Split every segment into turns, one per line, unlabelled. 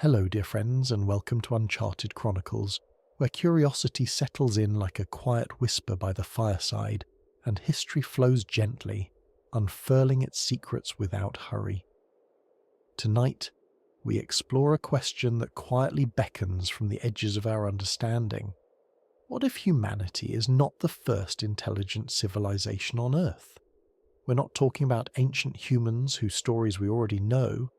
Hello, dear friends, and welcome to Uncharted Chronicles, where curiosity settles in like a quiet whisper by the fireside, and history flows gently, unfurling its secrets without hurry. Tonight, we explore a question that quietly beckons from the edges of our understanding. What if humanity is not the first intelligent civilization on Earth? We're not talking about ancient humans whose stories we already know,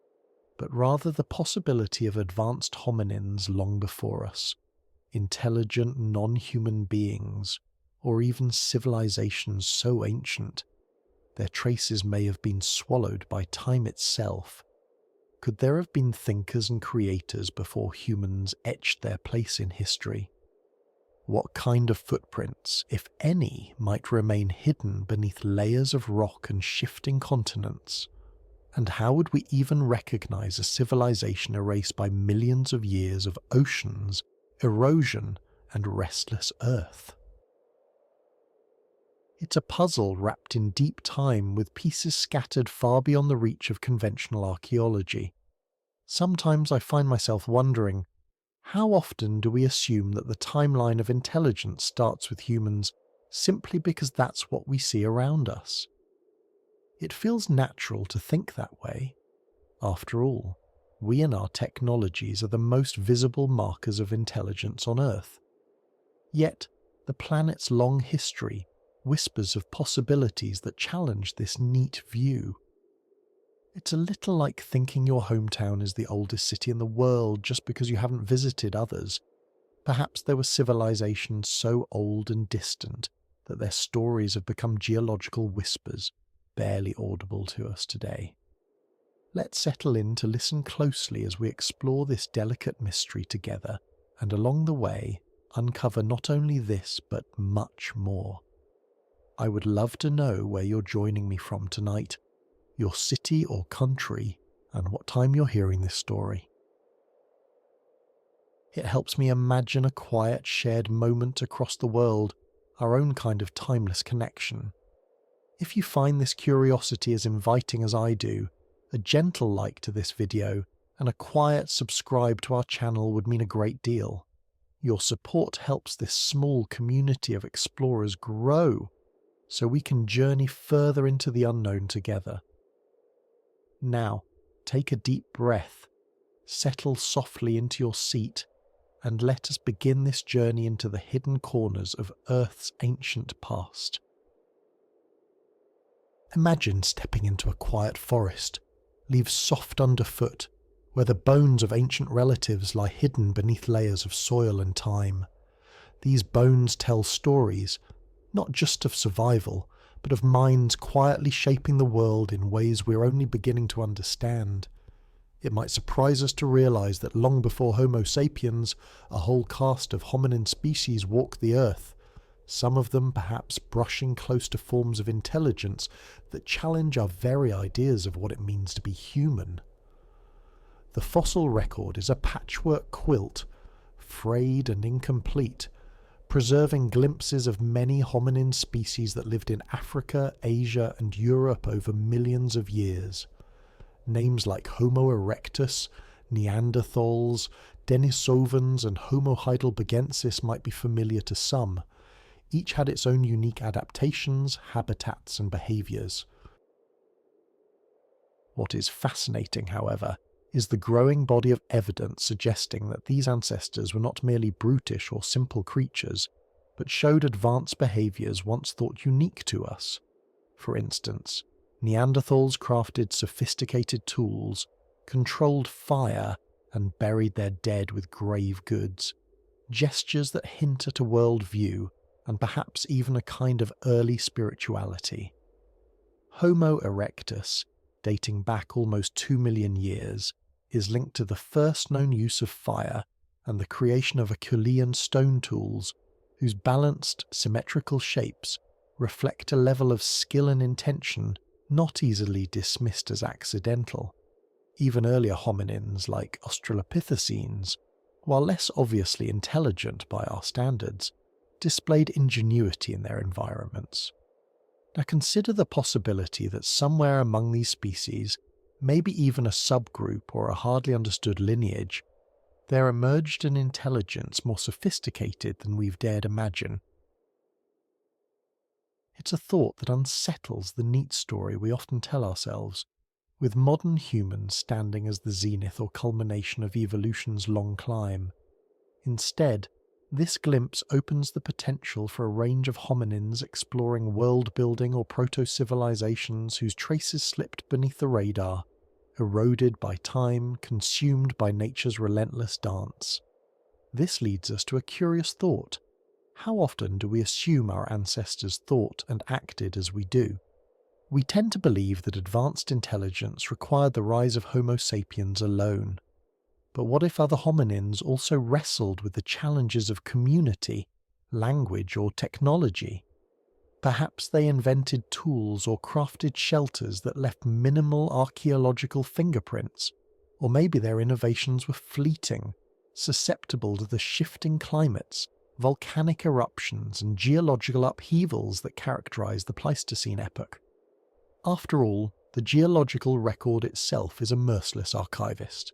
but rather the possibility of advanced hominins long before us, intelligent non-human beings, or even civilizations so ancient their traces may have been swallowed by time itself. Could there have been thinkers and creators before humans etched their place in history? What kind of footprints, if any, might remain hidden beneath layers of rock and shifting continents? And how would we even recognize a civilization erased by millions of years of oceans, erosion, and restless earth? It's a puzzle wrapped in deep time with pieces scattered far beyond the reach of conventional archaeology. Sometimes I find myself wondering, how often do we assume that the timeline of intelligence starts with humans simply because that's what we see around us? It feels natural to think that way. After all, we and our technologies are the most visible markers of intelligence on Earth. Yet, the planet's long history whispers of possibilities that challenge this neat view. It's a little like thinking your hometown is the oldest city in the world just because you haven't visited others. Perhaps there were civilizations so old and distant that their stories have become geological whispers, barely audible to us today. Let's settle in to listen closely as we explore this delicate mystery together, and along the way, uncover not only this but much more. I would love to know where you're joining me from tonight, your city or country, and what time you're hearing this story. It helps me imagine a quiet shared moment across the world, our own kind of timeless connection. If you find this curiosity as inviting as I do, a gentle like to this video and a quiet subscribe to our channel would mean a great deal. Your support helps this small community of explorers grow, so we can journey further into the unknown together. Now, take a deep breath, settle softly into your seat, and let us begin this journey into the hidden corners of Earth's ancient past. Imagine stepping into a quiet forest, leaves soft underfoot, where the bones of ancient relatives lie hidden beneath layers of soil and time. These bones tell stories, not just of survival, but of minds quietly shaping the world in ways we're only beginning to understand. It might surprise us to realize that long before Homo sapiens, a whole caste of hominin species walked the earth, some of them perhaps brushing close to forms of intelligence that challenge our very ideas of what it means to be human. The fossil record is a patchwork quilt, frayed and incomplete, preserving glimpses of many hominin species that lived in Africa, Asia, and Europe over millions of years. Names like Homo erectus, Neanderthals, Denisovans, and Homo heidelbergensis might be familiar to some. Each had its own unique adaptations, habitats, and behaviors. What is fascinating, however, is the growing body of evidence suggesting that these ancestors were not merely brutish or simple creatures, but showed advanced behaviors once thought unique to us. For instance, Neanderthals crafted sophisticated tools, controlled fire, and buried their dead with grave goods, gestures that hint at a worldview and perhaps even a kind of early spirituality. Homo erectus, dating back almost 2 million years, is linked to the first known use of fire and the creation of Herculean stone tools, whose balanced, symmetrical shapes reflect a level of skill and intention not easily dismissed as accidental. Even earlier hominins like Australopithecines, while less obviously intelligent by our standards, displayed ingenuity in their environments. Now consider the possibility that somewhere among these species maybe even a subgroup or a hardly understood lineage, there emerged an intelligence more sophisticated than we've dared imagine. It's a thought that unsettles the neat story we often tell ourselves, with modern humans standing as the zenith or culmination of evolution's long climb. Instead, this glimpse opens the potential for a range of hominins exploring world-building or proto-civilizations whose traces slipped beneath the radar, eroded by time, consumed by nature's relentless dance. This leads us to a curious thought. How often do we assume our ancestors thought and acted as we do? We tend to believe that advanced intelligence required the rise of Homo sapiens alone. But what if other hominins also wrestled with the challenges of community, language, or technology? Perhaps they invented tools or crafted shelters that left minimal archaeological fingerprints, or maybe their innovations were fleeting, susceptible to the shifting climates, volcanic eruptions, and geological upheavals that characterize the Pleistocene epoch. After all, the geological record itself is a merciless archivist.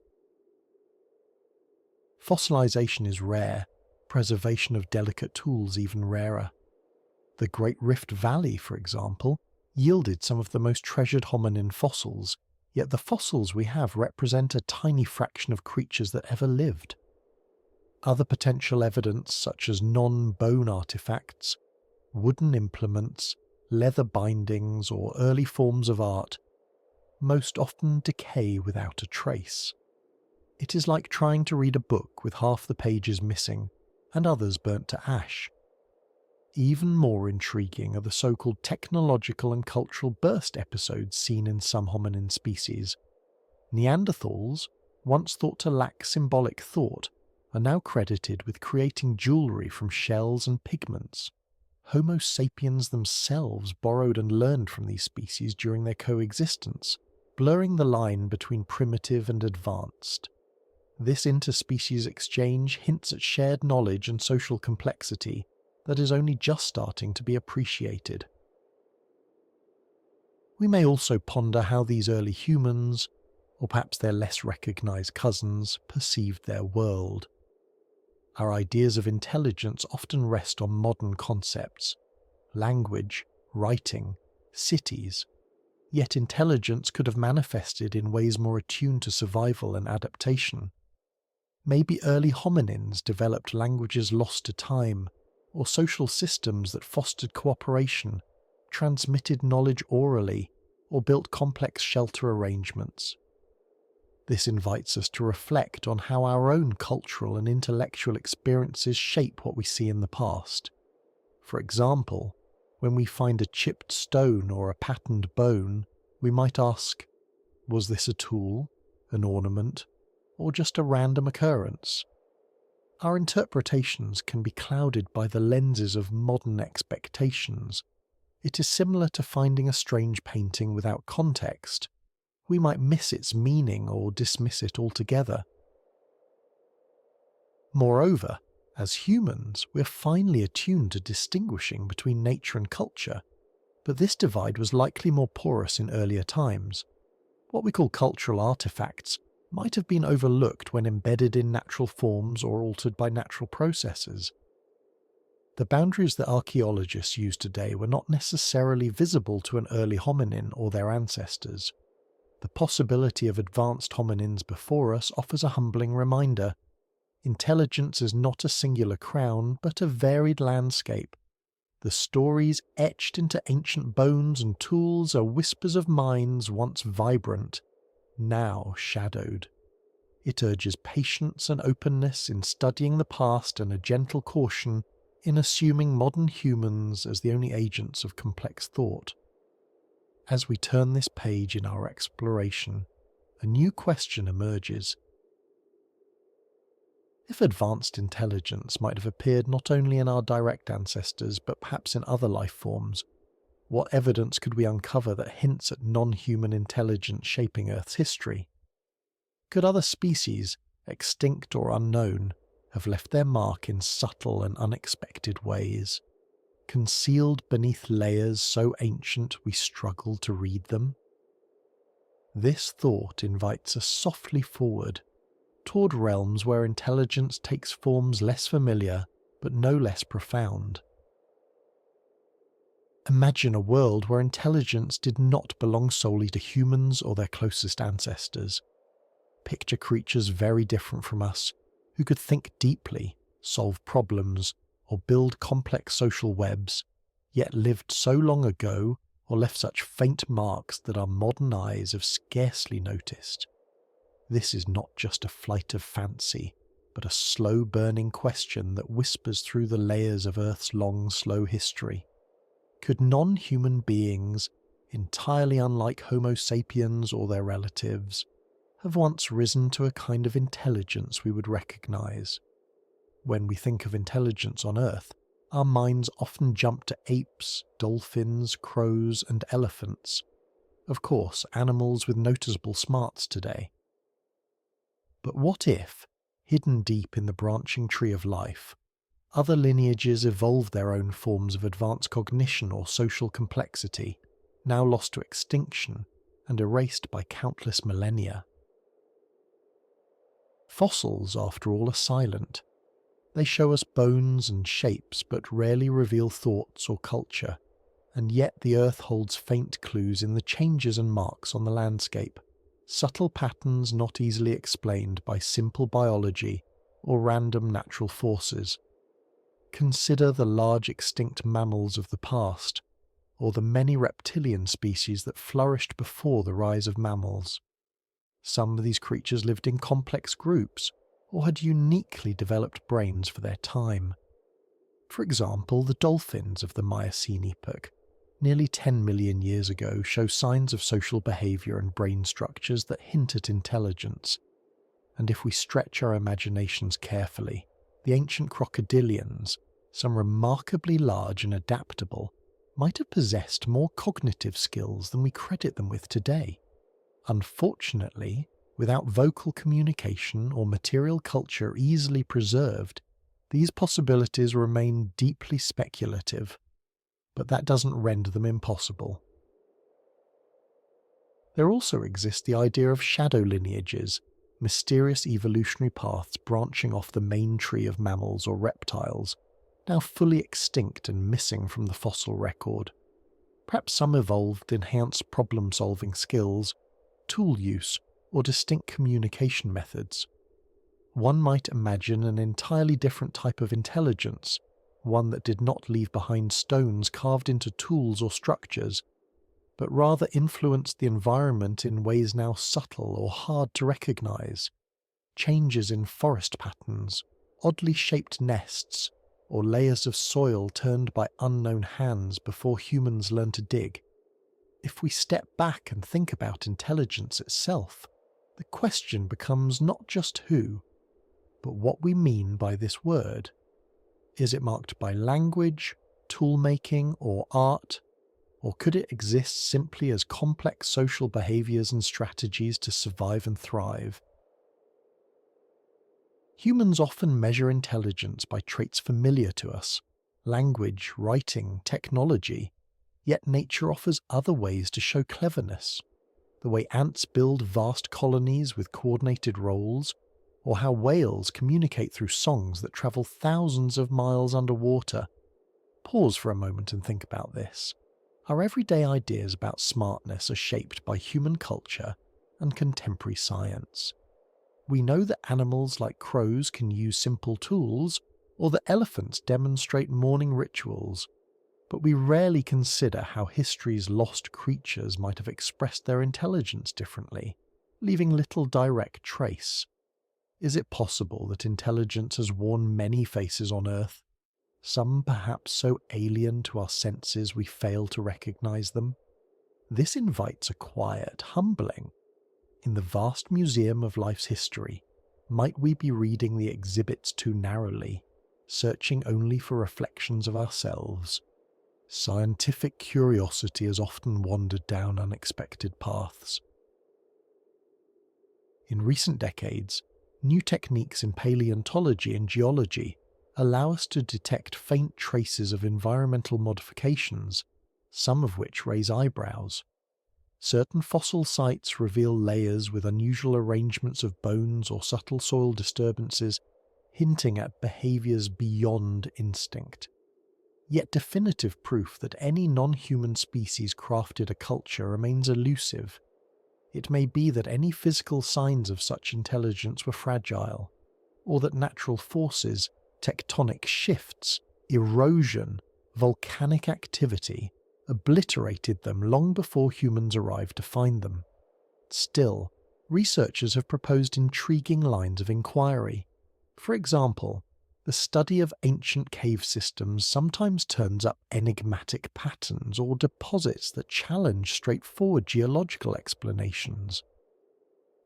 Fossilization is rare, preservation of delicate tools even rarer. The Great Rift Valley, for example, yielded some of the most treasured hominin fossils, yet the fossils we have represent a tiny fraction of creatures that ever lived. Other potential evidence, such as non-bone artifacts, wooden implements, leather bindings, or early forms of art, most often decay without a trace. It is like trying to read a book with half the pages missing and others burnt to ash. Even more intriguing are the so-called technological and cultural burst episodes seen in some hominin species. Neanderthals, once thought to lack symbolic thought, are now credited with creating jewellery from shells and pigments. Homo sapiens themselves borrowed and learned from these species during their coexistence, blurring the line between primitive and advanced. This interspecies exchange hints at shared knowledge and social complexity that is only just starting to be appreciated. We may also ponder how these early humans, or perhaps their less recognized cousins, perceived their world. Our ideas of intelligence often rest on modern concepts: language, writing, cities. Yet intelligence could have manifested in ways more attuned to survival and adaptation. Maybe early hominins developed languages lost to time, or social systems that fostered cooperation, transmitted knowledge orally, or built complex shelter arrangements. This invites us to reflect on how our own cultural and intellectual experiences shape what we see in the past. For example, when we find a chipped stone or a patterned bone, we might ask, was this a tool, an ornament, or just a random occurrence? Our interpretations can be clouded by the lenses of modern expectations. It is similar to finding a strange painting without context. We might miss its meaning or dismiss it altogether. Moreover, as humans, we're finely attuned to distinguishing between nature and culture, but this divide was likely more porous in earlier times. What we call cultural artifacts might have been overlooked when embedded in natural forms or altered by natural processes. The boundaries that archaeologists use today were not necessarily visible to an early hominin or their ancestors. The possibility of advanced hominins before us offers a humbling reminder. Intelligence is not a singular crown, but a varied landscape. The stories etched into ancient bones and tools are whispers of minds once vibrant, now shadowed. It urges patience and openness in studying the past and a gentle caution in assuming modern humans as the only agents of complex thought. As we turn this page in our exploration, a new question emerges. If advanced intelligence might have appeared not only in our direct ancestors but perhaps in other life forms, what evidence could we uncover that hints at non-human intelligence shaping Earth's history? Could other species, extinct or unknown, have left their mark in subtle and unexpected ways, concealed beneath layers so ancient we struggle to read them? This thought invites us softly forward, toward realms where intelligence takes forms less familiar but no less profound. Imagine a world where intelligence did not belong solely to humans or their closest ancestors. Picture creatures very different from us, who could think deeply, solve problems, or build complex social webs, yet lived so long ago or left such faint marks that our modern eyes have scarcely noticed. This is not just a flight of fancy, but a slow-burning question that whispers through the layers of Earth's long, slow history. Could non-human beings, entirely unlike Homo sapiens or their relatives, have once risen to a kind of intelligence we would recognize? When we think of intelligence on Earth, our minds often jump to apes, dolphins, crows, and elephants. Of course, animals with noticeable smarts today. But what if, hidden deep in the branching tree of life, other lineages evolved their own forms of advanced cognition or social complexity, now lost to extinction and erased by countless millennia? Fossils, after all, are silent. They show us bones and shapes but rarely reveal thoughts or culture, and yet the Earth holds faint clues in the changes and marks on the landscape, subtle patterns not easily explained by simple biology or random natural forces. Consider the large extinct mammals of the past, or the many reptilian species that flourished before the rise of mammals. Some of these creatures lived in complex groups, or had uniquely developed brains for their time. For example, the dolphins of the Miocene epoch, nearly 10 million years ago, show signs of social behaviour and brain structures that hint at intelligence. And if we stretch our imaginations carefully, the ancient crocodilians, some remarkably large and adaptable, might have possessed more cognitive skills than we credit them with today. Unfortunately, without vocal communication or material culture easily preserved, these possibilities remain deeply speculative, but that doesn't render them impossible. There also exists the idea of shadow lineages, mysterious evolutionary paths branching off the main tree of mammals or reptiles, now fully extinct and missing from the fossil record. Perhaps some evolved enhanced problem-solving skills, tool use, or distinct communication methods. One might imagine an entirely different type of intelligence, one that did not leave behind stones carved into tools or structures, but rather influenced the environment in ways now subtle or hard to recognize. Changes in forest patterns, oddly shaped nests, or layers of soil turned by unknown hands before humans learned to dig. If we step back and think about intelligence itself, the question becomes not just who, but what we mean by this word. Is it marked by language, tool-making, or art? Or could it exist simply as complex social behaviours and strategies to survive and thrive? Humans often measure intelligence by traits familiar to us: language, writing, technology. Yet nature offers other ways to show cleverness. The way ants build vast colonies with coordinated roles, or how whales communicate through songs that travel thousands of miles underwater. Pause for a moment and think about this. Our everyday ideas about smartness are shaped by human culture and contemporary science. We know that animals like crows can use simple tools, or that elephants demonstrate morning rituals, but we rarely consider how history's lost creatures might have expressed their intelligence differently, leaving little direct trace. Is it possible that intelligence has worn many faces on Earth, some perhaps so alien to our senses we fail to recognize them? This invites a quiet, humbling. In the vast museum of life's history, might we be reading the exhibits too narrowly, searching only for reflections of ourselves? Scientific curiosity has often wandered down unexpected paths. In recent decades, new techniques in paleontology and geology allow us to detect faint traces of environmental modifications, some of which raise eyebrows. Certain fossil sites reveal layers with unusual arrangements of bones or subtle soil disturbances, hinting at behaviours beyond instinct. Yet definitive proof that any non-human species crafted a culture remains elusive. It may be that any physical signs of such intelligence were fragile, or that natural forces, tectonic shifts, erosion, volcanic activity obliterated them long before humans arrived to find them. Still, researchers have proposed intriguing lines of inquiry. For example, the study of ancient cave systems sometimes turns up enigmatic patterns or deposits that challenge straightforward geological explanations.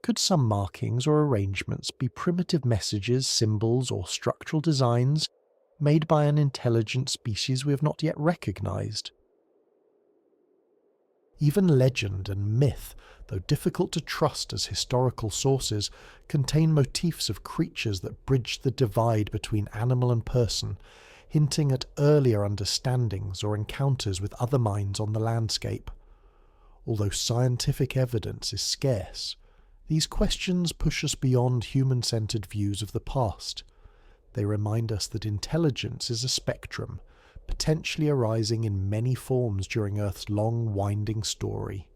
Could some markings or arrangements be primitive messages, symbols, or structural designs made by an intelligent species we have not yet recognized? Even legend and myth, though difficult to trust as historical sources, contain motifs of creatures that bridge the divide between animal and person, hinting at earlier understandings or encounters with other minds on the landscape. Although scientific evidence is scarce, these questions push us beyond human-centered views of the past. They remind us that intelligence is a spectrum, potentially arising in many forms during Earth's long, winding story.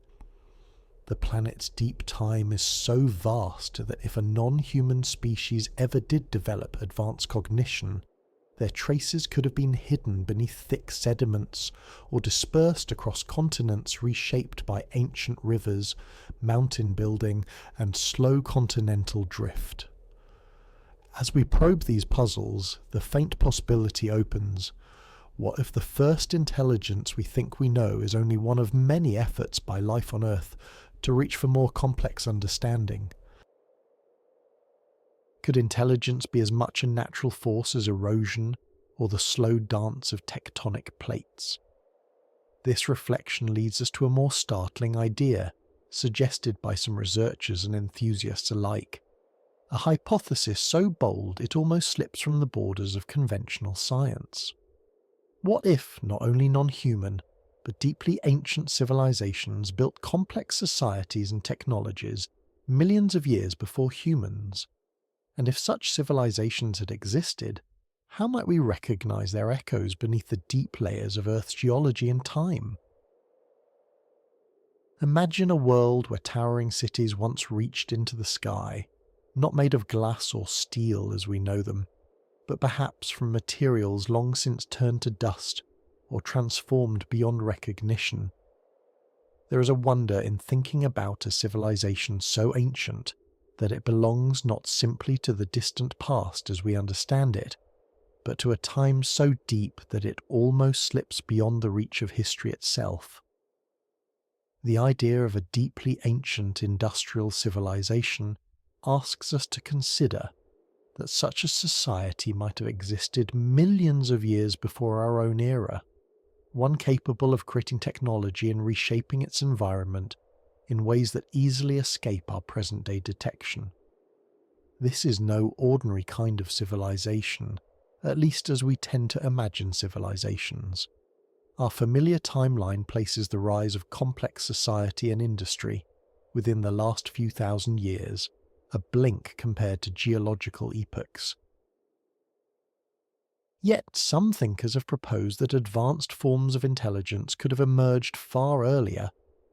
The planet's deep time is so vast that if a non-human species ever did develop advanced cognition, their traces could have been hidden beneath thick sediments or dispersed across continents reshaped by ancient rivers, mountain building, and slow continental drift. As we probe these puzzles, the faint possibility opens. What if the first intelligence we think we know is only one of many efforts by life on Earth to reach for more complex understanding? Could intelligence be as much a natural force as erosion or the slow dance of tectonic plates? This reflection leads us to a more startling idea, suggested by some researchers and enthusiasts alike. A hypothesis so bold it almost slips from the borders of conventional science. What if not only non-human, but deeply ancient civilizations built complex societies and technologies millions of years before humans? And if such civilizations had existed, how might we recognize their echoes beneath the deep layers of Earth's geology and time? Imagine a world where towering cities once reached into the sky, not made of glass or steel as we know them, but perhaps from materials long since turned to dust or transformed beyond recognition. There is a wonder in thinking about a civilization so ancient that it belongs not simply to the distant past as we understand it, but to a time so deep that it almost slips beyond the reach of history itself. The idea of a deeply ancient industrial civilization asks us to consider that such a society might have existed millions of years before our own era, one capable of creating technology and reshaping its environment in ways that easily escape our present-day detection. This is no ordinary kind of civilization, at least as we tend to imagine civilizations. Our familiar timeline places the rise of complex society and industry within the last few thousand years, a blink compared to geological epochs. Yet some thinkers have proposed that advanced forms of intelligence could have emerged far earlier,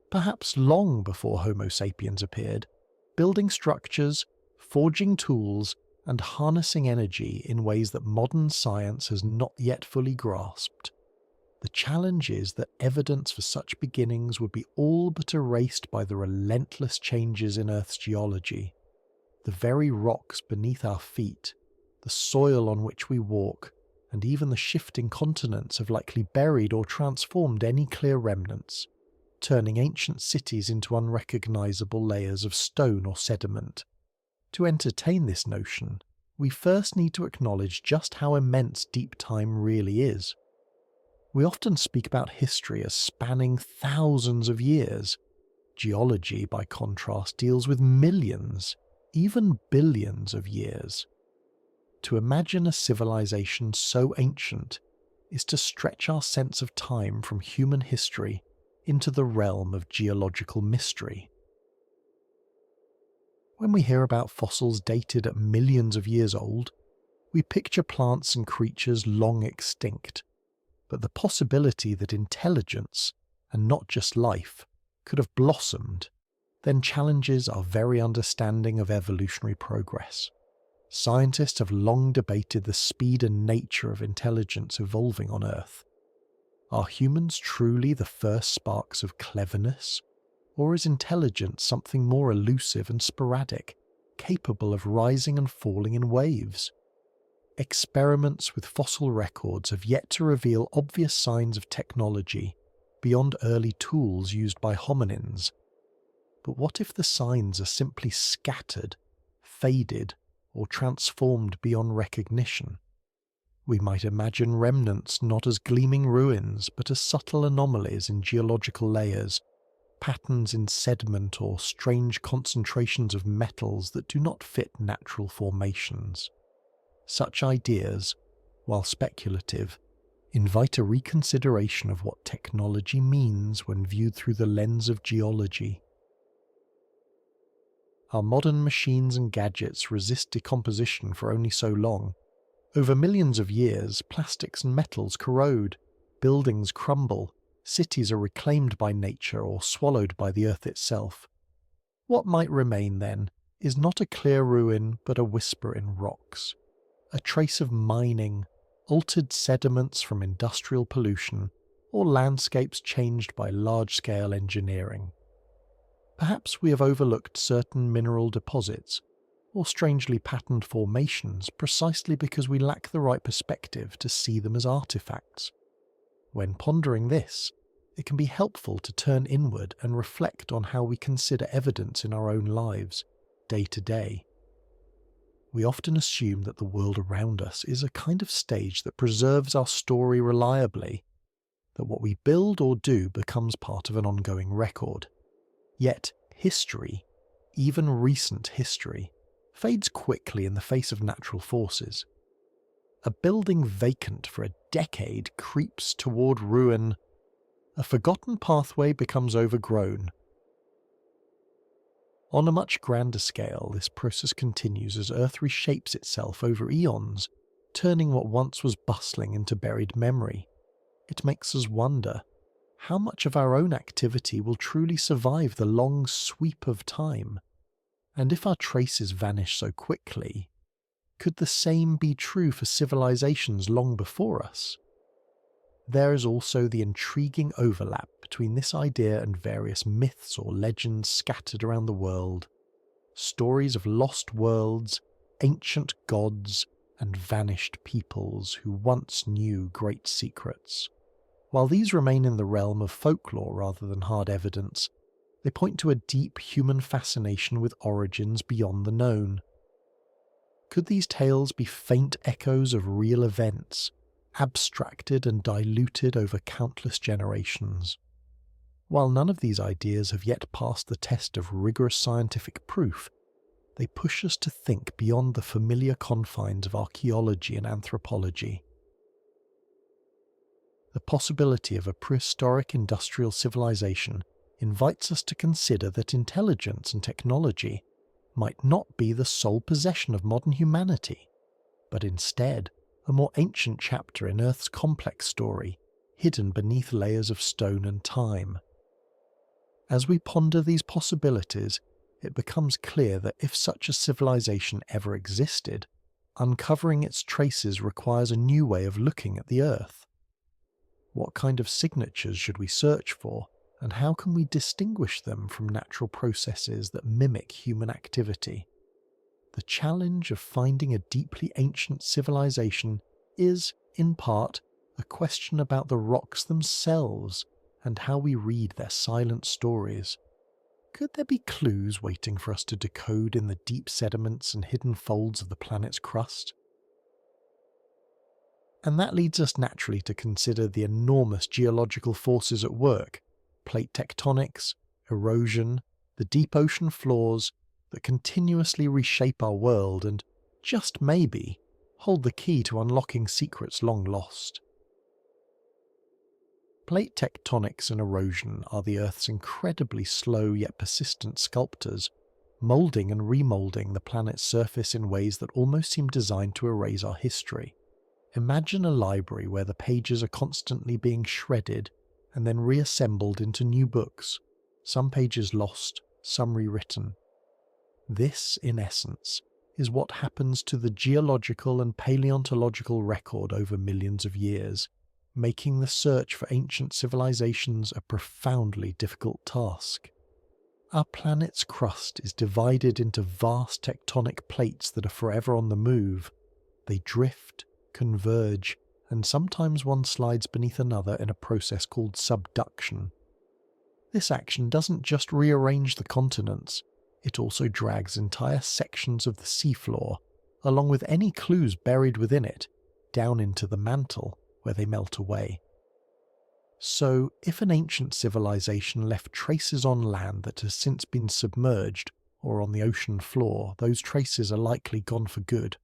perhaps long before Homo sapiens appeared, building structures, forging tools, and harnessing energy in ways that modern science has not yet fully grasped. The challenge is that evidence for such beginnings would be all but erased by the relentless changes in Earth's geology. The very rocks beneath our feet, the soil on which we walk, and even the shifting continents have likely buried or transformed any clear remnants, turning ancient cities into unrecognizable layers of stone or sediment. To entertain this notion, we first need to acknowledge just how immense deep time really is. We often speak about history as spanning thousands of years. Geology, by contrast, deals with millions, even billions of years. To imagine a civilization so ancient is to stretch our sense of time from human history into the realm of geological mystery. When we hear about fossils dated at millions of years old, we picture plants and creatures long extinct, but the possibility that intelligence, and not just life, could have blossomed, then challenges our very understanding of evolutionary progress. Scientists have long debated the speed and nature of intelligence evolving on Earth. Are humans truly the first sparks of cleverness, or is intelligence something more elusive and sporadic, capable of rising and falling in waves? Experiments with fossil records have yet to reveal obvious signs of technology beyond early tools used by hominins. But what if the signs are simply scattered, faded, or transformed beyond recognition? We might imagine remnants not as gleaming ruins, but as subtle anomalies in geological layers, patterns in sediment or strange concentrations of metals that do not fit natural formations. Such ideas, while speculative, invite a reconsideration of what technology means when viewed through the lens of geology. Our modern machines and gadgets resist decomposition for only so long. Over millions of years, plastics and metals corrode, buildings crumble, cities are reclaimed by nature or swallowed by the earth itself. What might remain, then, is not a clear ruin but a whisper in rocks, a trace of mining, altered sediments from industrial pollution, or landscapes changed by large-scale engineering. Perhaps we have overlooked certain mineral deposits, or strangely patterned formations precisely because we lack the right perspective to see them as artifacts. When pondering this, it can be helpful to turn inward and reflect on how we consider evidence in our own lives, day to day. We often assume that the world around us is a kind of stage that preserves our story reliably, that what we build or do becomes part of an ongoing record. Yet history, even recent history, fades quickly in the face of natural forces. A building vacant for a decade creeps toward ruin. A forgotten pathway becomes overgrown. On a much grander scale, this process continues as Earth reshapes itself over eons, turning what once was bustling into buried memory. It makes us wonder, how much of our own activity will truly survive the long sweep of time? And if our traces vanish so quickly, could the same be true for civilizations long before us? There is also the intriguing overlap between this idea and various myths or legends scattered around the world. Stories of lost worlds, ancient gods, and vanished peoples who once knew great secrets. While these remain in the realm of folklore rather than hard evidence, they point to a deep human fascination with origins beyond the known. Could these tales be faint echoes of real events, abstracted and diluted over countless generations? While none of these ideas have yet passed the test of rigorous scientific proof, they push us to think beyond the familiar confines of archaeology and anthropology. The possibility of a prehistoric industrial civilization invites us to consider that intelligence and technology might not be the sole possession of modern humanity, but instead a more ancient chapter in Earth's complex story, hidden beneath layers of stone and time. As we ponder these possibilities, it becomes clear that if such a civilization ever existed, uncovering its traces requires a new way of looking at the Earth. What kind of signatures should we search for, and how can we distinguish them from natural processes that mimic human activity? The challenge of finding a deeply ancient civilization is, in part, a question about the rocks themselves and how we read their silent stories. Could there be clues waiting for us to decode in the deep sediments and hidden folds of the planet's crust? And that leads us naturally to consider the enormous geological forces at work, plate tectonics, erosion, the deep ocean floors that continuously reshape our world and, just maybe, hold the key to unlocking secrets long lost. Plate tectonics and erosion are the Earth's incredibly slow yet persistent sculptors, moulding and remoulding the planet's surface in ways that almost seem designed to erase our history. Imagine a library where the pages are constantly being shredded and then reassembled into new books, some pages lost, some rewritten. This, in essence, is what happens to the geological and paleontological record over millions of years, making the search for ancient civilizations a profoundly difficult task. Our planet's crust is divided into vast tectonic plates that are forever on the move. They drift, converge, and sometimes one slides beneath another in a process called subduction. This action doesn't just rearrange the continents, it also drags entire sections of the seafloor, along with any clues buried within it, down into the mantle, where they melt away. So, if an ancient civilization left traces on land that has since been submerged, or on the ocean floor, those traces are likely gone for good.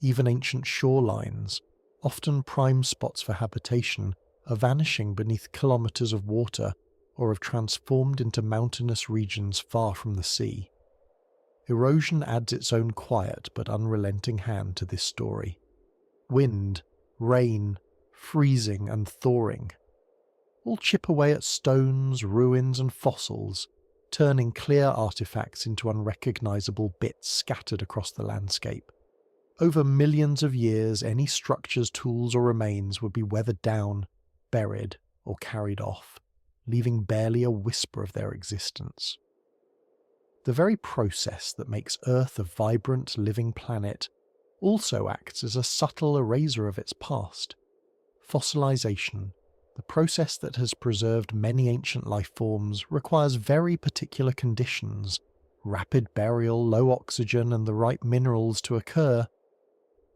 Even ancient shorelines, often prime spots for habitation, are vanishing beneath kilometres of water, or have transformed into mountainous regions far from the sea. Erosion adds its own quiet but unrelenting hand to this story. Wind, rain, freezing and thawing all chip away at stones, ruins and fossils, turning clear artifacts into unrecognisable bits scattered across the landscape. Over millions of years, any structures, tools or remains would be weathered down, buried or carried off, leaving barely a whisper of their existence. The very process that makes Earth a vibrant, living planet also acts as a subtle eraser of its past. Fossilization, the process that has preserved many ancient life forms, requires very particular conditions, rapid burial, low oxygen and the right minerals to occur.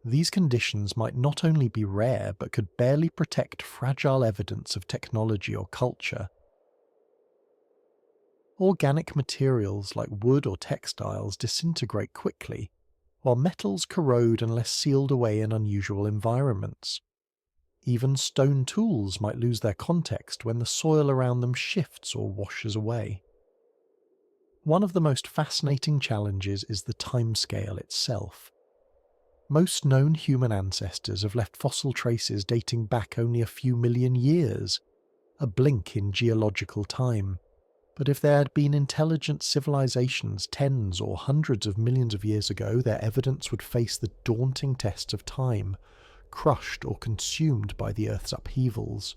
These conditions might not only be rare but could barely protect fragile evidence of technology or culture. Organic materials like wood or textiles disintegrate quickly, while metals corrode unless sealed away in unusual environments. Even stone tools might lose their context when the soil around them shifts or washes away. One of the most fascinating challenges is the timescale itself. Most known human ancestors have left fossil traces dating back only a few million years, a blink in geological time. But if there had been intelligent civilizations tens or hundreds of millions of years ago, their evidence would face the daunting test of time, crushed or consumed by the Earth's upheavals.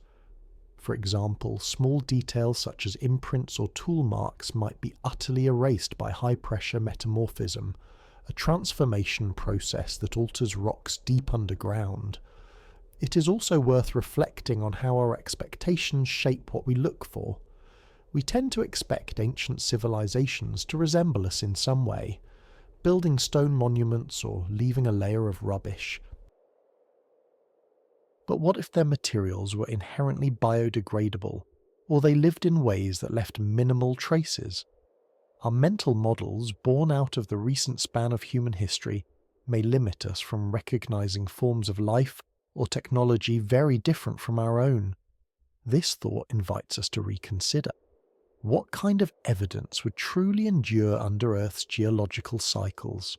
For example, small details such as imprints or tool marks might be utterly erased by high-pressure metamorphism, a transformation process that alters rocks deep underground. It is also worth reflecting on how our expectations shape what we look for. We tend to expect ancient civilizations to resemble us in some way, building stone monuments or leaving a layer of rubbish. But what if their materials were inherently biodegradable, or they lived in ways that left minimal traces? Our mental models, born out of the recent span of human history, may limit us from recognizing forms of life or technology very different from our own. This thought invites us to reconsider. What kind of evidence would truly endure under Earth's geological cycles?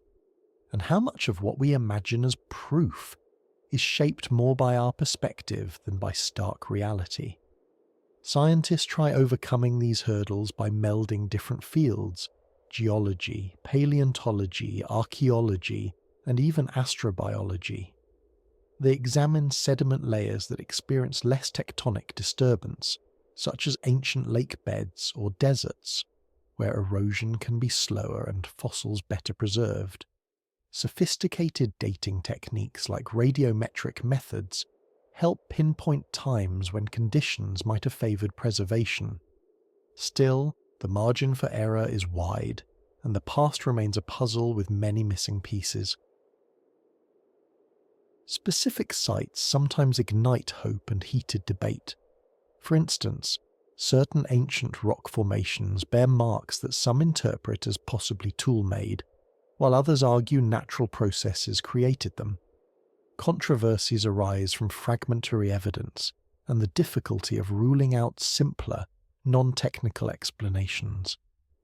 And how much of what we imagine as proof is shaped more by our perspective than by stark reality? Scientists try overcoming these hurdles by melding different fields: geology, paleontology, archaeology, and even astrobiology. They examine sediment layers that experience less tectonic disturbance, such as ancient lake beds or deserts, where erosion can be slower and fossils better preserved. Sophisticated dating techniques like radiometric methods help pinpoint times when conditions might have favoured preservation. Still, the margin for error is wide, and the past remains a puzzle with many missing pieces. Specific sites sometimes ignite hope and heated debate. For instance, certain ancient rock formations bear marks that some interpret as possibly tool-made, while others argue natural processes created them. Controversies arise from fragmentary evidence, and the difficulty of ruling out simpler, non-technical explanations.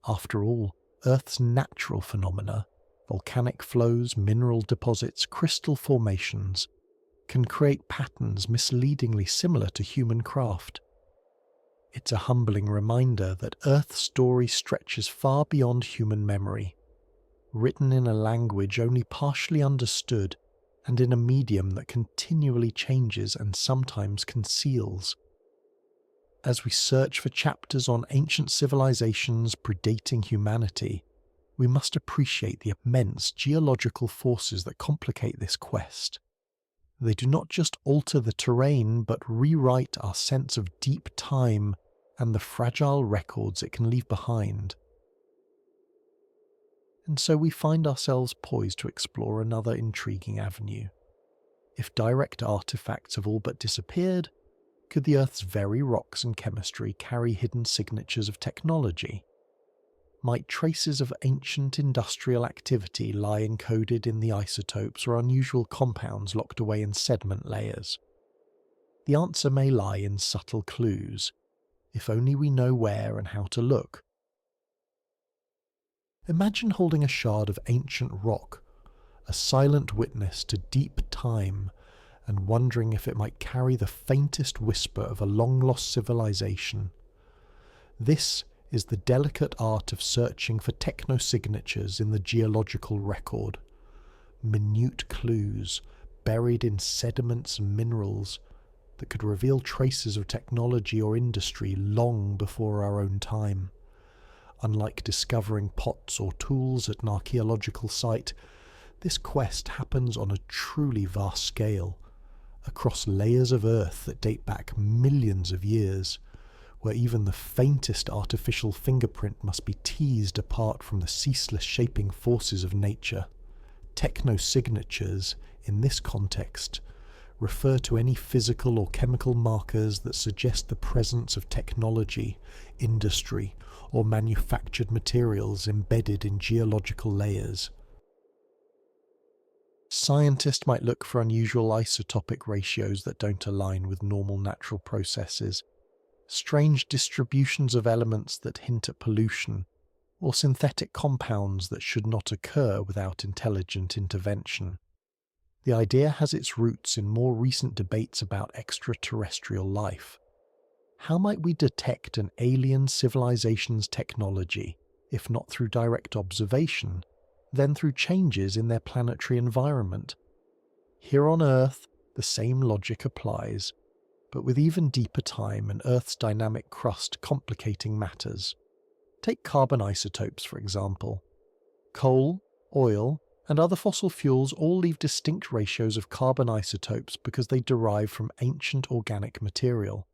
After all, Earth's natural phenomena, volcanic flows, mineral deposits, crystal formations, can create patterns misleadingly similar to human craft. It's a humbling reminder that Earth's story stretches far beyond human memory, written in a language only partially understood and in a medium that continually changes and sometimes conceals. As we search for chapters on ancient civilizations predating humanity, we must appreciate the immense geological forces that complicate this quest. They do not just alter the terrain, but rewrite our sense of deep time and the fragile records it can leave behind. And so we find ourselves poised to explore another intriguing avenue. If direct artifacts have all but disappeared, could the Earth's very rocks and chemistry carry hidden signatures of technology? Might traces of ancient industrial activity lie encoded in the isotopes or unusual compounds locked away in sediment layers? The answer may lie in subtle clues, if only we know where and how to look. Imagine holding a shard of ancient rock, a silent witness to deep time, and wondering if it might carry the faintest whisper of a long-lost civilization. This is the delicate art of searching for technosignatures in the geological record. Minute clues, buried in sediments and minerals, that could reveal traces of technology or industry long before our own time. Unlike discovering pots or tools at an archaeological site, this quest happens on a truly vast scale, across layers of Earth that date back millions of years, where even the faintest artificial fingerprint must be teased apart from the ceaseless shaping forces of nature. Technosignatures, in this context, refer to any physical or chemical markers that suggest the presence of technology, industry, or manufactured materials embedded in geological layers. Scientists might look for unusual isotopic ratios that don't align with normal natural processes, strange distributions of elements that hint at pollution, or synthetic compounds that should not occur without intelligent intervention. The idea has its roots in more recent debates about extraterrestrial life. How might we detect an alien civilization's technology, if not through direct observation, then through changes in their planetary environment? Here on Earth, the same logic applies, but with even deeper time and Earth's dynamic crust complicating matters. Take carbon isotopes, for example. Coal, oil, and other fossil fuels all leave distinct ratios of carbon isotopes because they derive from ancient organic material.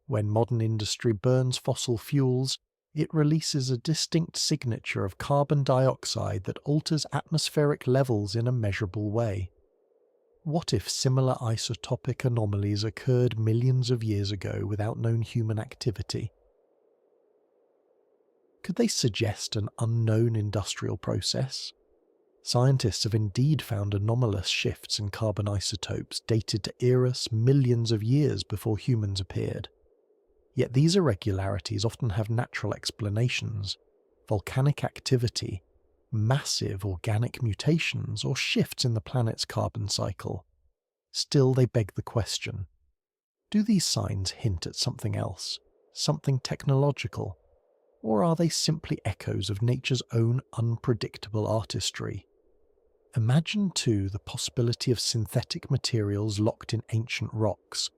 When modern industry burns fossil fuels, it releases a distinct signature of carbon dioxide that alters atmospheric levels in a measurable way. What if similar isotopic anomalies occurred millions of years ago without known human activity? Could they suggest an unknown industrial process? Scientists have indeed found anomalous shifts in carbon isotopes dated to eras millions of years before humans appeared. Yet these irregularities often have natural explanations: volcanic activity, massive organic mutations, or shifts in the planet's carbon cycle. Still, they beg the question: do these signs hint at something else, something technological? Or are they simply echoes of nature's own unpredictable artistry? Imagine, too, the possibility of synthetic materials locked in ancient rocks,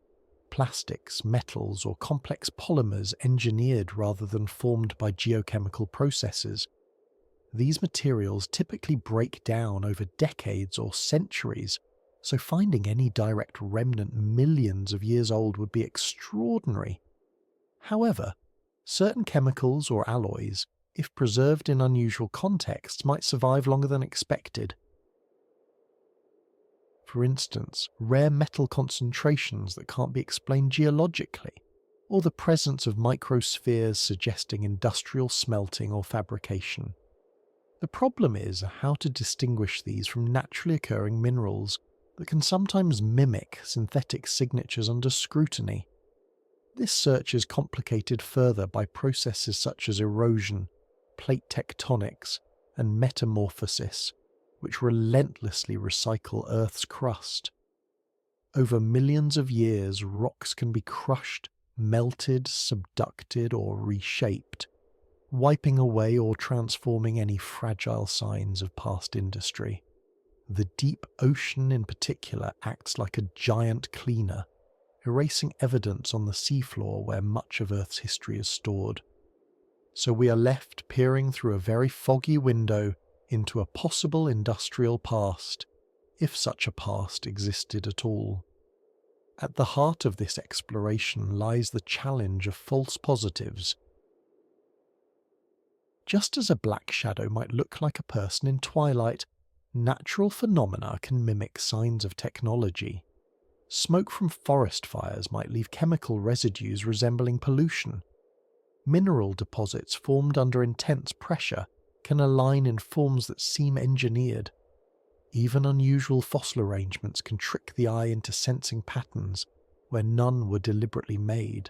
plastics, metals, or complex polymers engineered rather than formed by geochemical processes. These materials typically break down over decades or centuries, so finding any direct remnant millions of years old would be extraordinary. However, certain chemicals or alloys, if preserved in unusual contexts, might survive longer than expected. For instance, rare metal concentrations that can't be explained geologically, or the presence of microspheres suggesting industrial smelting or fabrication. The problem is how to distinguish these from naturally occurring minerals that can sometimes mimic synthetic signatures under scrutiny. This search is complicated further by processes such as erosion, plate tectonics, and metamorphosis, which relentlessly recycle Earth's crust. Over millions of years, rocks can be crushed, melted, subducted, or reshaped, wiping away or transforming any fragile signs of past industry. The deep ocean in particular acts like a giant cleaner, erasing evidence on the seafloor where much of Earth's history is stored. So we are left peering through a very foggy window into a possible industrial past, if such a past existed at all. At the heart of this exploration lies the challenge of false positives. Just as a black shadow might look like a person in twilight, natural phenomena can mimic signs of technology. Smoke from forest fires might leave chemical residues resembling pollution. Mineral deposits formed under intense pressure can align in forms that seem engineered. Even unusual fossil arrangements can trick the eye into sensing patterns where none were deliberately made.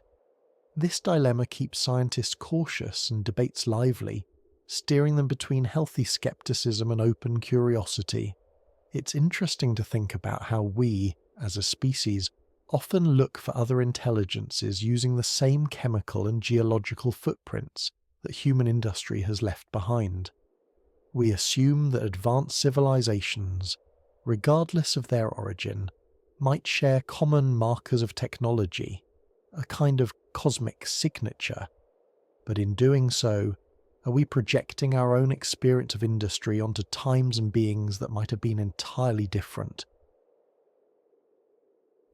This dilemma keeps scientists cautious and debates lively, steering them between healthy skepticism and open curiosity. It's interesting to think about how we, as a species, often look for other intelligences using the same chemical and geological footprints that human industry has left behind. We assume that advanced civilizations, regardless of their origin, might share common markers of technology, a kind of cosmic signature. But in doing so, are we projecting our own experience of industry onto times and beings that might have been entirely different?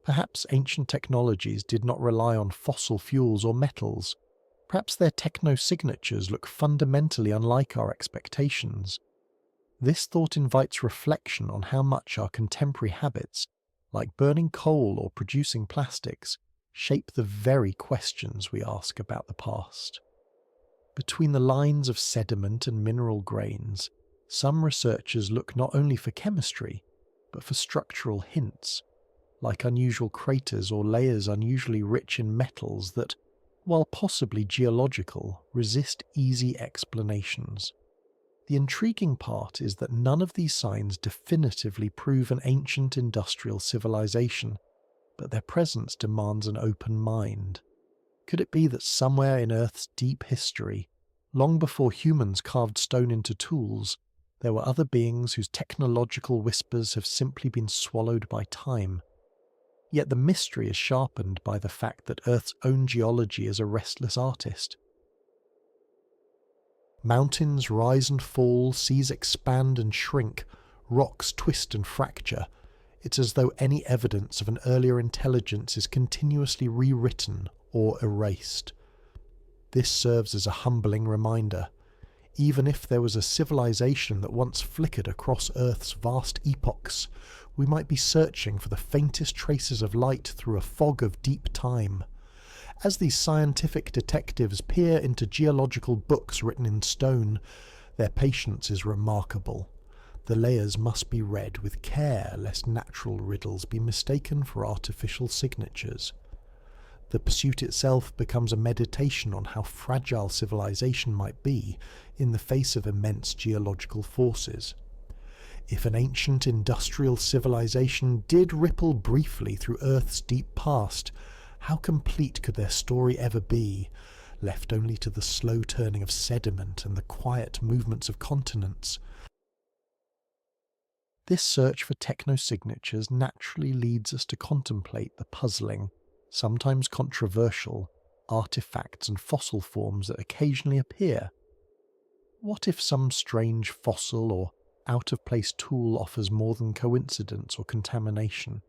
Perhaps ancient technologies did not rely on fossil fuels or metals. Perhaps their techno-signatures look fundamentally unlike our expectations. This thought invites reflection on how much our contemporary habits, like burning coal or producing plastics, shape the very questions we ask about the past. Between the lines of sediment and mineral grains, some researchers look not only for chemistry, but for structural hints, like unusual craters or layers unusually rich in metals that, while possibly geological, resist easy explanations. The intriguing part is that none of these signs definitively prove an ancient industrial civilization, but their presence demands an open mind. Could it be that somewhere in Earth's deep history, long before humans carved stone into tools, there were other beings whose technological whispers have simply been swallowed by time? Yet the mystery is sharpened by the fact that Earth's own geology is a restless artist. Mountains rise and fall, seas expand and shrink, rocks twist and fracture. It's as though any evidence of an earlier intelligence is continuously rewritten or erased. This serves as a humbling reminder. Even if there was a civilization that once flickered across Earth's vast epochs, we might be searching for the faintest traces of light through a fog of deep time. As these scientific detectives peer into geological books written in stone, their patience is remarkable. The layers must be read with care lest natural riddles be mistaken for artificial signatures. The pursuit itself becomes a meditation on how fragile civilization might be in the face of immense geological forces. If an ancient industrial civilization did ripple briefly through Earth's deep past, how complete could their story ever be, left only to the slow turning of sediment and the quiet movements of continents? This search for techno-signatures naturally leads us to contemplate the puzzling, sometimes controversial, artifacts and fossil forms that occasionally appear. What if some strange fossil or out-of-place tool offers more than coincidence or contamination?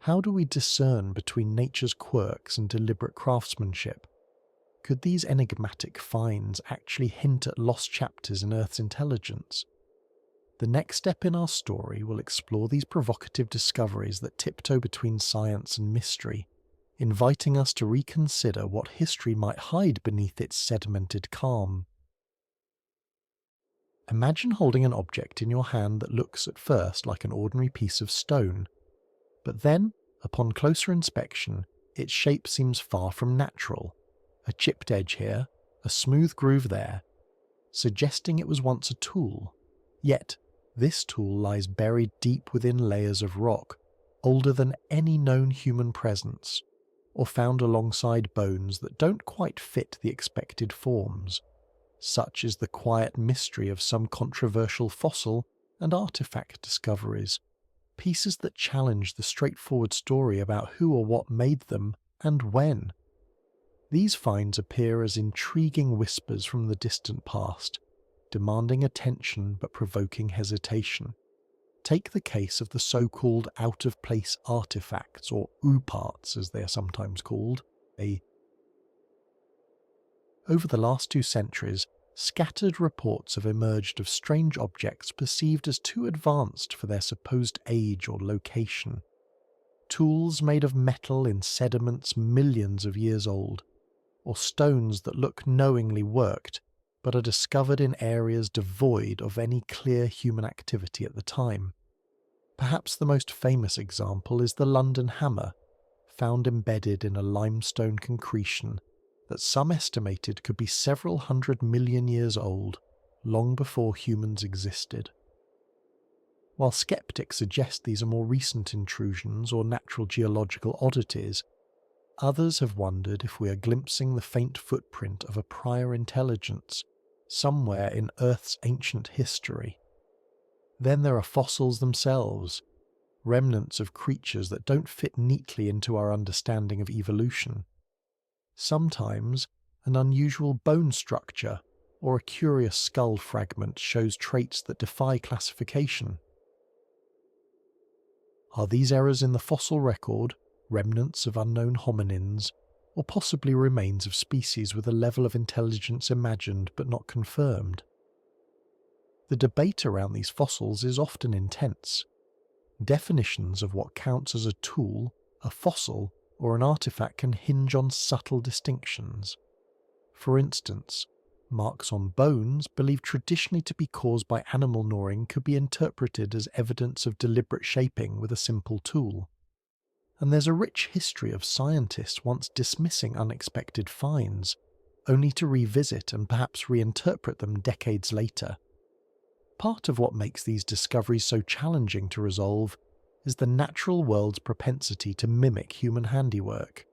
How do we discern between nature's quirks and deliberate craftsmanship? Could these enigmatic finds actually hint at lost chapters in Earth's intelligence? The next step in our story will explore these provocative discoveries that tiptoe between science and mystery, inviting us to reconsider what history might hide beneath its sedimented calm. Imagine holding an object in your hand that looks at first like an ordinary piece of stone, but then, upon closer inspection, its shape seems far from natural, a chipped edge here, a smooth groove there, suggesting it was once a tool. Yet, this tool lies buried deep within layers of rock, older than any known human presence, or found alongside bones that don't quite fit the expected forms. Such is the quiet mystery of some controversial fossil and artifact discoveries, pieces that challenge the straightforward story about who or what made them and when. These finds appear as intriguing whispers from the distant past, demanding attention but provoking hesitation. Take the case of the so-called out-of-place artifacts, or OOPArts as they are sometimes called. Over the last 2 centuries, scattered reports have emerged of strange objects perceived as too advanced for their supposed age or location. Tools made of metal in sediments millions of years old, or stones that look knowingly worked, but are discovered in areas devoid of any clear human activity at the time. Perhaps the most famous example is the London hammer, found embedded in a limestone concretion that some estimated could be several 100 million years old, long before humans existed. While skeptics suggest these are more recent intrusions or natural geological oddities, others have wondered if we are glimpsing the faint footprint of a prior intelligence somewhere in Earth's ancient history. Then there are fossils themselves, remnants of creatures that don't fit neatly into our understanding of evolution. Sometimes an unusual bone structure or a curious skull fragment shows traits that defy classification. Are these errors in the fossil record remnants of unknown hominins, or possibly remains of species with a level of intelligence imagined but not confirmed? The debate around these fossils is often intense. Definitions of what counts as a tool, a fossil, or an artifact can hinge on subtle distinctions. For instance, marks on bones believed traditionally to be caused by animal gnawing could be interpreted as evidence of deliberate shaping with a simple tool. And there's a rich history of scientists once dismissing unexpected finds, only to revisit and perhaps reinterpret them decades later. Part of what makes these discoveries so challenging to resolve is the natural world's propensity to mimic human handiwork.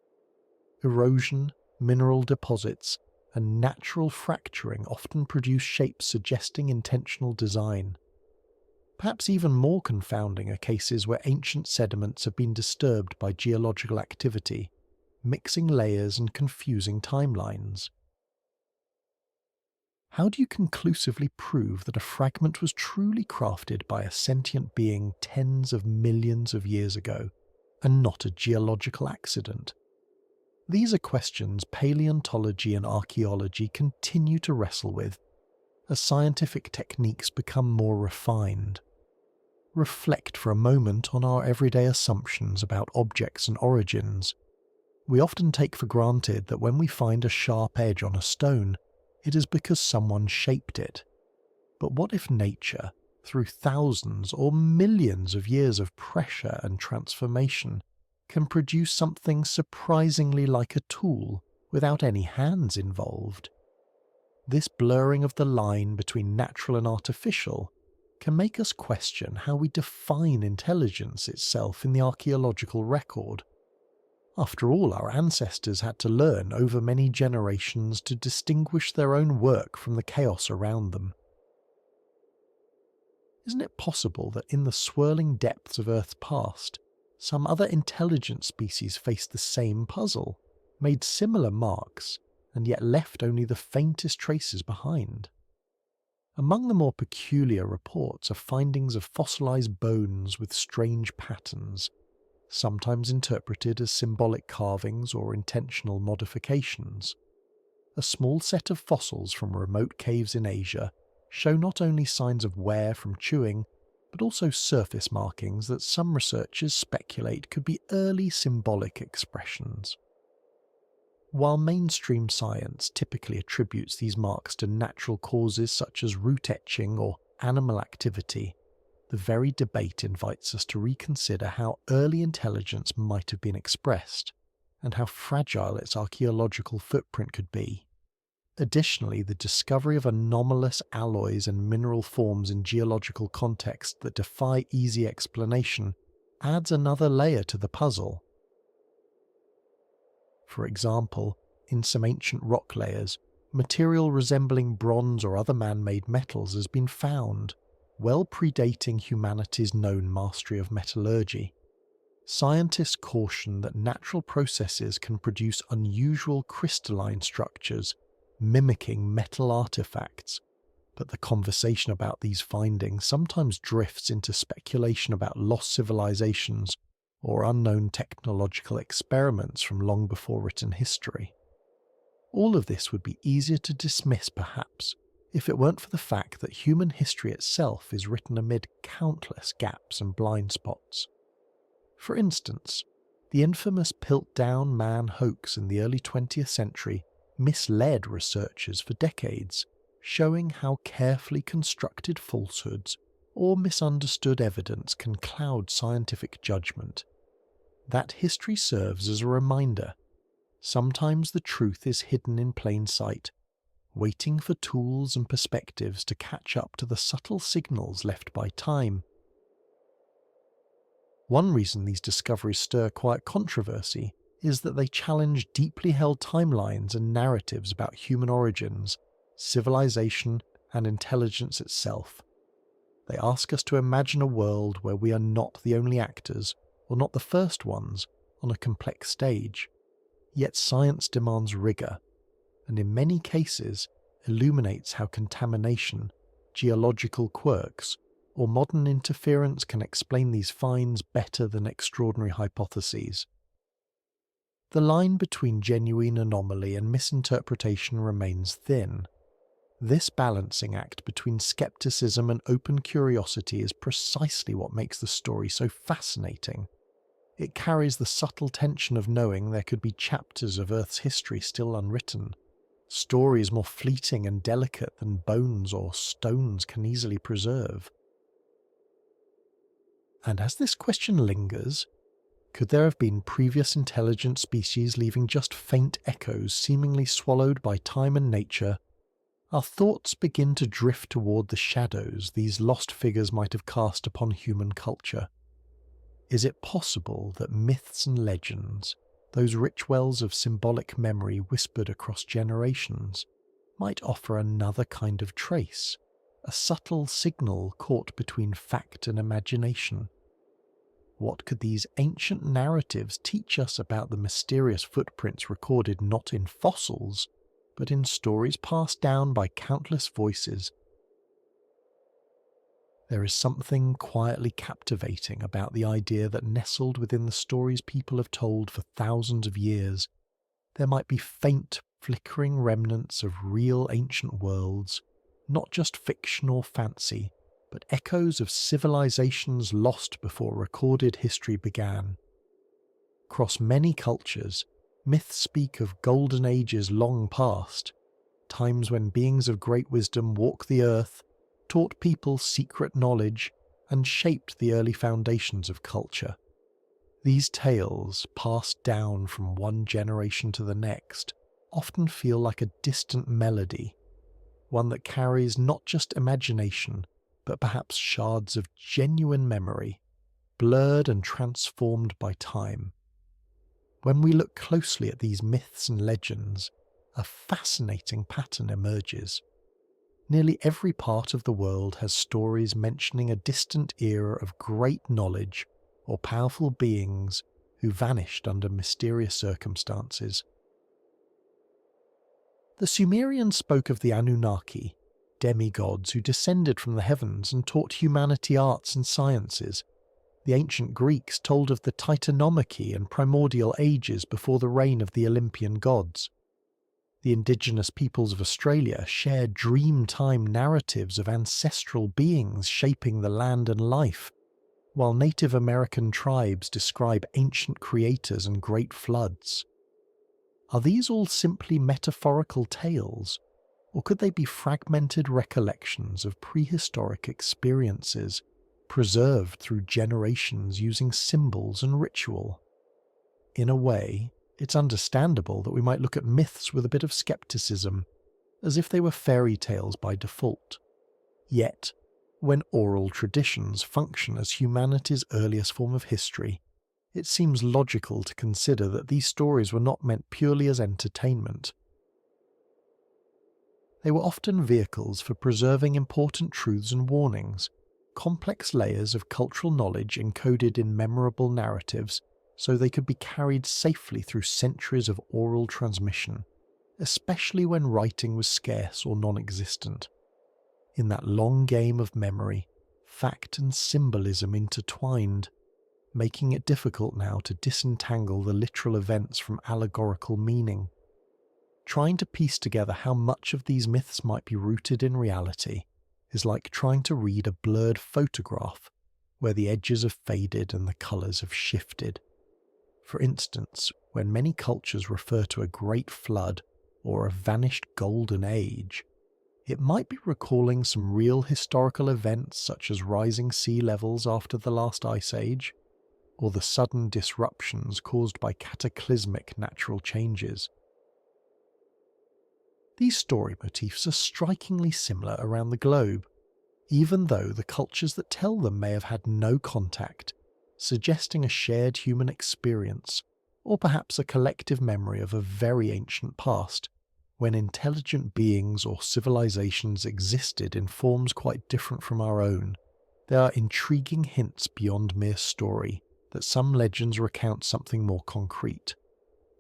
Erosion, mineral deposits, and natural fracturing often produce shapes suggesting intentional design. Perhaps even more confounding are cases where ancient sediments have been disturbed by geological activity, mixing layers and confusing timelines. How do you conclusively prove that a fragment was truly crafted by a sentient being tens of millions of years ago, and not a geological accident? These are questions paleontology and archaeology continue to wrestle with, as scientific techniques become more refined. Reflect for a moment on our everyday assumptions about objects and origins. We often take for granted that when we find a sharp edge on a stone, it is because someone shaped it. But what if nature, through thousands or millions of years of pressure and transformation, can produce something surprisingly like a tool without any hands involved? This blurring of the line between natural and artificial can make us question how we define intelligence itself in the archaeological record. After all, our ancestors had to learn over many generations to distinguish their own work from the chaos around them. Isn't it possible that in the swirling depths of Earth's past, some other intelligent species faced the same puzzle, made similar marks, and yet left only the faintest traces behind? Among the more peculiar reports are findings of fossilized bones with strange patterns, sometimes interpreted as symbolic carvings or intentional modifications. A small set of fossils from remote caves in Asia show not only signs of wear from chewing, but also surface markings that some researchers speculate could be early symbolic expressions. While mainstream science typically attributes these marks to natural causes such as root etching or animal activity, the very debate invites us to reconsider how early intelligence might have been expressed. and how fragile its archaeological footprint could be. Additionally, the discovery of anomalous alloys and mineral forms in geological contexts that defy easy explanation adds another layer to the puzzle. For example, in some ancient rock layers, material resembling bronze or other man-made metals has been found, well predating humanity's known mastery of metallurgy. Scientists caution that natural processes can produce unusual crystalline structures, mimicking metal artifacts, but the conversation about these findings sometimes drifts into speculation about lost civilizations or unknown technological experiments from long before written history. All of this would be easier to dismiss, perhaps, if it weren't for the fact that human history itself is written amid countless gaps and blind spots. For instance, the infamous Piltdown Man hoax in the early 20th century misled researchers for decades, showing how carefully constructed falsehoods or misunderstood evidence can cloud scientific judgment. That history serves as a reminder. Sometimes the truth is hidden in plain sight, waiting for tools and perspectives to catch up to the subtle signals left by time. One reason these discoveries stir quiet controversy is that they challenge deeply held timelines and narratives about human origins, civilization, and intelligence itself. They ask us to imagine a world where we are not the only actors, or not the first ones, on a complex stage. Yet science demands rigour, and in many cases illuminates how contamination, geological quirks, or modern interference can explain these finds better than extraordinary hypotheses. The line between genuine anomaly and misinterpretation remains thin. This balancing act between skepticism and open curiosity is precisely what makes the story so fascinating. It carries the subtle tension of knowing there could be chapters of Earth's history still unwritten, stories more fleeting and delicate than bones or stones can easily preserve. And as this question lingers, could there have been previous intelligent species leaving just faint echoes seemingly swallowed by time and nature? Our thoughts begin to drift toward the shadows these lost figures might have cast upon human culture. Is it possible that myths and legends, those rich wells of symbolic memory whispered across generations, might offer another kind of trace, a subtle signal caught between fact and imagination? What could these ancient narratives teach us about the mysterious footprints recorded not in fossils, but in stories passed down by countless voices? There is something quietly captivating about the idea that nestled within the stories people have told for thousands of years, there might be faint, flickering remnants of real ancient worlds, not just fiction or fancy, but echoes of civilizations lost before recorded history began. Across many cultures, myths speak of golden ages long past, times when beings of great wisdom walked the earth, taught people secret knowledge, and shaped the early foundations of culture. These tales, passed down from one generation to the next, often feel like a distant melody, one that carries not just imagination, but perhaps shards of genuine memory, blurred and transformed by time. When we look closely at these myths and legends, a fascinating pattern emerges. Nearly every part of the world has stories mentioning a distant era of great knowledge or powerful beings who vanished under mysterious circumstances. The Sumerians spoke of the Anunnaki, demigods who descended from the heavens and taught humanity arts and sciences. The ancient Greeks told of the Titanomachy and primordial ages before the reign of the Olympian gods. The indigenous peoples of Australia share dream-time narratives of ancestral beings shaping the land and life, while Native American tribes describe ancient creators and great floods. Are these all simply metaphorical tales, or could they be fragmented recollections of prehistoric experiences, preserved through generations using symbols and ritual? In a way, It's understandable that we might look at myths with a bit of skepticism, as if they were fairy tales by default. Yet, when oral traditions function as humanity's earliest form of history, it seems logical to consider that these stories were not meant purely as entertainment. They were often vehicles for preserving important truths and warnings, complex layers of cultural knowledge encoded in memorable narratives so they could be carried safely through centuries of oral transmission, especially when writing was scarce or non-existent. In that long game of memory, fact and symbolism intertwined, making it difficult now to disentangle the literal events from allegorical meaning. Trying to piece together how much of these myths might be rooted in reality is like trying to read a blurred photograph where the edges have faded and the colours have shifted. For instance, when many cultures refer to a great flood or a vanished golden age, it might be recalling some real historical events such as rising sea levels after the last ice age, or the sudden disruptions caused by cataclysmic natural changes. These story motifs are strikingly similar around the globe, even though the cultures that tell them may have had no contact, suggesting a shared human experience, or perhaps a collective memory of a very ancient past, when intelligent beings or civilizations existed in forms quite different from our own. There are intriguing hints beyond mere story that some legends recount something more concrete.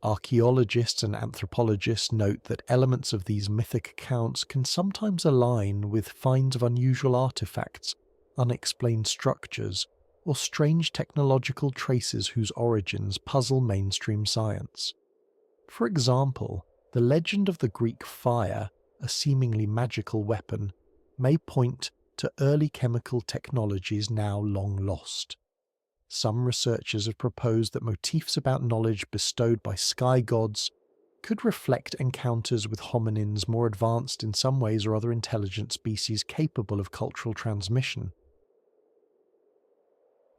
Archaeologists and anthropologists note that elements of these mythic accounts can sometimes align with finds of unusual artifacts, unexplained structures, or strange technological traces whose origins puzzle mainstream science. For example, the legend of the Greek fire, a seemingly magical weapon, may point to early chemical technologies now long lost. Some researchers have proposed that motifs about knowledge bestowed by sky gods could reflect encounters with hominins more advanced in some ways or other intelligent species capable of cultural transmission.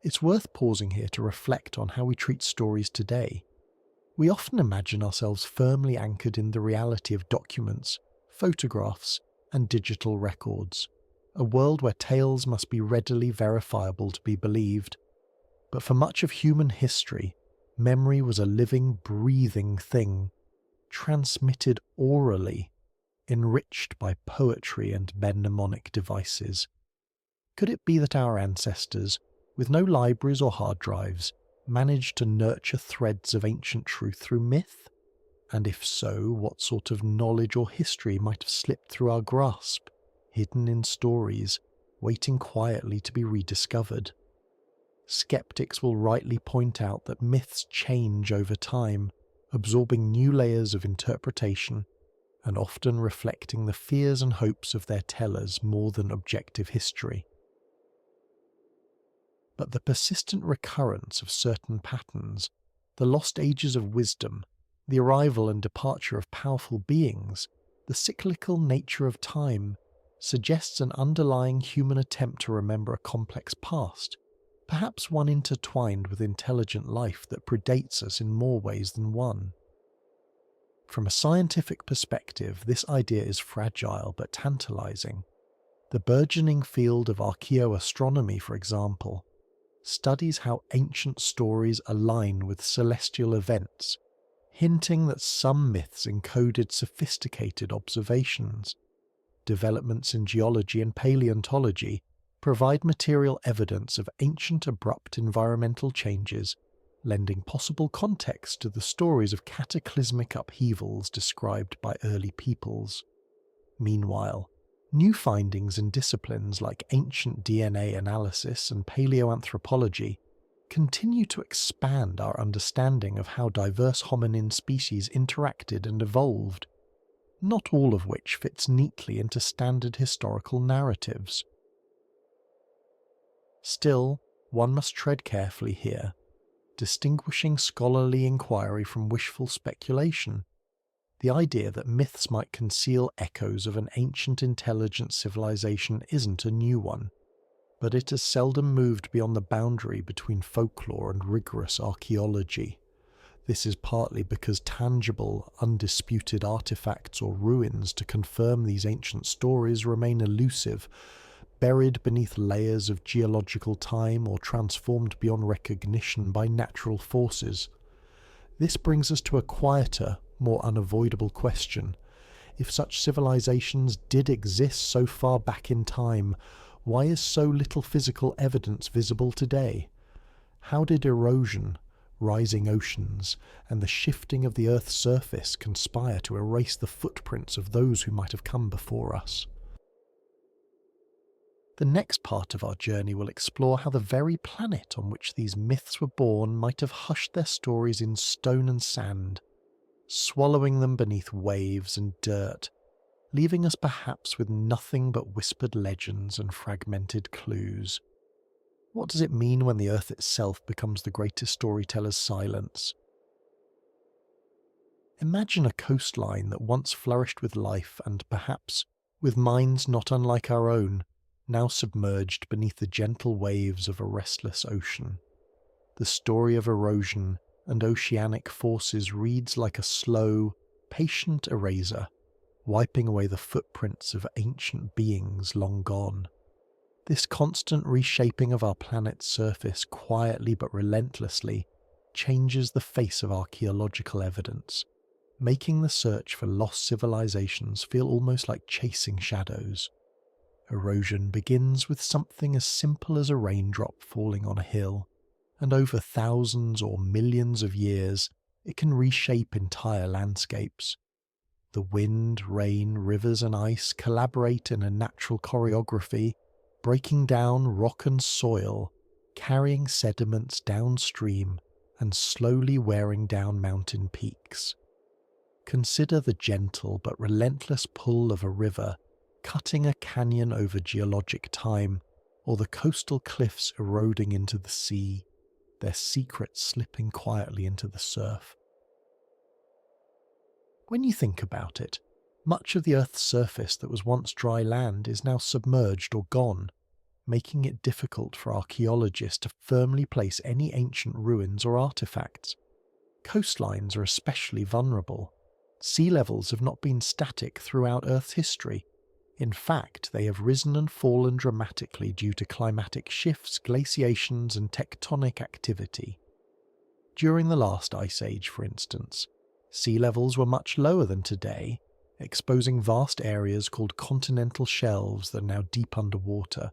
It's worth pausing here to reflect on how we treat stories today. We often imagine ourselves firmly anchored in the reality of documents, photographs, and digital records, a world where tales must be readily verifiable to be believed. But for much of human history, memory was a living, breathing thing, transmitted orally, enriched by poetry and mnemonic devices. Could it be that our ancestors, with no libraries or hard drives, managed to nurture threads of ancient truth through myth? And if so, what sort of knowledge or history might have slipped through our grasp, hidden in stories, waiting quietly to be rediscovered? Skeptics will rightly point out that myths change over time, absorbing new layers of interpretation and often reflecting the fears and hopes of their tellers more than objective history. But the persistent recurrence of certain patterns, the lost ages of wisdom, the arrival and departure of powerful beings, the cyclical nature of time, suggests an underlying human attempt to remember a complex past, perhaps one intertwined with intelligent life that predates us in more ways than one. From a scientific perspective, this idea is fragile but tantalizing. The burgeoning field of archaeoastronomy, for example, studies how ancient stories align with celestial events, hinting that some myths encoded sophisticated observations. Developments in geology and paleontology provide material evidence of ancient abrupt environmental changes, lending possible context to the stories of cataclysmic upheavals described by early peoples. Meanwhile, new findings in disciplines like ancient DNA analysis and paleoanthropology continue to expand our understanding of how diverse hominin species interacted and evolved, not all of which fits neatly into standard historical narratives. Still, one must tread carefully here, distinguishing scholarly inquiry from wishful speculation. The idea that myths might conceal echoes of an ancient intelligent civilization isn't a new one, but it has seldom moved beyond the boundary between folklore and rigorous archaeology. This is partly because tangible, undisputed artifacts or ruins to confirm these ancient stories remain elusive, buried beneath layers of geological time or transformed beyond recognition by natural forces. This brings us to a quieter, more unavoidable question. If such civilizations did exist so far back in time, why is so little physical evidence visible today? How did erosion, rising oceans, and the shifting of the Earth's surface conspire to erase the footprints of those who might have come before us? The next part of our journey will explore how the very planet on which these myths were born might have hushed their stories in stone and sand, swallowing them beneath waves and dirt, leaving us perhaps with nothing but whispered legends and fragmented clues. What does it mean when the Earth itself becomes the greatest storyteller's silence? Imagine a coastline that once flourished with life and perhaps with minds not unlike our own, now submerged beneath the gentle waves of a restless ocean. The story of erosion and oceanic forces reads like a slow, patient eraser, wiping away the footprints of ancient beings long gone. This constant reshaping of our planet's surface quietly but relentlessly changes the face of archaeological evidence, making the search for lost civilizations feel almost like chasing shadows. Erosion begins with something as simple as a raindrop falling on a hill, and over thousands or millions of years, it can reshape entire landscapes. The wind, rain, rivers and ice collaborate in a natural choreography, breaking down rock and soil, carrying sediments downstream, and slowly wearing down mountain peaks. Consider the gentle but relentless pull of a river cutting a canyon over geologic time, or the coastal cliffs eroding into the sea, their secrets slipping quietly into the surf. When you think about it, much of the Earth's surface that was once dry land is now submerged or gone, making it difficult for archaeologists to firmly place any ancient ruins or artifacts. Coastlines are especially vulnerable. Sea levels have not been static throughout Earth's history. In fact, they have risen and fallen dramatically due to climatic shifts, glaciations, and tectonic activity. During the last ice age, for instance, sea levels were much lower than today, exposing vast areas called continental shelves that are now deep underwater.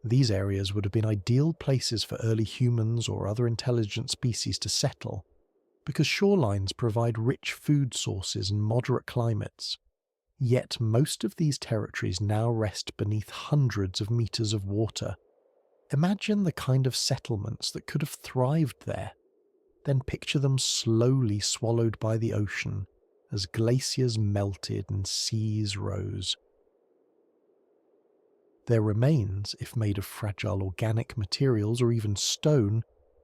These areas would have been ideal places for early humans or other intelligent species to settle, because shorelines provide rich food sources and moderate climates. Yet most of these territories now rest beneath hundreds of meters of water. Imagine the kind of settlements that could have thrived there. Then picture them slowly swallowed by the ocean as glaciers melted and seas rose. Their remains, if made of fragile organic materials or even stone,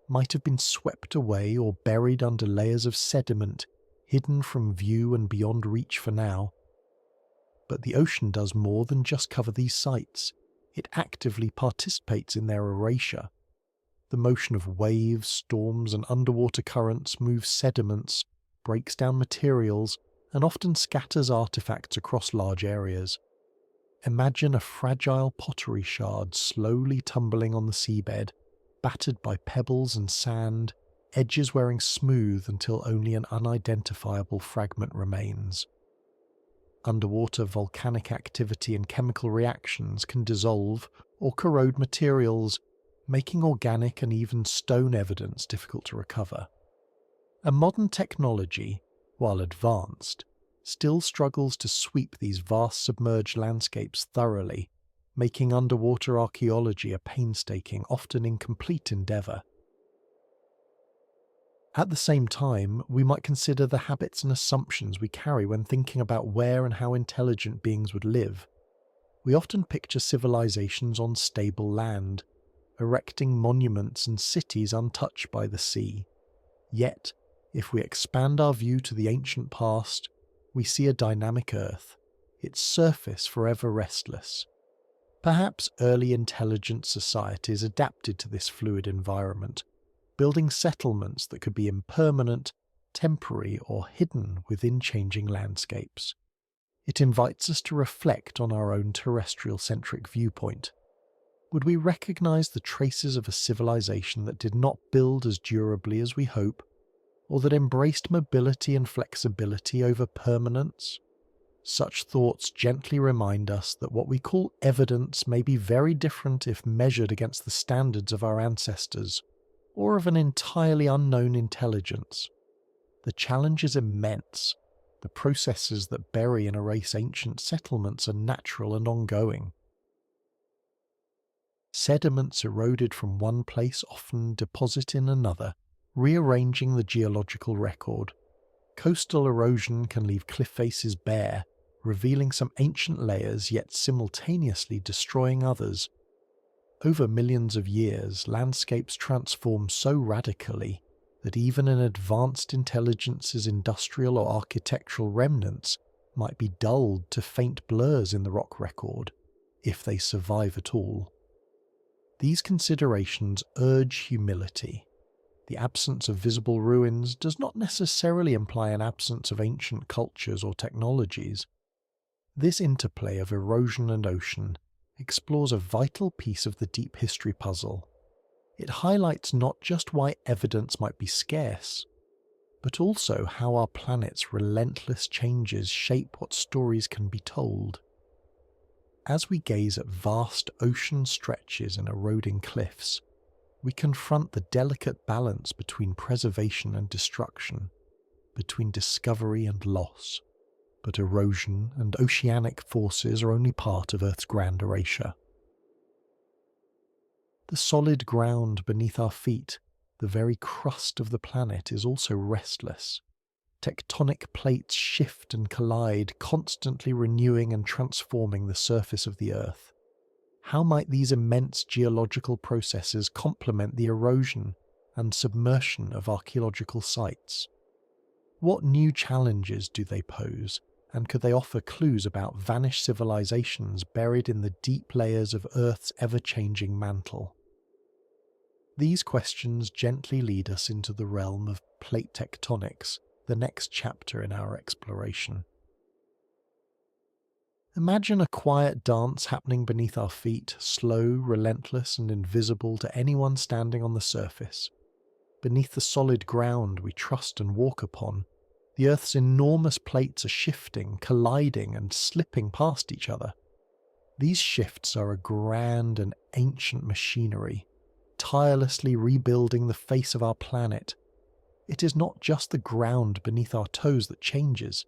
might have been swept away or buried under layers of sediment, hidden from view and beyond reach for now. But the ocean does more than just cover these sites. It actively participates in their erasure. The motion of waves, storms, and underwater currents moves sediments, breaks down materials, and often scatters artifacts across large areas. Imagine a fragile pottery shard slowly tumbling on the seabed, battered by pebbles and sand, edges wearing smooth until only an unidentifiable fragment remains. Underwater volcanic activity and chemical reactions can dissolve or corrode materials, making organic and even stone evidence difficult to recover. A modern technology, while advanced, still struggles to sweep these vast submerged landscapes thoroughly, making underwater archaeology a painstaking, often incomplete endeavour. At the same time, we might consider the habits and assumptions we carry when thinking about where and how intelligent beings would live. We often picture civilizations on stable land, erecting monuments and cities untouched by the sea. Yet, if we expand our view to the ancient past, we see a dynamic Earth, its surface forever restless. Perhaps early intelligent societies adapted to this fluid environment, building settlements that could be impermanent temporary or hidden within changing landscapes. It invites us to reflect on our own terrestrial-centric viewpoint. Would we recognize the traces of a civilization that did not build as durably as we hope, or that embraced mobility and flexibility over permanence? Such thoughts gently remind us that what we call evidence may be very different if measured against the standards of our ancestors, or of an entirely unknown intelligence. The challenge is immense. The processes that bury and erase ancient settlements are natural and ongoing. Sediments eroded from one place often deposit in another, rearranging the geological record. Coastal erosion can leave cliff faces bare, revealing some ancient layers yet simultaneously destroying others. Over millions of years, landscapes transform so radically that even an advanced intelligence's industrial or architectural remnants might be dulled to faint blurs in the rock record, if they survive at all. These considerations urge humility. The absence of visible ruins does not necessarily imply an absence of ancient cultures or technologies. This interplay of erosion and ocean explores a vital piece of the deep history puzzle. It highlights not just why evidence might be scarce, but also how our planet's relentless changes shape what stories can be told. As we gaze at vast ocean stretches and eroding cliffs, we confront the delicate balance between preservation and destruction, between discovery and loss. But erosion and oceanic forces are only part of Earth's grand erasure. The solid ground beneath our feet, the very crust of the planet, is also restless. Tectonic plates shift and collide, constantly renewing and transforming the surface of the Earth. How might these immense geological processes complement the erosion and submersion of archaeological sites? What new challenges do they pose, and could they offer clues about vanished civilizations buried in the deep layers of Earth's ever-changing mantle? These questions gently lead us into the realm of plate tectonics, the next chapter in our exploration. Imagine a quiet dance happening beneath our feet, slow, relentless, and invisible to anyone standing on the surface. Beneath the solid ground we trust and walk upon, the Earth's enormous plates are shifting, colliding, and slipping past each other. These shifts are a grand and ancient machinery, tirelessly rebuilding the face of our planet. It is not just the ground beneath our toes that changes,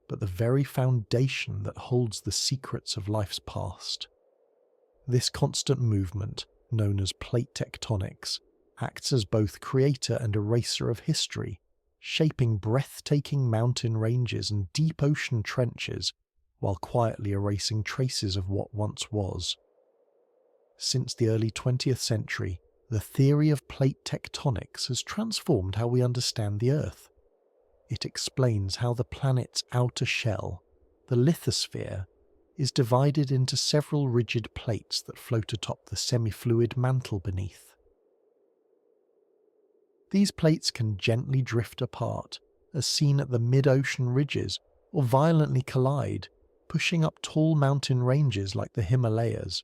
but the very foundation that holds the secrets of life's past. This constant movement, known as plate tectonics, acts as both creator and eraser of history, shaping breathtaking mountain ranges and deep ocean trenches, while quietly erasing traces of what once was. Since the early 20th century, the theory of plate tectonics has transformed how we understand the Earth. It explains how the planet's outer shell, the lithosphere, is divided into several rigid plates that float atop the semi-fluid mantle beneath. These plates can gently drift apart, as seen at the mid-ocean ridges, or violently collide, pushing up tall mountain ranges like the Himalayas.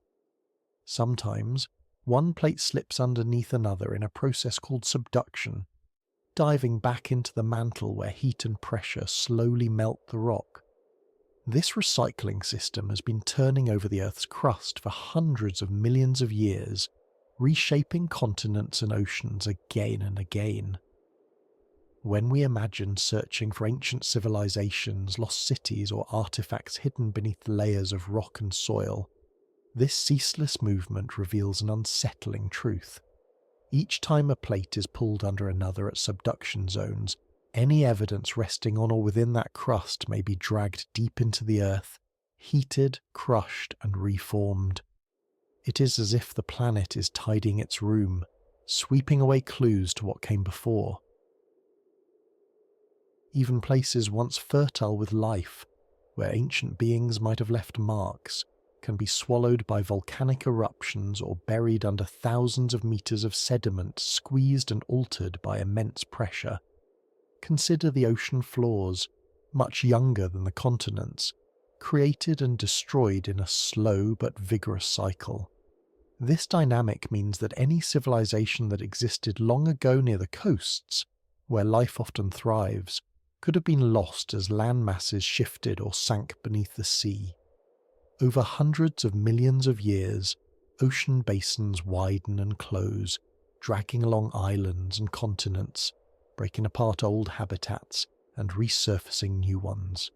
Sometimes, one plate slips underneath another in a process called subduction, diving back into the mantle where heat and pressure slowly melt the rock. This recycling system has been turning over the Earth's crust for hundreds of millions of years, reshaping continents and oceans again and again. When we imagine searching for ancient civilizations, lost cities, or artifacts hidden beneath layers of rock and soil, this ceaseless movement reveals an unsettling truth. Each time a plate is pulled under another at subduction zones, any evidence resting on or within that crust may be dragged deep into the Earth, heated, crushed, and reformed. It is as if the planet is tidying its room, sweeping away clues to what came before. Even places once fertile with life, where ancient beings might have left marks, can be swallowed by volcanic eruptions or buried under thousands of meters of sediment squeezed and altered by immense pressure. Consider the ocean floors, much younger than the continents, created and destroyed in a slow but vigorous cycle. This dynamic means that any civilization that existed long ago near the coasts, where life often thrives, could have been lost as land masses shifted or sank beneath the sea. Over hundreds of millions of years, ocean basins widen and close, dragging along islands and continents, breaking apart old habitats and resurfacing new ones.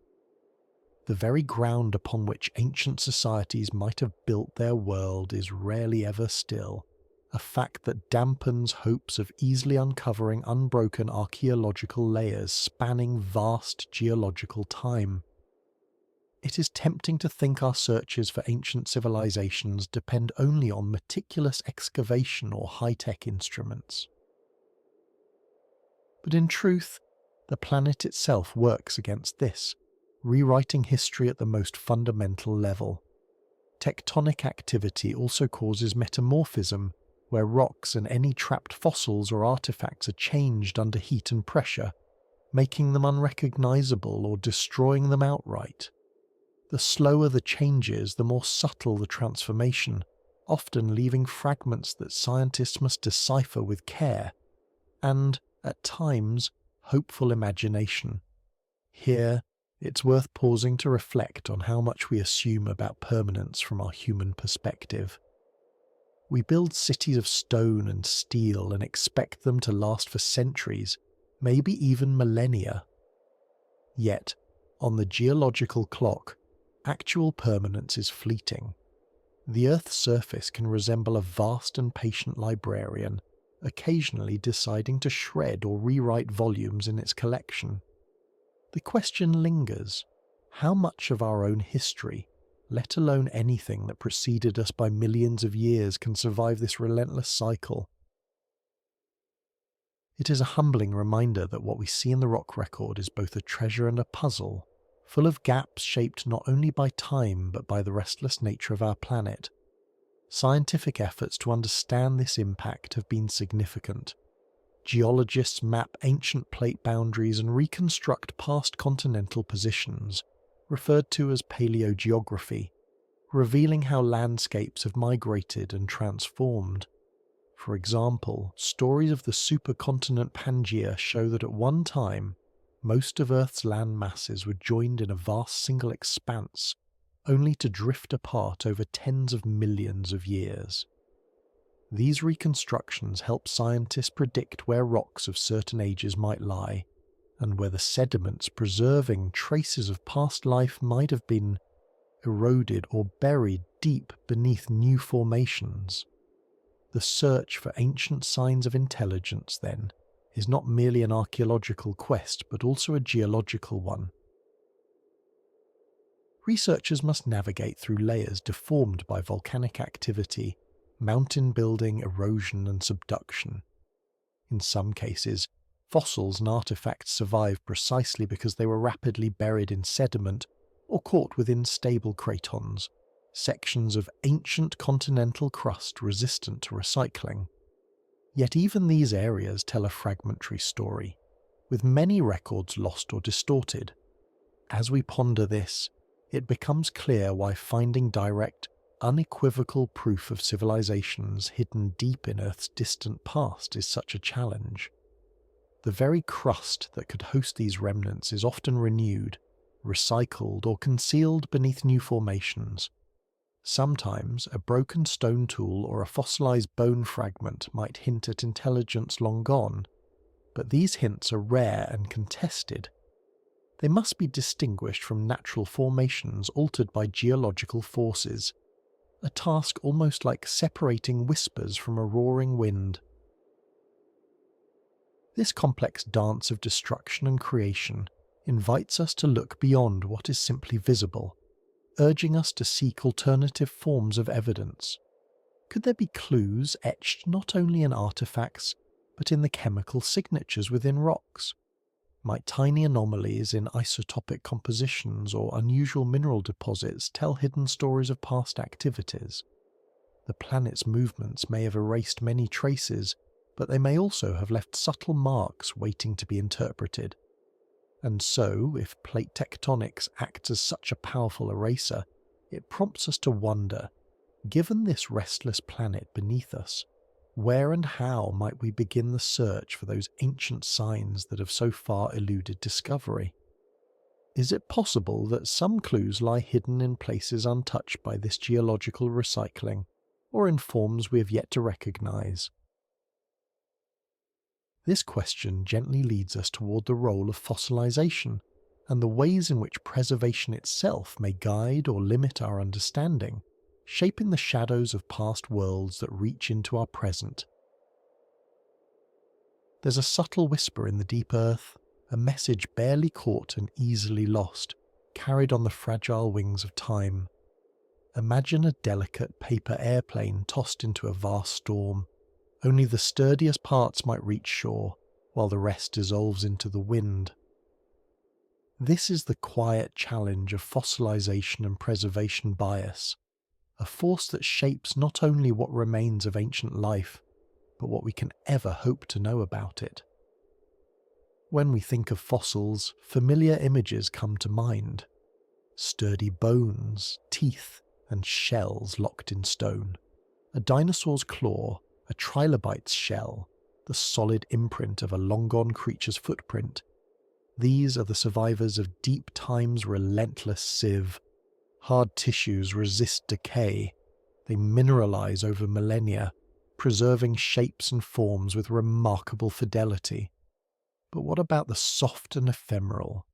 The very ground upon which ancient societies might have built their world is rarely ever still, a fact that dampens hopes of easily uncovering unbroken archaeological layers spanning vast geological time. It is tempting to think our searches for ancient civilizations depend only on meticulous excavation or high-tech instruments. But in truth, the planet itself works against this, rewriting history at the most fundamental level. Tectonic activity also causes metamorphism, where rocks and any trapped fossils or artifacts are changed under heat and pressure, making them unrecognizable or destroying them outright. The slower the changes, the more subtle the transformation, often leaving fragments that scientists must decipher with care and, at times, hopeful imagination. Here, it's worth pausing to reflect on how much we assume about permanence from our human perspective. We build cities of stone and steel and expect them to last for centuries, maybe even millennia. Yet, on the geological clock, actual permanence is fleeting. The Earth's surface can resemble a vast and patient librarian, occasionally deciding to shred or rewrite volumes in its collection. The question lingers: how much of our own history, let alone anything that preceded us by millions of years, can survive this relentless cycle? It is a humbling reminder that what we see in the rock record is both a treasure and a puzzle, full of gaps shaped not only by time but by the restless nature of our planet. Scientific efforts to understand this impact have been significant. Geologists map ancient plate boundaries and reconstruct past continental positions, referred to as paleogeography, revealing how landscapes have migrated and transformed. For example, stories of the supercontinent Pangaea show that at one time, most of Earth's land masses were joined in a vast single expanse, only to drift apart over tens of millions of years. These reconstructions help scientists predict where rocks of certain ages might lie, and where the sediments preserving traces of past life might have been eroded or buried deep beneath new formations. The search for ancient signs of intelligence, then, is not merely an archaeological quest but also a geological one. Researchers must navigate through layers deformed by volcanic activity, mountain building, erosion and subduction. In some cases, fossils and artifacts survive precisely because they were rapidly buried in sediment or caught within stable cratons, sections of ancient continental crust resistant to recycling. Yet even these areas tell a fragmentary story, with many records lost or distorted. As we ponder this, it becomes clear why finding direct, unequivocal proof of civilizations hidden deep in Earth's distant past is such a challenge. The very crust that could host these remnants is often renewed, recycled, or concealed beneath new formations. Sometimes a broken stone tool or a fossilized bone fragment might hint at intelligence long gone, but these hints are rare and contested. They must be distinguished from natural formations altered by geological forces, a task almost like separating whispers from a roaring wind. This complex dance of destruction and creation invites us to look beyond what is simply visible, urging us to seek alternative forms of evidence. Could there be clues etched not only in artifacts, but in the chemical signatures within rocks? Might tiny anomalies in isotopic compositions or unusual mineral deposits tell hidden stories of past activities? The planet's movements may have erased many traces, but they may also have left subtle marks waiting to be interpreted. And so, if plate tectonics acts as such a powerful eraser, it prompts us to wonder, given this restless planet beneath us, where and how might we begin the search for those ancient signs that have so far eluded discovery? Is it possible that some clues lie hidden in places untouched by this geological recycling, or in forms we have yet to recognize? This question gently leads us toward the role of fossilization and the ways in which preservation itself may guide or limit our understanding, shaping the shadows of past worlds that reach into our present. There's a subtle whisper in the deep earth, a message barely caught and easily lost, carried on the fragile wings of time. Imagine a delicate paper airplane tossed into a vast storm. Only the sturdiest parts might reach shore, while the rest dissolves into the wind. This is the quiet challenge of fossilization and preservation bias, a force that shapes not only what remains of ancient life, but what we can ever hope to know about it. When we think of fossils, familiar images come to mind: sturdy bones, teeth, and shells locked in stone. A dinosaur's claw, a trilobite's shell, the solid imprint of a long-gone creature's footprint. These are the survivors of deep time's relentless sieve. Hard tissues resist decay. They mineralize over millennia, preserving shapes and forms with remarkable fidelity. But what about the soft and ephemeral?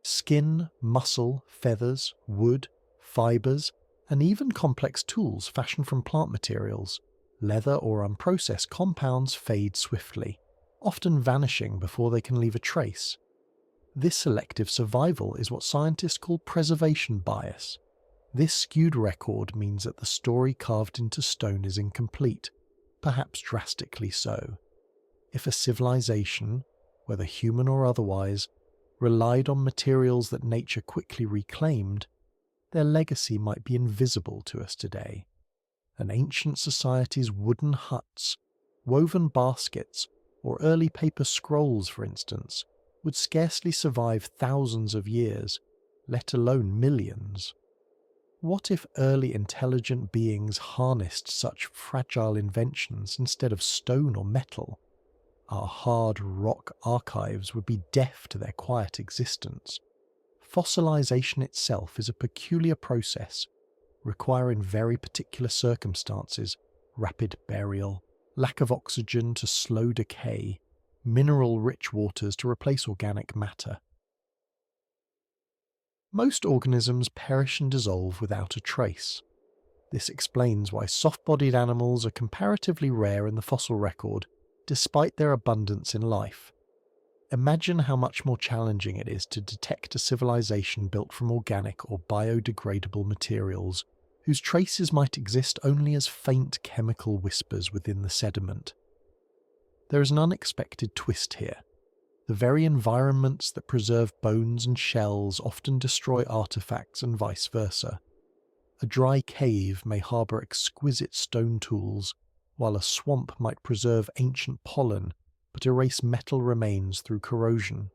Skin, muscle, feathers, wood, fibers, and even complex tools fashioned from plant materials, leather or unprocessed compounds fade swiftly, often vanishing before they can leave a trace. This selective survival is what scientists call preservation bias. This skewed record means that the story carved into stone is incomplete, perhaps drastically so. If a civilization, whether human or otherwise, relied on materials that nature quickly reclaimed, their legacy might be invisible to us today. An ancient society's wooden huts, woven baskets, or early paper scrolls, for instance, would scarcely survive thousands of years, let alone millions. What if early intelligent beings harnessed such fragile inventions instead of stone or metal? Our hard rock archives would be deaf to their quiet existence. Fossilization itself is a peculiar process, requiring very particular circumstances: rapid burial, lack of oxygen to slow decay, mineral-rich waters to replace organic matter. Most organisms perish and dissolve without a trace. This explains why soft-bodied animals are comparatively rare in the fossil record, despite their abundance in life. Imagine how much more challenging it is to detect a civilization built from organic or biodegradable materials, whose traces might exist only as faint chemical whispers within the sediment. There is an unexpected twist here. The very environments that preserve bones and shells often destroy artifacts and vice versa. A dry cave may harbour exquisite stone tools, while a swamp might preserve ancient pollen but erase metal remains through corrosion.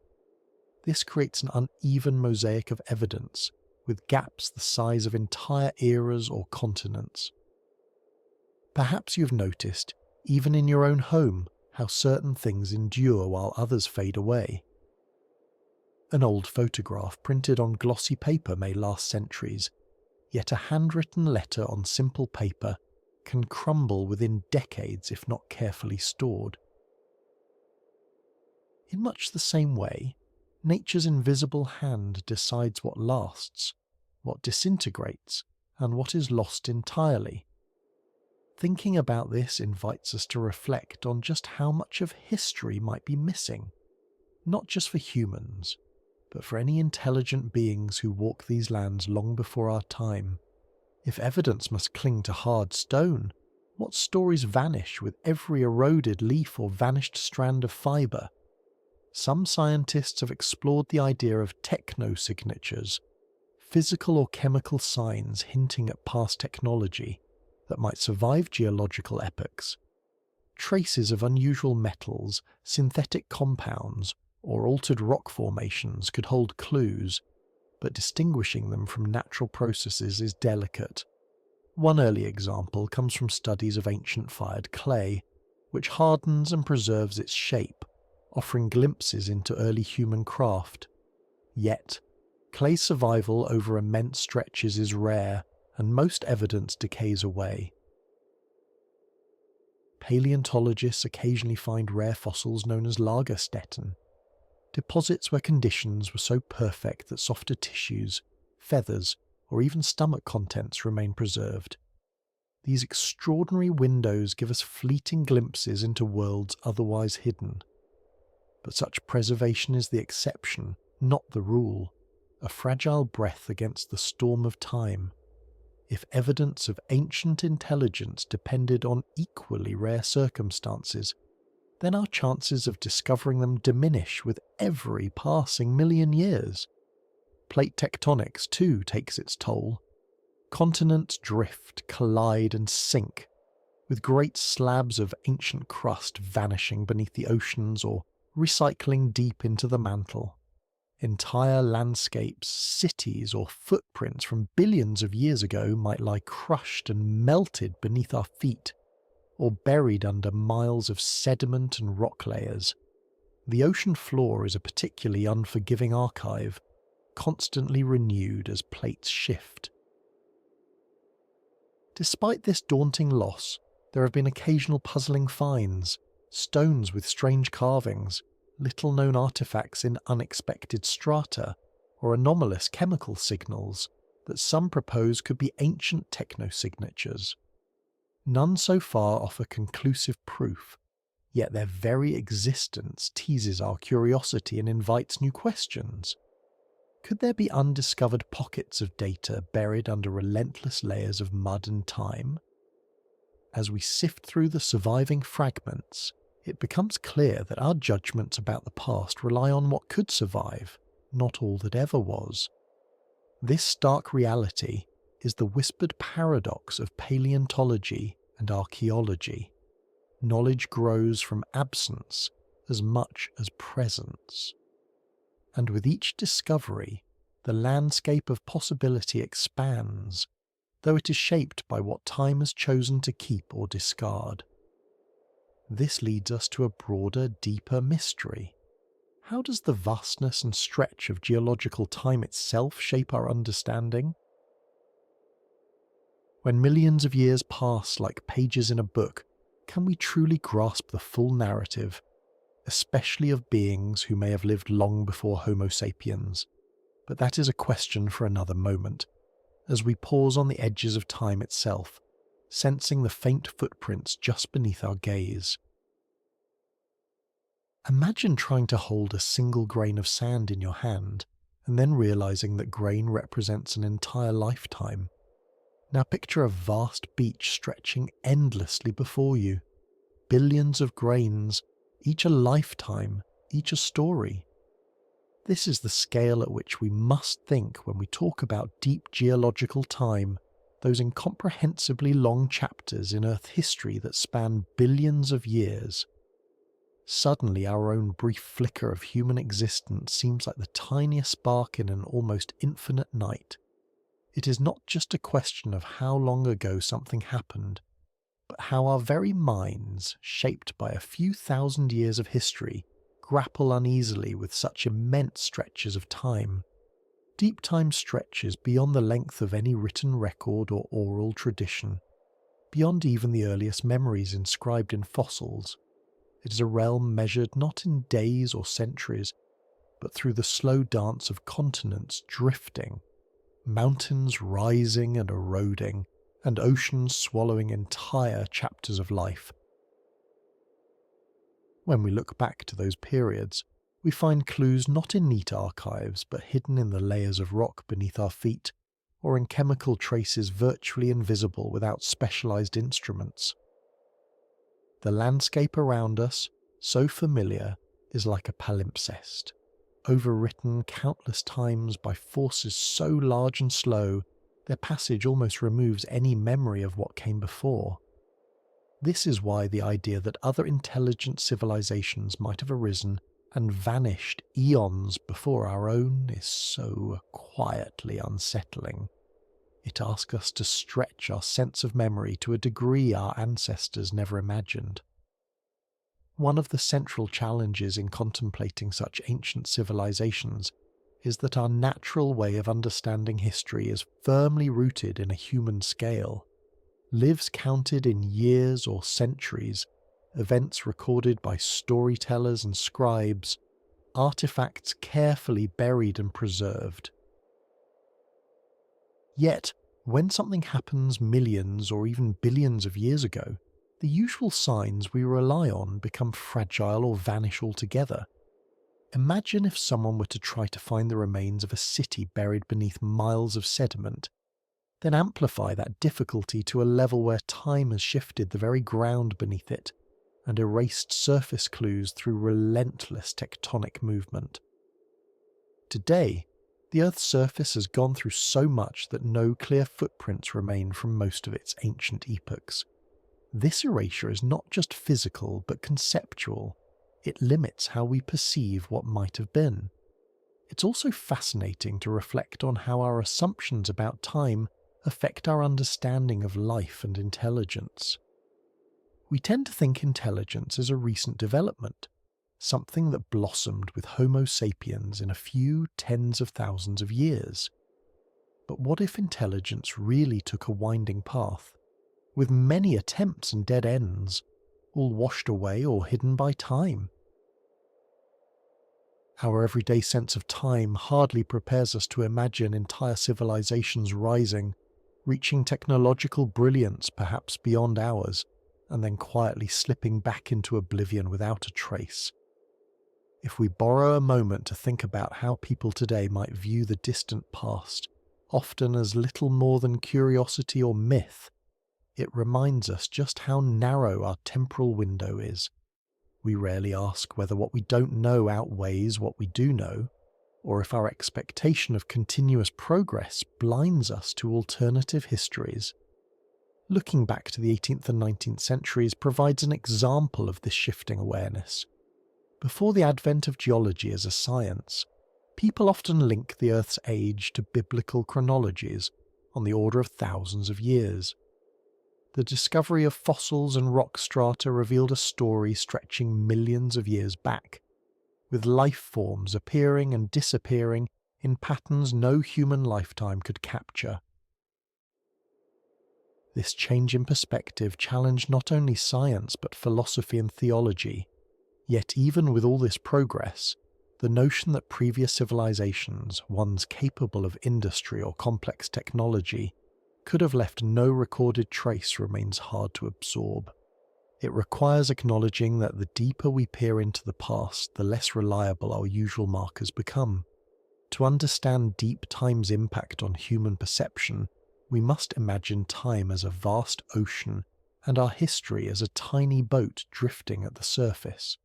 This creates an uneven mosaic of evidence, with gaps the size of entire eras or continents. Perhaps you've noticed, even in your own home, how certain things endure while others fade away. An old photograph printed on glossy paper may last centuries, yet a handwritten letter on simple paper can crumble within decades if not carefully stored. In much the same way, nature's invisible hand decides what lasts, what disintegrates, and what is lost entirely. Thinking about this invites us to reflect on just how much of history might be missing, not just for humans, but for any intelligent beings who walk these lands long before our time. If evidence must cling to hard stone, what stories vanish with every eroded leaf or vanished strand of fibre? Some scientists have explored the idea of techno-signatures, physical or chemical signs hinting at past technology that might survive geological epochs, Traces of unusual metals, synthetic compounds, or altered rock formations could hold clues, but distinguishing them from natural processes is delicate. One early example comes from studies of ancient fired clay, which hardens and preserves its shape, offering glimpses into early human craft. Yet, clay's survival over immense stretches is rare, and most evidence decays away. Paleontologists occasionally find rare fossils known as Lagerstätten, deposits where conditions were so perfect that softer tissues, feathers, or even stomach contents remain preserved. These extraordinary windows give us fleeting glimpses into worlds otherwise hidden. But such preservation is the exception, not the rule, a fragile breath against the storm of time. If evidence of ancient intelligence depended on equally rare circumstances, then our chances of discovering them diminish with every passing million years. Plate tectonics, too, takes its toll. Continents drift, collide, and sink, with great slabs of ancient crust vanishing beneath the oceans or recycling deep into the mantle. Entire landscapes, cities, or footprints from billions of years ago might lie crushed and melted beneath our feet, or buried under miles of sediment and rock layers. The ocean floor is a particularly unforgiving archive, constantly renewed as plates shift. Despite this daunting loss, there have been occasional puzzling finds, stones with strange carvings, little-known artifacts in unexpected strata, or anomalous chemical signals that some propose could be ancient technosignatures. None so far offer conclusive proof, yet their very existence teases our curiosity and invites new questions. Could there be undiscovered pockets of data buried under relentless layers of mud and time? As we sift through the surviving fragments, it becomes clear that our judgments about the past rely on what could survive, not all that ever was. This stark reality is the whispered paradox of paleontology and archaeology. Knowledge grows from absence as much as presence. And with each discovery, the landscape of possibility expands, though it is shaped by what time has chosen to keep or discard. This leads us to a broader, deeper mystery. How does the vastness and stretch of geological time itself shape our understanding? When millions of years pass like pages in a book, can we truly grasp the full narrative, especially of beings who may have lived long before Homo sapiens? But that is a question for another moment, as we pause on the edges of time itself, sensing the faint footprints just beneath our gaze. Imagine trying to hold a single grain of sand in your hand, and then realizing that grain represents an entire lifetime. Now picture a vast beach stretching endlessly before you. Billions of grains, each a lifetime, each a story. This is the scale at which we must think when we talk about deep geological time, those incomprehensibly long chapters in Earth history that span billions of years. Suddenly our own brief flicker of human existence seems like the tiniest spark in an almost infinite night. It is not just a question of how long ago something happened, but how our very minds, shaped by a few thousand years of history, grapple uneasily with such immense stretches of time. Deep time stretches beyond the length of any written record or oral tradition, beyond even the earliest memories inscribed in fossils. It is a realm measured not in days or centuries, but through the slow dance of continents drifting, mountains rising and eroding, and oceans swallowing entire chapters of life. When we look back to those periods, we find clues not in neat archives, but hidden in the layers of rock beneath our feet, or in chemical traces virtually invisible without specialized instruments. The landscape around us, so familiar, is like a palimpsest, overwritten countless times by forces so large and slow, their passage almost removes any memory of what came before. This is why the idea that other intelligent civilizations might have arisen and vanished eons before our own is so quietly unsettling. It asks us to stretch our sense of memory to a degree our ancestors never imagined. One of the central challenges in contemplating such ancient civilizations is that our natural way of understanding history is firmly rooted in a human scale. Lives counted in years or centuries, events recorded by storytellers and scribes, artifacts carefully buried and preserved. Yet, when something happens millions or even billions of years ago, the usual signs we rely on become fragile or vanish altogether. Imagine if someone were to try to find the remains of a city buried beneath miles of sediment, then amplify that difficulty to a level where time has shifted the very ground beneath it and erased surface clues through relentless tectonic movement. Today, the Earth's surface has gone through so much that no clear footprints remain from most of its ancient epochs. This erasure is not just physical but conceptual. It limits how we perceive what might have been. It's also fascinating to reflect on how our assumptions about time affect our understanding of life and intelligence. We tend to think intelligence is a recent development, something that blossomed with Homo sapiens in a few tens of thousands of years. But what if intelligence really took a winding path, with many attempts and dead ends, all washed away or hidden by time? Our everyday sense of time hardly prepares us to imagine entire civilizations rising, reaching technological brilliance perhaps beyond ours, and then quietly slipping back into oblivion without a trace. If we borrow a moment to think about how people today might view the distant past, often as little more than curiosity or myth, it reminds us just how narrow our temporal window is. We rarely ask whether what we don't know outweighs what we do know, or if our expectation of continuous progress blinds us to alternative histories. Looking back to the 18th and 19th centuries provides an example of this shifting awareness. Before the advent of geology as a science, people often link the Earth's age to biblical chronologies on the order of thousands of years. The discovery of fossils and rock strata revealed a story stretching millions of years back, with life forms appearing and disappearing in patterns no human lifetime could capture. This change in perspective challenged not only science but philosophy and theology. Yet even with all this progress, the notion that previous civilizations, ones capable of industry or complex technology, could have left no recorded trace remains hard to absorb. It requires acknowledging that the deeper we peer into the past, the less reliable our usual markers become. To understand deep time's impact on human perception, we must imagine time as a vast ocean and our history as a tiny boat drifting at the surface.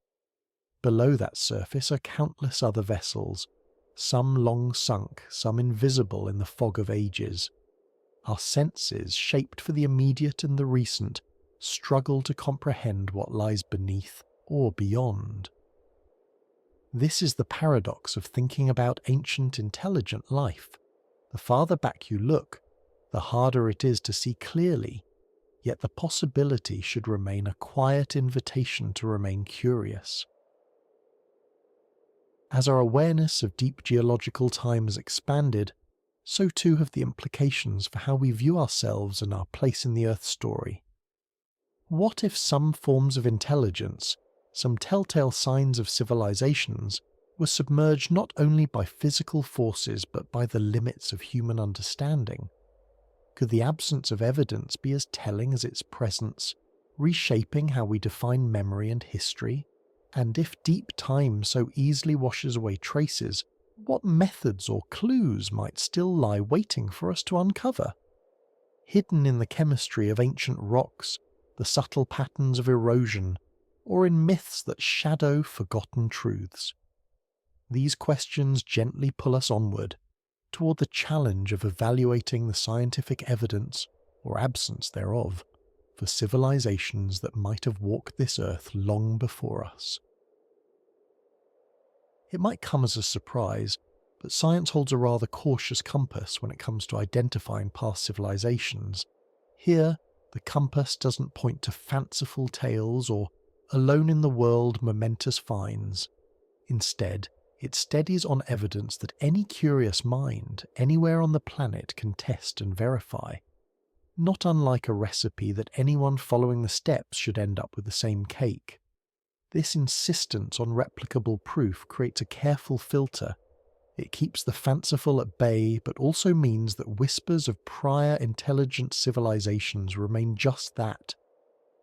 Below that surface are countless other vessels, some long sunk, some invisible in the fog of ages. Our senses, shaped for the immediate and the recent, struggle to comprehend what lies beneath or beyond. This is the paradox of thinking about ancient intelligent life. The farther back you look, the harder it is to see clearly, yet the possibility should remain a quiet invitation to remain curious. As our awareness of deep geological time has expanded, so too have the implications for how we view ourselves and our place in the Earth's story. What if some forms of intelligence, some telltale signs of civilizations, were submerged not only by physical forces but by the limits of human understanding? Could the absence of evidence be as telling as its presence, reshaping how we define memory and history? And if deep time so easily washes away traces, what methods or clues might still lie waiting for us to uncover? Hidden in the chemistry of ancient rocks, the subtle patterns of erosion, or in myths that shadow forgotten truths? These questions gently pull us onward, toward the challenge of evaluating the scientific evidence, or absence thereof, for civilizations that might have walked this earth long before us. It might come as a surprise, but science holds a rather cautious compass when it comes to identifying past civilizations. Here, the compass doesn't point to fanciful tales or alone in the world momentous finds. Instead, it steadies on evidence that any curious mind anywhere on the planet can test and verify. Not unlike a recipe that anyone following the steps should end up with the same cake. This insistence on replicable proof creates a careful filter. It keeps the fanciful at bay, but also means that whispers of prior intelligent civilizations remain just that,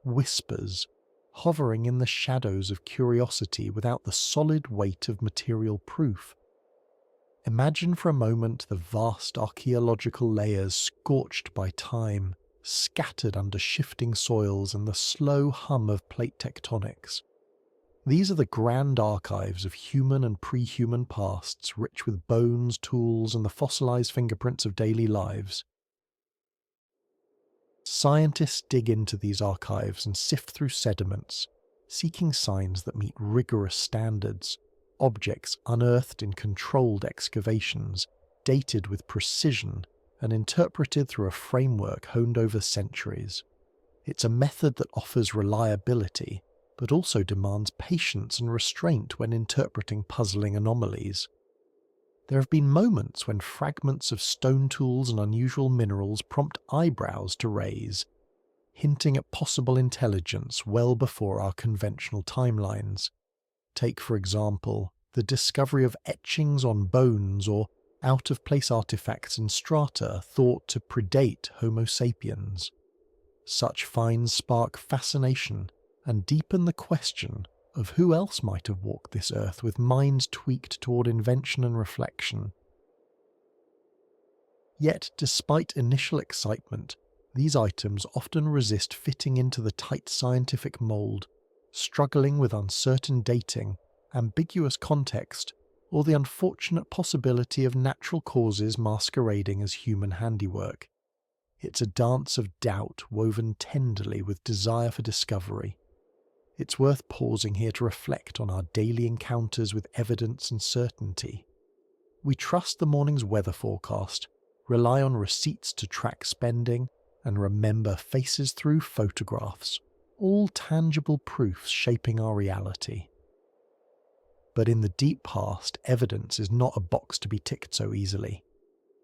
whispers, hovering in the shadows of curiosity without the solid weight of material proof. Imagine for a moment the vast archaeological layers scorched by time, scattered under shifting soils and the slow hum of plate tectonics. These are the grand archives of human and pre-human pasts, rich with bones, tools, and the fossilized fingerprints of daily lives. Scientists dig into these archives and sift through sediments, seeking signs that meet rigorous standards, objects unearthed in controlled excavations, dated with precision, and interpreted through a framework honed over centuries. It's a method that offers reliability, but also demands patience and restraint when interpreting puzzling anomalies. There have been moments when fragments of stone tools and unusual minerals prompt eyebrows to raise, hinting at possible intelligence well before our conventional timelines. Take, for example, the discovery of etchings on bones or out-of-place artifacts in strata thought to predate Homo sapiens. Such finds spark fascination and deepen the question of who else might have walked this earth with minds tweaked toward invention and reflection. Yet, despite initial excitement, these items often resist fitting into the tight scientific mold, struggling with uncertain dating, ambiguous context, or the unfortunate possibility of natural causes masquerading as human handiwork. It's a dance of doubt woven tenderly with desire for discovery. It's worth pausing here to reflect on our daily encounters with evidence and certainty. We trust the morning's weather forecast, rely on receipts to track spending, and remember faces through photographs, all tangible proofs shaping our reality. But in the deep past, evidence is not a box to be ticked so easily.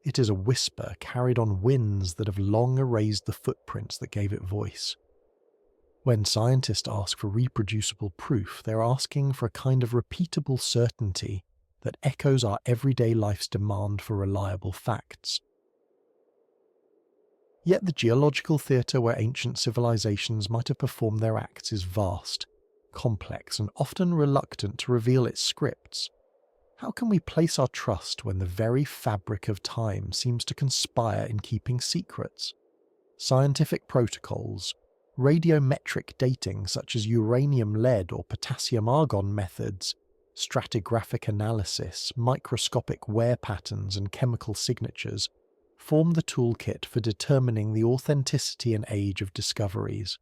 It is a whisper carried on winds that have long erased the footprints that gave it voice. When scientists ask for reproducible proof, they're asking for a kind of repeatable certainty that echoes our everyday life's demand for reliable facts. Yet the geological theatre where ancient civilizations might have performed their acts is vast, complex, and often reluctant to reveal its scripts. How can we place our trust when the very fabric of time seems to conspire in keeping secrets? Scientific protocols, radiometric dating such as uranium-lead or potassium-argon methods, stratigraphic analysis, microscopic wear patterns and chemical signatures form the toolkit for determining the authenticity and age of discoveries.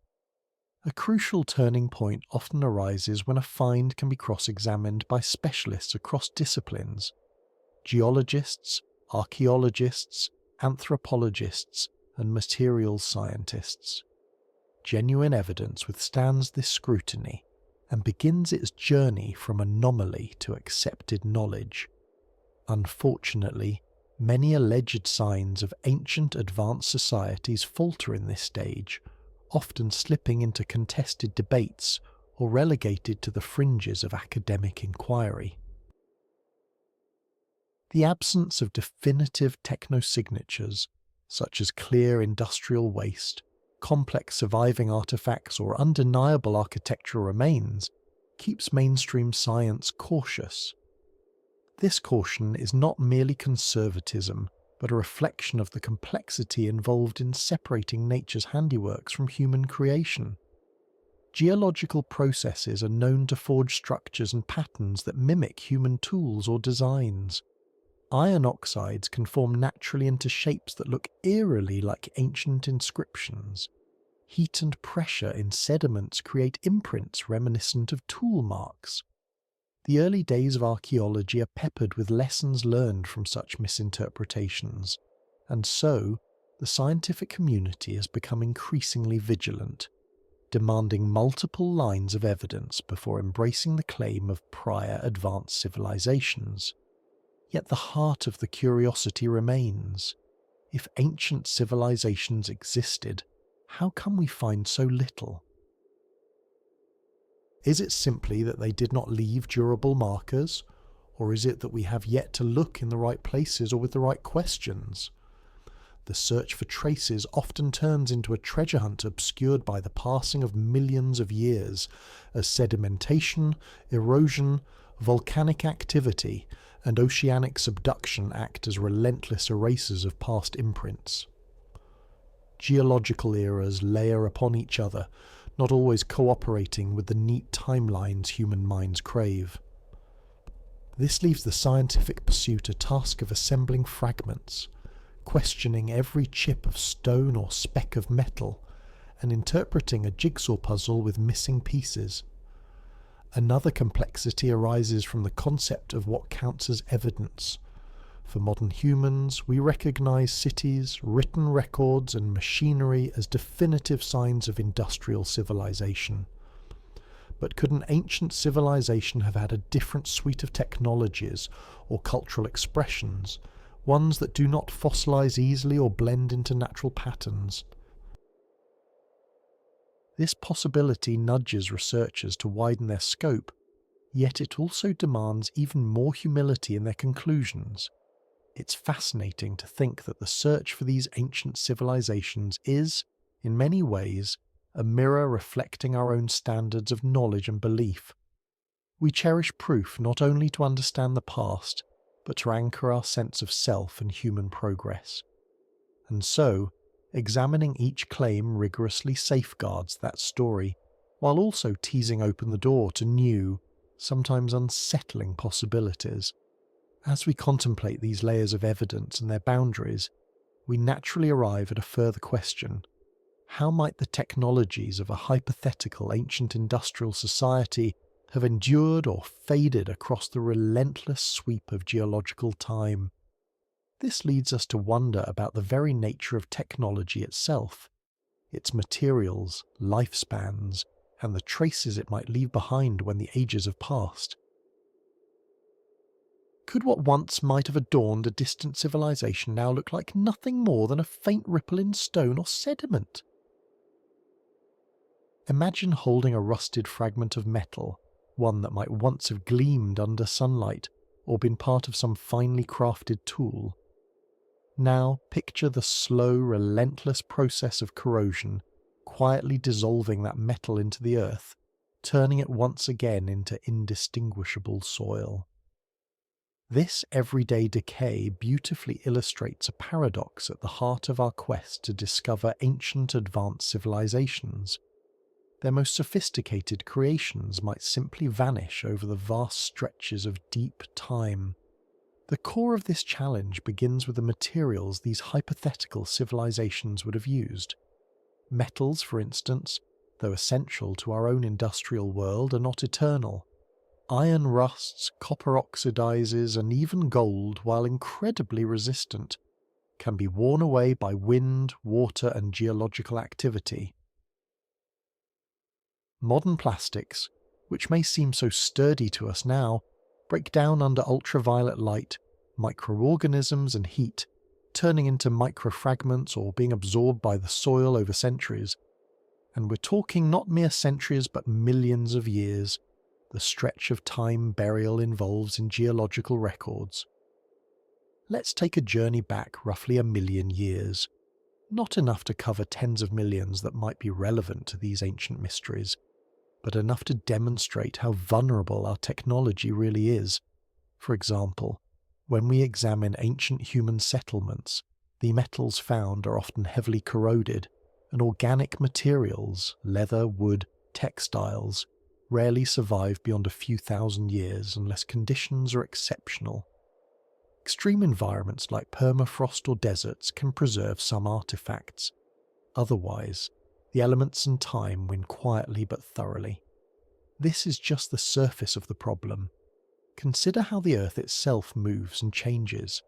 A crucial turning point often arises when a find can be cross-examined by specialists across disciplines. Geologists, archaeologists, anthropologists, and materials scientists. Genuine evidence withstands this scrutiny and begins its journey from anomaly to accepted knowledge. Unfortunately, many alleged signs of ancient advanced societies falter in this stage, often slipping into contested debates or relegated to the fringes of academic inquiry. The absence of definitive technosignatures, such as clear industrial waste, complex surviving artifacts or undeniable architectural remains, keeps mainstream science cautious. This caution is not merely conservatism, but a reflection of the complexity involved in separating nature's handiworks from human creation. Geological processes are known to forge structures and patterns that mimic human tools or designs. Iron oxides can form naturally into shapes that look eerily like ancient inscriptions. Heat and pressure in sediments create imprints reminiscent of tool marks. The early days of archaeology are peppered with lessons learned from such misinterpretations, and so the scientific community has become increasingly vigilant, demanding multiple lines of evidence before embracing the claim of prior advanced civilizations. Yet the heart of the curiosity remains. If ancient civilizations existed, how come we find so little? Is it simply that they did not leave durable markers, or is it that we have yet to look in the right places or with the right questions? The search for traces often turns into a treasure hunt obscured by the passing of millions of years, as sedimentation, erosion, volcanic activity, and oceanic subduction act as relentless erasers of past imprints. Geological eras layer upon each other, not always cooperating with the neat timelines human minds crave. This leaves the scientific pursuit a task of assembling fragments, questioning every chip of stone or speck of metal, and interpreting a jigsaw puzzle with missing pieces. Another complexity arises from the concept of what counts as evidence. For modern humans, we recognize cities, written records, and machinery as definitive signs of industrial civilization. But could an ancient civilization have had a different suite of technologies or cultural expressions, ones that do not fossilize easily or blend into natural patterns? This possibility nudges researchers to widen their scope, yet it also demands even more humility in their conclusions. It's fascinating to think that the search for these ancient civilizations is, in many ways, a mirror reflecting our own standards of knowledge and belief. We cherish proof not only to understand the past, but to anchor our sense of self and human progress. And so, examining each claim rigorously safeguards that story, while also teasing open the door to new, sometimes unsettling possibilities. As we contemplate these layers of evidence and their boundaries, we naturally arrive at a further question. How might the technologies of a hypothetical ancient industrial society have endured or faded across the relentless sweep of geological time? This leads us to wonder about the very nature of technology itself, its materials, lifespans, and the traces it might leave behind when the ages have passed. Could what once might have adorned a distant civilization now look like nothing more than a faint ripple in stone or sediment? Imagine holding a rusted fragment of metal, one that might once have gleamed under sunlight or been part of some finely crafted tool. Now picture the slow, relentless process of corrosion, quietly dissolving that metal into the earth, turning it once again into indistinguishable soil. This everyday decay beautifully illustrates a paradox at the heart of our quest to discover ancient advanced civilizations. Their most sophisticated creations might simply vanish over the vast stretches of deep time. The core of this challenge begins with the materials these hypothetical civilizations would have used. Metals, for instance, though essential to our own industrial world, are not eternal. Iron rusts, copper oxidizes, and even gold, while incredibly resistant, can be worn away by wind, water, and geological activity. Modern plastics, which may seem so sturdy to us now, break down under ultraviolet light, microorganisms, and heat, turning into microfragments or being absorbed by the soil over centuries. And we're talking not mere centuries but millions of years, the stretch of time burial involves in geological records. Let's take a journey back roughly 1 million years. Not enough to cover tens of millions that might be relevant to these ancient mysteries, but enough to demonstrate how vulnerable our technology really is. For example, when we examine ancient human settlements, the metals found are often heavily corroded, and organic materials, leather, wood, textiles, rarely survive beyond a few thousand years unless conditions are exceptional. Extreme environments like permafrost or deserts can preserve some artifacts. Otherwise, The elements and time win quietly but thoroughly. This is just the surface of the problem. Consider how the Earth itself moves and changes.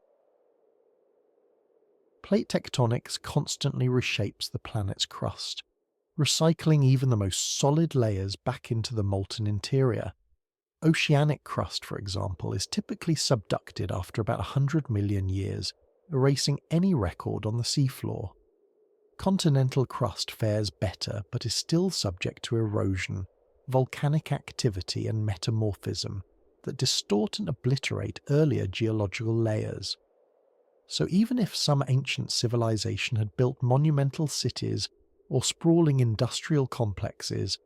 Plate tectonics constantly reshapes the planet's crust, recycling even the most solid layers back into the molten interior. Oceanic crust, for example, is typically subducted after about 100 million years, erasing any record on the seafloor. Continental crust fares better but is still subject to erosion, volcanic activity and metamorphism that distort and obliterate earlier geological layers. So even if some ancient civilization had built monumental cities or sprawling industrial complexes,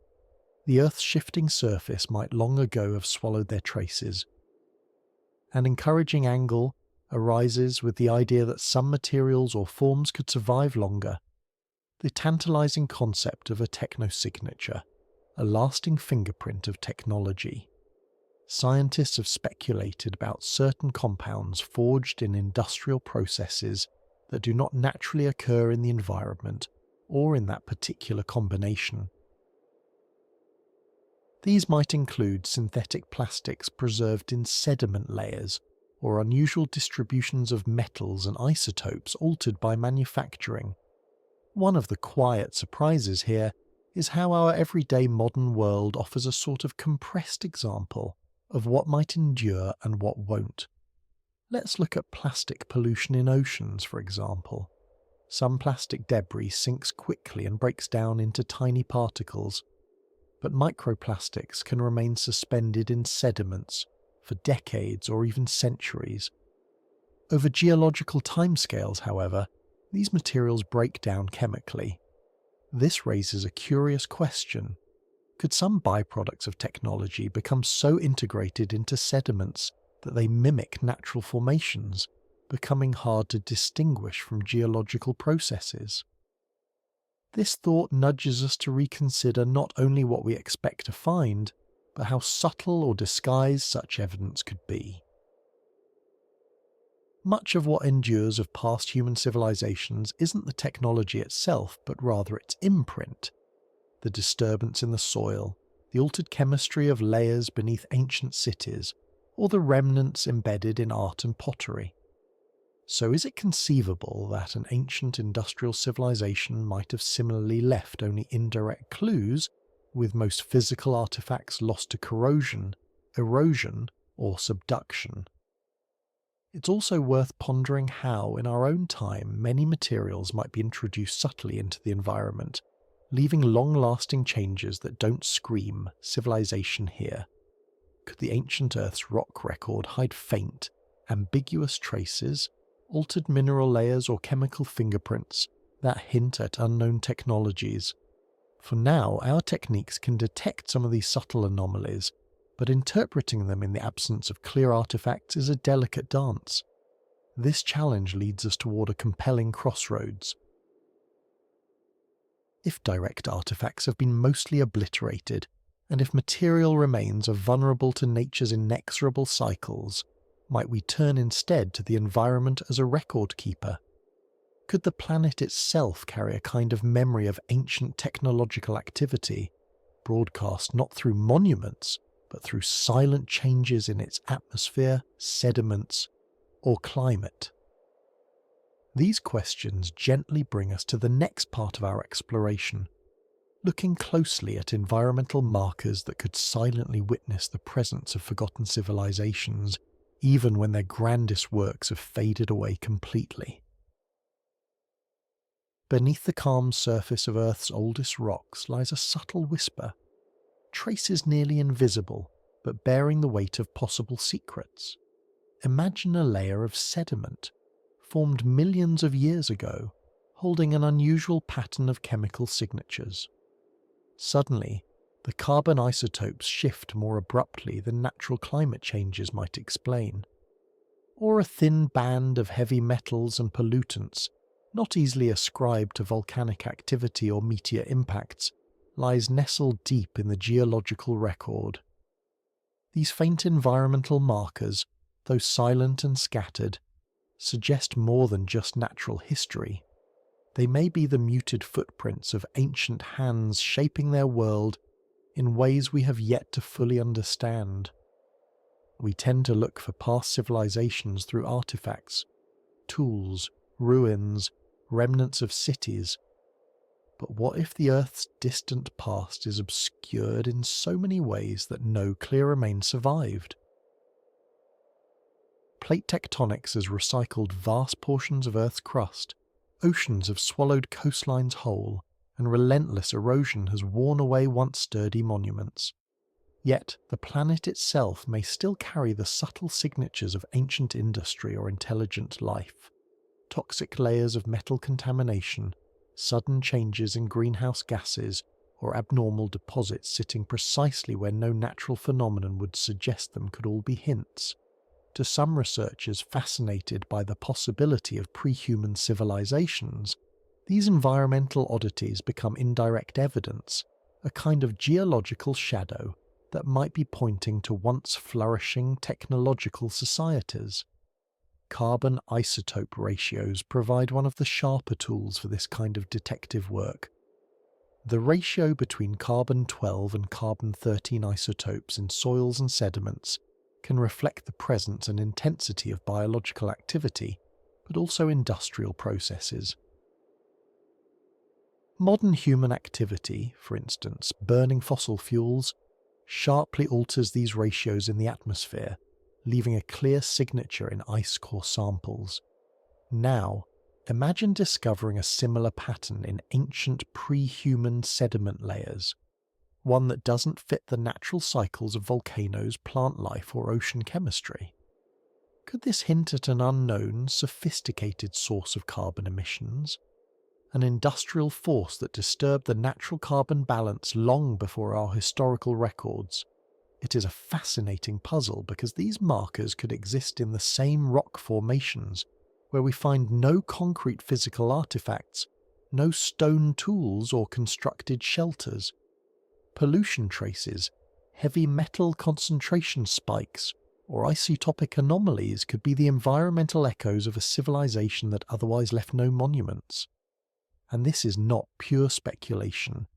the Earth's shifting surface might long ago have swallowed their traces. An encouraging angle arises with the idea that some materials or forms could survive longer. The tantalizing concept of a technosignature, a lasting fingerprint of technology. Scientists have speculated about certain compounds forged in industrial processes that do not naturally occur in the environment or in that particular combination. These might include synthetic plastics preserved in sediment layers or unusual distributions of metals and isotopes altered by manufacturing. One of the quiet surprises here is how our everyday modern world offers a sort of compressed example of what might endure and what won't. Let's look at plastic pollution in oceans, for example. Some plastic debris sinks quickly and breaks down into tiny particles, but microplastics can remain suspended in sediments for decades or even centuries. Over geological timescales, however, these materials break down chemically. This raises a curious question. Could some byproducts of technology become so integrated into sediments that they mimic natural formations, becoming hard to distinguish from geological processes? This thought nudges us to reconsider not only what we expect to find, but how subtle or disguised such evidence could be. Much of what endures of past human civilizations isn't the technology itself, but rather its imprint. The disturbance in the soil, the altered chemistry of layers beneath ancient cities, or the remnants embedded in art and pottery. So is it conceivable that an ancient industrial civilization might have similarly left only indirect clues, with most physical artifacts lost to corrosion, erosion, or subduction? It's also worth pondering how, in our own time, many materials might be introduced subtly into the environment, leaving long-lasting changes that don't scream civilization here. Could the ancient Earth's rock record hide faint, ambiguous traces, altered mineral layers or chemical fingerprints that hint at unknown technologies? For now, our techniques can detect some of these subtle anomalies, but interpreting them in the absence of clear artifacts is a delicate dance. This challenge leads us toward a compelling crossroads. If direct artifacts have been mostly obliterated, and if material remains are vulnerable to nature's inexorable cycles, might we turn instead to the environment as a record keeper? Could the planet itself carry a kind of memory of ancient technological activity, broadcast not through monuments, but through silent changes in its atmosphere, sediments, or climate? These questions gently bring us to the next part of our exploration, looking closely at environmental markers that could silently witness the presence of forgotten civilizations, even when their grandest works have faded away completely. Beneath the calm surface of Earth's oldest rocks lies a subtle whisper, traces nearly invisible, but bearing the weight of possible secrets. Imagine a layer of sediment, formed millions of years ago, holding an unusual pattern of chemical signatures. Suddenly, the carbon isotopes shift more abruptly than natural climate changes might explain. Or a thin band of heavy metals and pollutants, not easily ascribed to volcanic activity or meteor impacts, lies nestled deep in the geological record. These faint environmental markers, though silent and scattered, suggest more than just natural history. They may be the muted footprints of ancient hands shaping their world in ways we have yet to fully understand. We tend to look for past civilizations through artifacts, tools, ruins, remnants of cities. But what if the Earth's distant past is obscured in so many ways that no clear remains survived? Plate tectonics has recycled vast portions of Earth's crust, oceans have swallowed coastlines whole, and relentless erosion has worn away once sturdy monuments. Yet, the planet itself may still carry the subtle signatures of ancient industry or intelligent life. Toxic layers of metal contamination, sudden changes in greenhouse gases, or abnormal deposits sitting precisely where no natural phenomenon would suggest them could all be hints. To some researchers fascinated by the possibility of pre-human civilizations, these environmental oddities become indirect evidence, a kind of geological shadow that might be pointing to once flourishing technological societies. Carbon isotope ratios provide one of the sharper tools for this kind of detective work. The ratio between carbon-12 and carbon-13 isotopes in soils and sediments can reflect the presence and intensity of biological activity, but also industrial processes. Modern human activity, for instance, burning fossil fuels, sharply alters these ratios in the atmosphere, leaving a clear signature in ice core samples. Now, imagine discovering a similar pattern in ancient pre-human sediment layers, one that doesn't fit the natural cycles of volcanoes, plant life, or ocean chemistry. Could this hint at an unknown, sophisticated source of carbon emissions? An industrial force that disturbed the natural carbon balance long before our historical records? It is a fascinating puzzle because these markers could exist in the same rock formations where we find no concrete physical artifacts, no stone tools or constructed shelters. Pollution traces, heavy metal concentration spikes, or isotopic anomalies could be the environmental echoes of a civilization that otherwise left no monuments. And this is not pure speculation.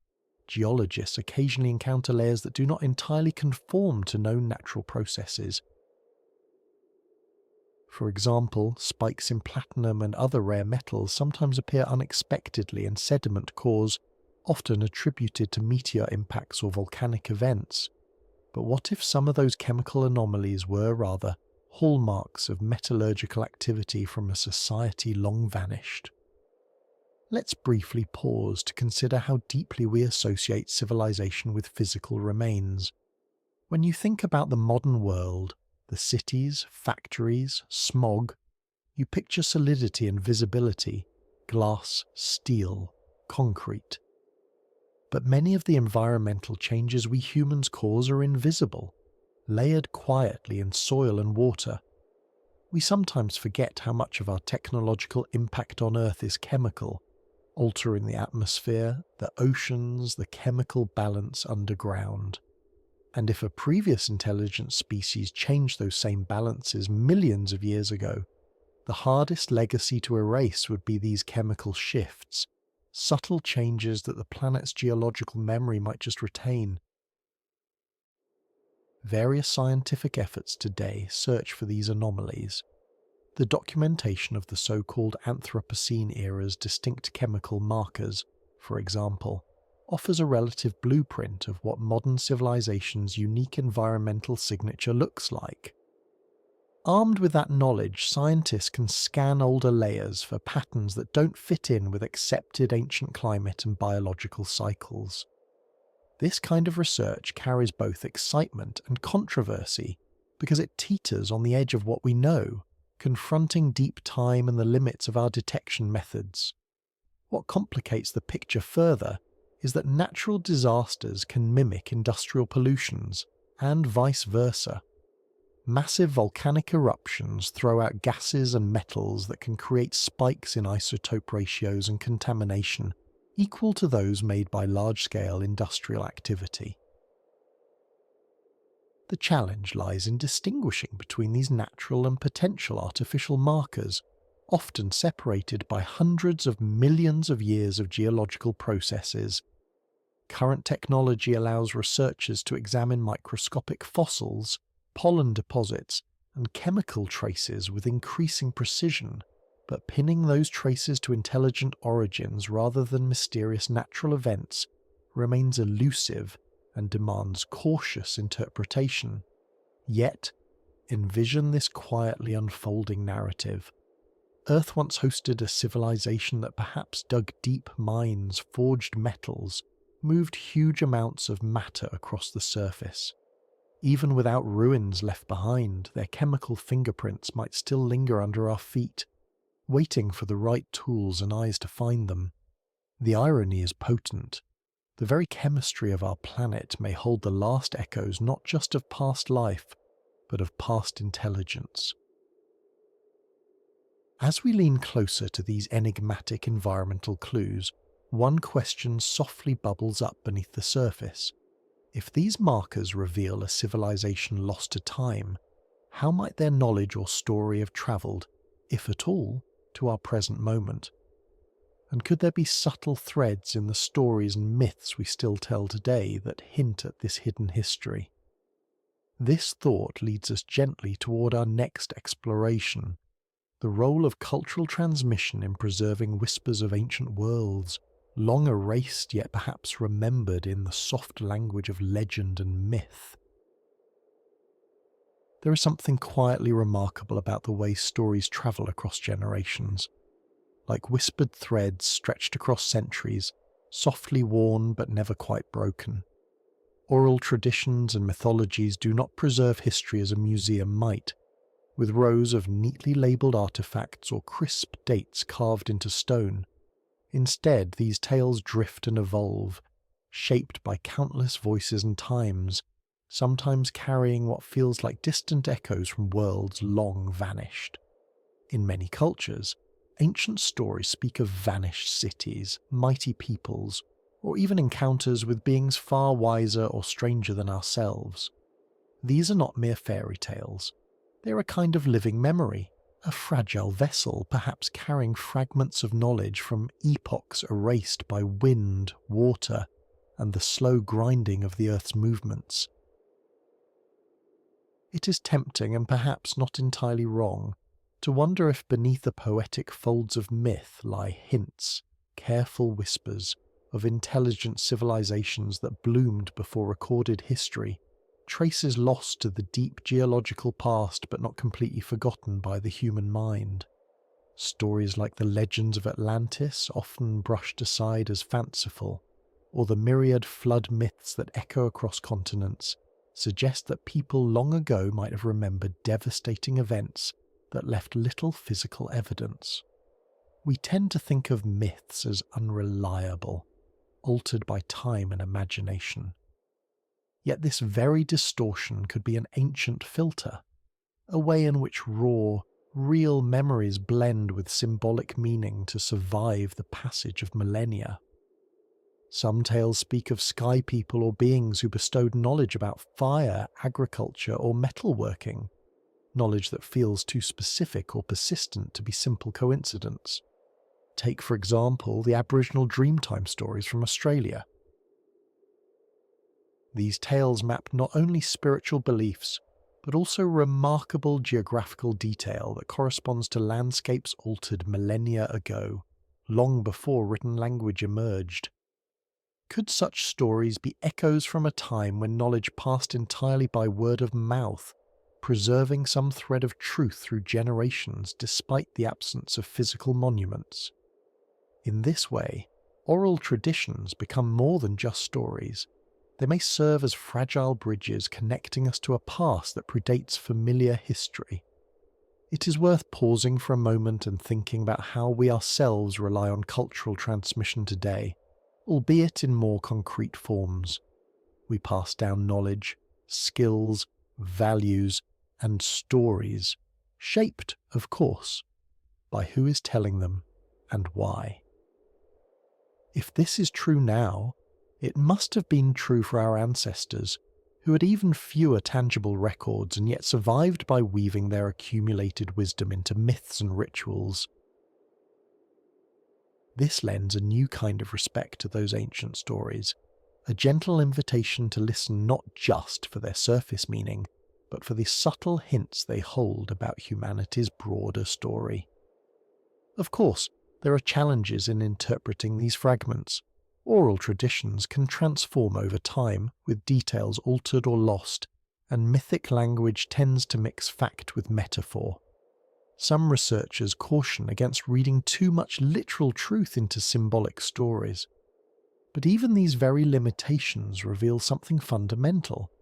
Geologists occasionally encounter layers that do not entirely conform to known natural processes. For example, spikes in platinum and other rare metals sometimes appear unexpectedly in sediment cores, often attributed to meteor impacts or volcanic events. But what if some of those chemical anomalies were, rather, hallmarks of metallurgical activity from a society long vanished? Let's briefly pause to consider how deeply we associate civilization with physical remains. When you think about the modern world, the cities, factories, smog, you picture solidity and visibility, glass, steel, concrete. But many of the environmental changes we humans cause are invisible, layered quietly in soil and water. We sometimes forget how much of our technological impact on Earth is chemical, altering the atmosphere, the oceans, the chemical balance underground. And if a previous intelligent species changed those same balances millions of years ago, the hardest legacy to erase would be these chemical shifts, subtle changes that the planet's geological memory might just retain. Various scientific efforts today search for these anomalies. The documentation of the so-called Anthropocene era's distinct chemical markers, for example, offers a relative blueprint of what modern civilization's unique environmental signature looks like. Armed with that knowledge, scientists can scan older layers for patterns that don't fit in with accepted ancient climate and biological cycles. This kind of research carries both excitement and controversy because it teeters on the edge of what we know, confronting deep time and the limits of our detection methods. What complicates the picture further is that natural disasters can mimic industrial pollutions, and vice versa. Massive volcanic eruptions throw out gases and metals that can create spikes in isotope ratios and contamination equal to those made by large-scale industrial activity. The challenge lies in distinguishing between these natural and potential artificial markers, often separated by hundreds of millions of years of geological processes. Current technology allows researchers to examine microscopic fossils, pollen deposits, and chemical traces with increasing precision, but pinning those traces to intelligent origins rather than mysterious natural events remains elusive and demands cautious interpretation. Yet, envision this quietly unfolding narrative. Earth once hosted a civilization that perhaps dug deep mines, forged metals, moved huge amounts of matter across the surface. Even without ruins left behind, their chemical fingerprints might still linger under our feet, waiting for the right tools and eyes to find them. The irony is potent. The very chemistry of our planet may hold the last echoes not just of past life, but of past intelligence. As we lean closer to these enigmatic environmental clues, one question softly bubbles up beneath the surface. If these markers reveal a civilization lost to time, how might their knowledge or story have travelled, if at all, to our present moment? And could there be subtle threads in the stories and myths we still tell today that hint at this hidden history? This thought leads us gently toward our next exploration, the role of cultural transmission in preserving whispers of ancient worlds, long erased yet perhaps remembered in the soft language of legend and myth. There is something quietly remarkable about the way stories travel across generations. Like whispered threads stretched across centuries, softly worn but never quite broken. Oral traditions and mythologies do not preserve history as a museum might, with rows of neatly labelled artefacts or crisp dates carved into stone. Instead, these tales drift and evolve, shaped by countless voices and times, sometimes carrying what feels like distant echoes from worlds long vanished. In many cultures, ancient stories speak of vanished cities, mighty peoples, or even encounters with beings far wiser or stranger than ourselves. These are not mere fairy tales. They're a kind of living memory, a fragile vessel perhaps carrying fragments of knowledge from epochs erased by wind, water, and the slow grinding of the Earth's movements. It is tempting and perhaps not entirely wrong to wonder if beneath the poetic folds of myth lie hints, careful whispers, of intelligent civilizations that bloomed before recorded history, traces lost to the deep geological past but not completely forgotten by the human mind. Stories like the legends of Atlantis, often brushed aside as fanciful, or the myriad flood myths that echo across continents, suggest that people long ago might have remembered devastating events that left little physical evidence. We tend to think of myths as unreliable, altered by time and imagination. Yet this very distortion could be an ancient filter, a way in which raw, real memories blend with symbolic meaning to survive the passage of millennia. Some tales speak of sky people or beings who bestowed knowledge about fire, agriculture, or metalworking, knowledge that feels too specific or persistent to be simple coincidence. Take, for example, the Aboriginal Dreamtime stories from Australia. These tales map not only spiritual beliefs, but also remarkable geographical detail that corresponds to landscapes altered millennia ago, long before written language emerged. Could such stories be echoes from a time when knowledge passed entirely by word of mouth, preserving some thread of truth through generations despite the absence of physical monuments? In this way, oral traditions become more than just stories. They may serve as fragile bridges connecting us to a past that predates familiar history. It is worth pausing for a moment and thinking about how we ourselves rely on cultural transmission today, albeit in more concrete forms. We pass down knowledge, skills, values, and stories, shaped, of course, by who is telling them and why. If this is true now, it must have been true for our ancestors, who had even fewer tangible records and yet survived by weaving their accumulated wisdom into myths and rituals. This lends a new kind of respect to those ancient stories, a gentle invitation to listen not just for their surface meaning, but for the subtle hints they hold about humanity's broader story. Of course, there are challenges in interpreting these fragments. Oral traditions can transform over time, with details altered or lost, and mythic language tends to mix fact with metaphor. Some researchers caution against reading too much literal truth into symbolic stories. But even these very limitations reveal something fundamental.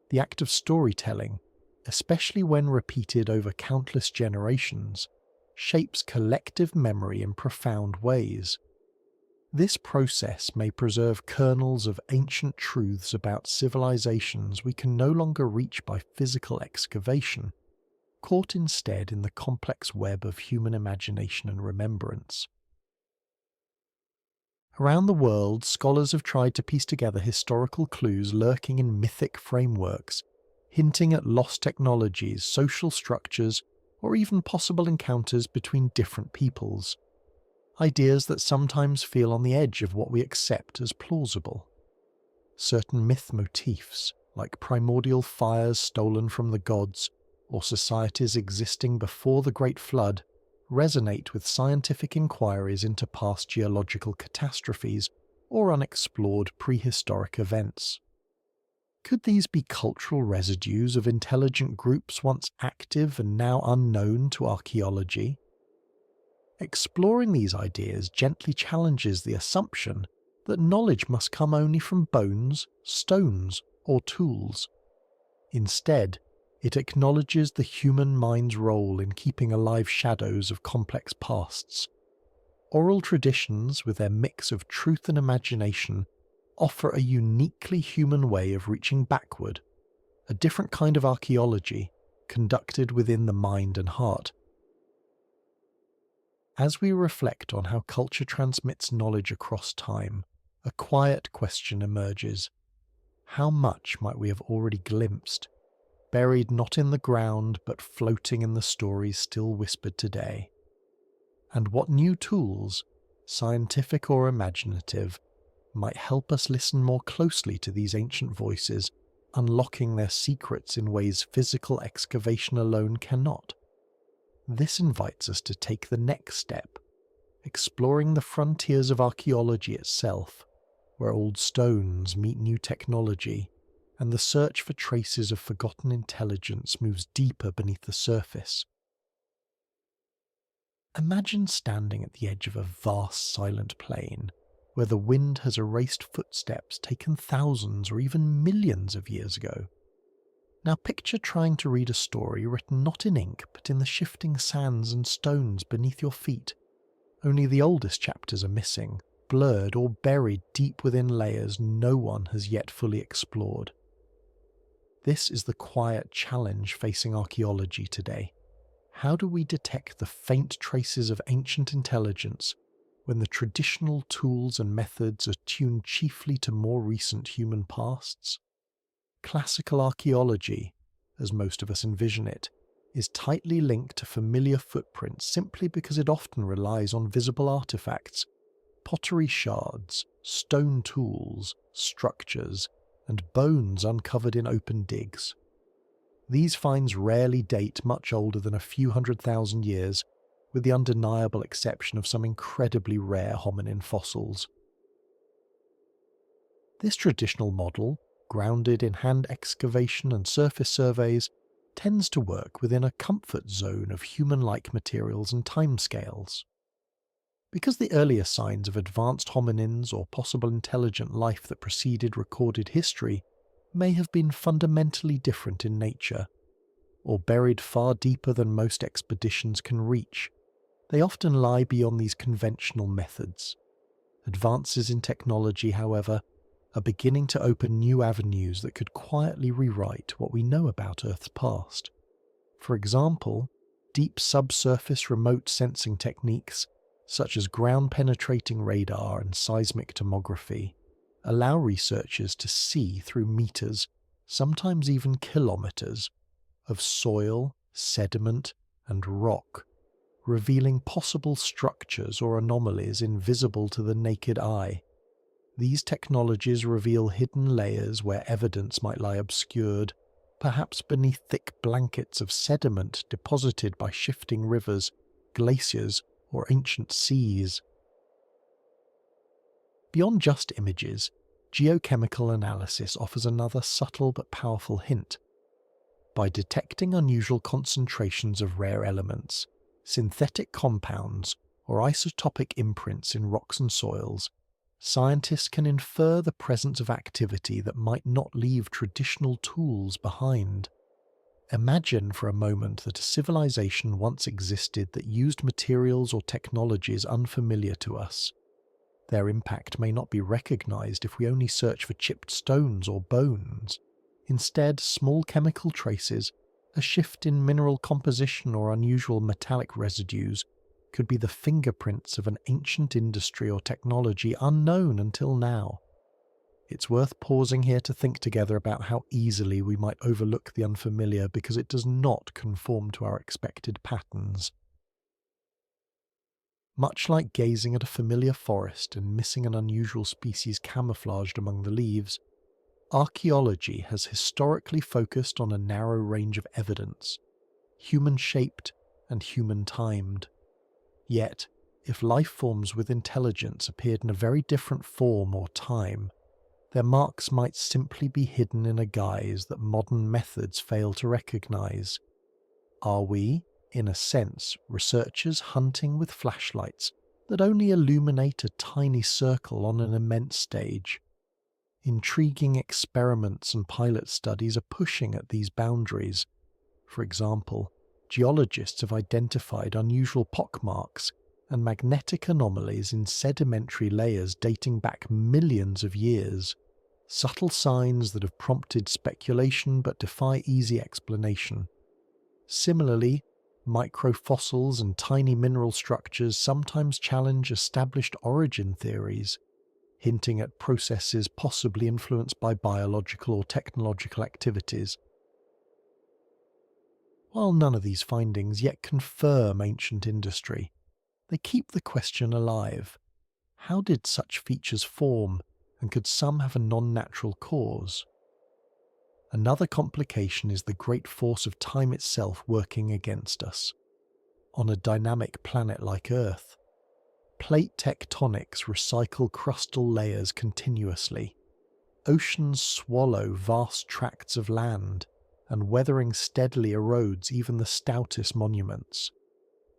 The act of storytelling, especially when repeated over countless generations, shapes collective memory in profound ways. This process may preserve kernels of ancient truths about civilizations we can no longer reach by physical excavation, caught instead in the complex web of human imagination and remembrance. Around the world, scholars have tried to piece together historical clues lurking in mythic frameworks, hinting at lost technologies, social structures, or even possible encounters between different peoples. Ideas that sometimes feel on the edge of what we accept as plausible. Certain myth motifs, like primordial fires stolen from the gods, or societies existing before the Great Flood, resonate with scientific inquiries into past geological catastrophes or unexplored prehistoric events. Could these be cultural residues of intelligent groups once active and now unknown to archaeology? Exploring these ideas gently challenges the assumption that knowledge must come only from bones, stones, or tools. Instead, it acknowledges the human mind's role in keeping alive shadows of complex pasts. Oral traditions, with their mix of truth and imagination, offer a uniquely human way of reaching backward, a different kind of archaeology, conducted within the mind and heart. As we reflect on how culture transmits knowledge across time, a quiet question emerges. How much might we have already glimpsed, buried not in the ground but floating in the stories still whispered today? And what new tools, scientific or imaginative, might help us listen more closely to these ancient voices, unlocking their secrets in ways physical excavation alone cannot? This invites us to take the next step, exploring the frontiers of archaeology itself, where old stones meet new technology, and the search for traces of forgotten intelligence moves deeper beneath the surface. Imagine standing at the edge of a vast silent plain, where the wind has erased footsteps taken thousands or even millions of years ago. Now picture trying to read a story written not in ink but in the shifting sands and stones beneath your feet. Only the oldest chapters are missing, blurred or buried deep within layers no one has yet fully explored. This is the quiet challenge facing archaeology today. How do we detect the faint traces of ancient intelligence when the traditional tools and methods are tuned chiefly to more recent human pasts? Classical archaeology, as most of us envision it, is tightly linked to familiar footprints simply because it often relies on visible artifacts, pottery shards, stone tools, structures, and bones uncovered in open digs. These finds rarely date much older than a few 100,000 years, with the undeniable exception of some incredibly rare hominin fossils. This traditional model, grounded in hand excavation and surface surveys, tends to work within a comfort zone of human-like materials and timescales. Because the earlier signs of advanced hominins or possible intelligent life that preceded recorded history may have been fundamentally different in nature, or buried far deeper than most expeditions can reach, they often lie beyond these conventional methods. Advances in technology, however, are beginning to open new avenues that could quietly rewrite what we know about Earth's past. For example, deep subsurface remote sensing techniques, such as ground-penetrating radar and seismic tomography, allow researchers to see through meters, sometimes even kilometers, of soil, sediment, and rock, revealing possible structures or anomalies invisible to the naked eye. These technologies reveal hidden layers where evidence might lie obscured, perhaps beneath thick blankets of sediment deposited by shifting rivers, glaciers, or ancient seas. Beyond just images, geochemical analysis offers another subtle but powerful hint. By detecting unusual concentrations of rare elements, synthetic compounds, or isotopic imprints in rocks and soils, scientists can infer the presence of activity that might not leave traditional tools behind. Imagine for a moment that a civilization once existed that used materials or technologies unfamiliar to us. Their impact may not be recognized if we only search for chipped stones or bones. Instead, small chemical traces, a shift in mineral composition or unusual metallic residues could be the fingerprints of an ancient industry or technology unknown until now. It's worth pausing here to think together about how easily we might overlook the unfamiliar because it does not conform to our expected patterns. Much like gazing at a familiar forest and missing an unusual species camouflaged among the leaves, archaeology has historically focused on a narrow range of evidence, human-shaped and human-timed. Yet, if life forms with intelligence appeared in a very different form or time, their marks might simply be hidden in a guise that modern methods fail to recognize. Are we, in a sense, researchers hunting with flashlights that only illuminate a tiny circle on an immense stage? Intriguing experiments and pilot studies are pushing at these boundaries. For example, geologists have identified unusual pockmarks and magnetic anomalies in sedimentary layers dating back millions of years, subtle signs that have prompted speculation but defy easy explanation. Similarly, microfossils and tiny mineral structures sometimes challenge established origin theories, hinting at processes possibly influenced by biological or technological activities. While none of these findings yet confirm ancient industry, they keep the question alive. How did such features form, and could some have a non-natural cause? Another complication is the great force of time itself working against us. On a dynamic planet like Earth, plate tectonics recycle crustal layers continuously. Oceans swallow vast tracts of land, and weathering steadily erodes even the stoutest monuments.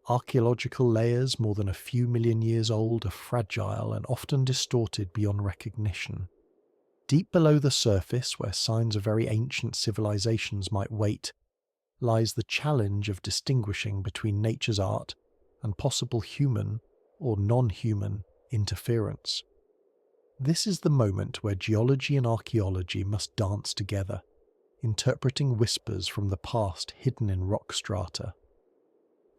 Archaeological layers more than a few million years old are fragile and often distorted beyond recognition. Deep below the surface, where signs of very ancient civilizations might wait, lies the challenge of distinguishing between nature's art and possible human or non-human interference. This is the moment where geology and archaeology must dance together, interpreting whispers from the past hidden in rock strata.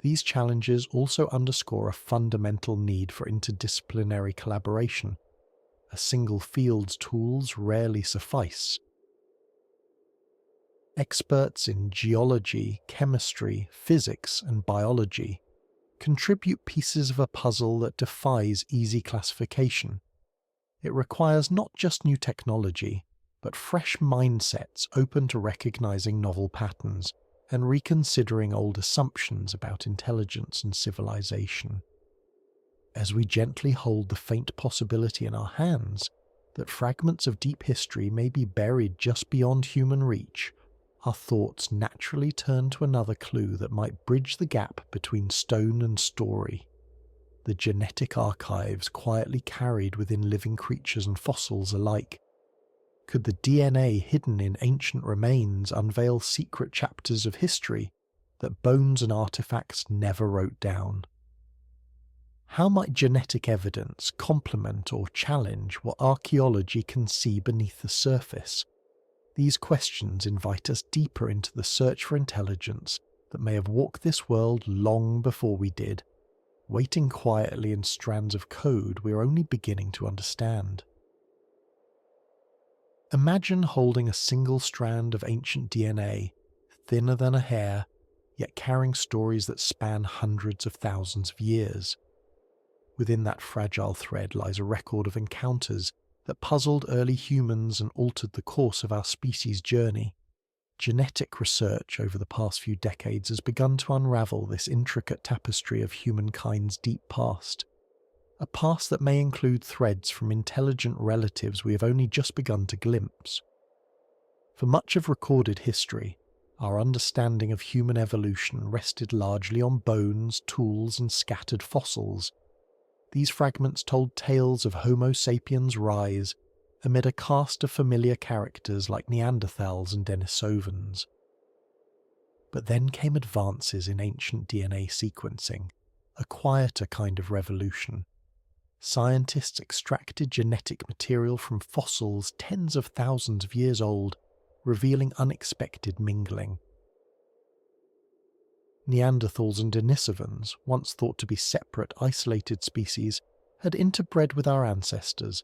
These challenges also underscore a fundamental need for interdisciplinary collaboration. A single field's tools rarely suffice. Experts in geology, chemistry, physics, and biology contribute pieces of a puzzle that defies easy classification. It requires not just new technology, but fresh mindsets open to recognizing novel patterns and reconsidering old assumptions about intelligence and civilization. As we gently hold the faint possibility in our hands that fragments of deep history may be buried just beyond human reach, our thoughts naturally turn to another clue that might bridge the gap between stone and story: the genetic archives quietly carried within living creatures and fossils alike. Could the DNA hidden in ancient remains unveil secret chapters of history that bones and artifacts never wrote down? How might genetic evidence complement or challenge what archaeology can see beneath the surface? These questions invite us deeper into the search for intelligence that may have walked this world long before we did, waiting quietly in strands of code we are only beginning to understand. Imagine holding a single strand of ancient DNA, thinner than a hair, yet carrying stories that span hundreds of thousands of years. Within that fragile thread lies a record of encounters that puzzled early humans and altered the course of our species' journey. Genetic research over the past few decades has begun to unravel this intricate tapestry of humankind's deep past. A past that may include threads from intelligent relatives we have only just begun to glimpse. For much of recorded history, our understanding of human evolution rested largely on bones, tools, and scattered fossils. These fragments told tales of Homo sapiens' rise amid a cast of familiar characters like Neanderthals and Denisovans. But then came advances in ancient DNA sequencing, a quieter kind of revolution. Scientists extracted genetic material from fossils tens of thousands of years old, revealing unexpected mingling. Neanderthals and Denisovans, once thought to be separate, isolated species, had interbred with our ancestors.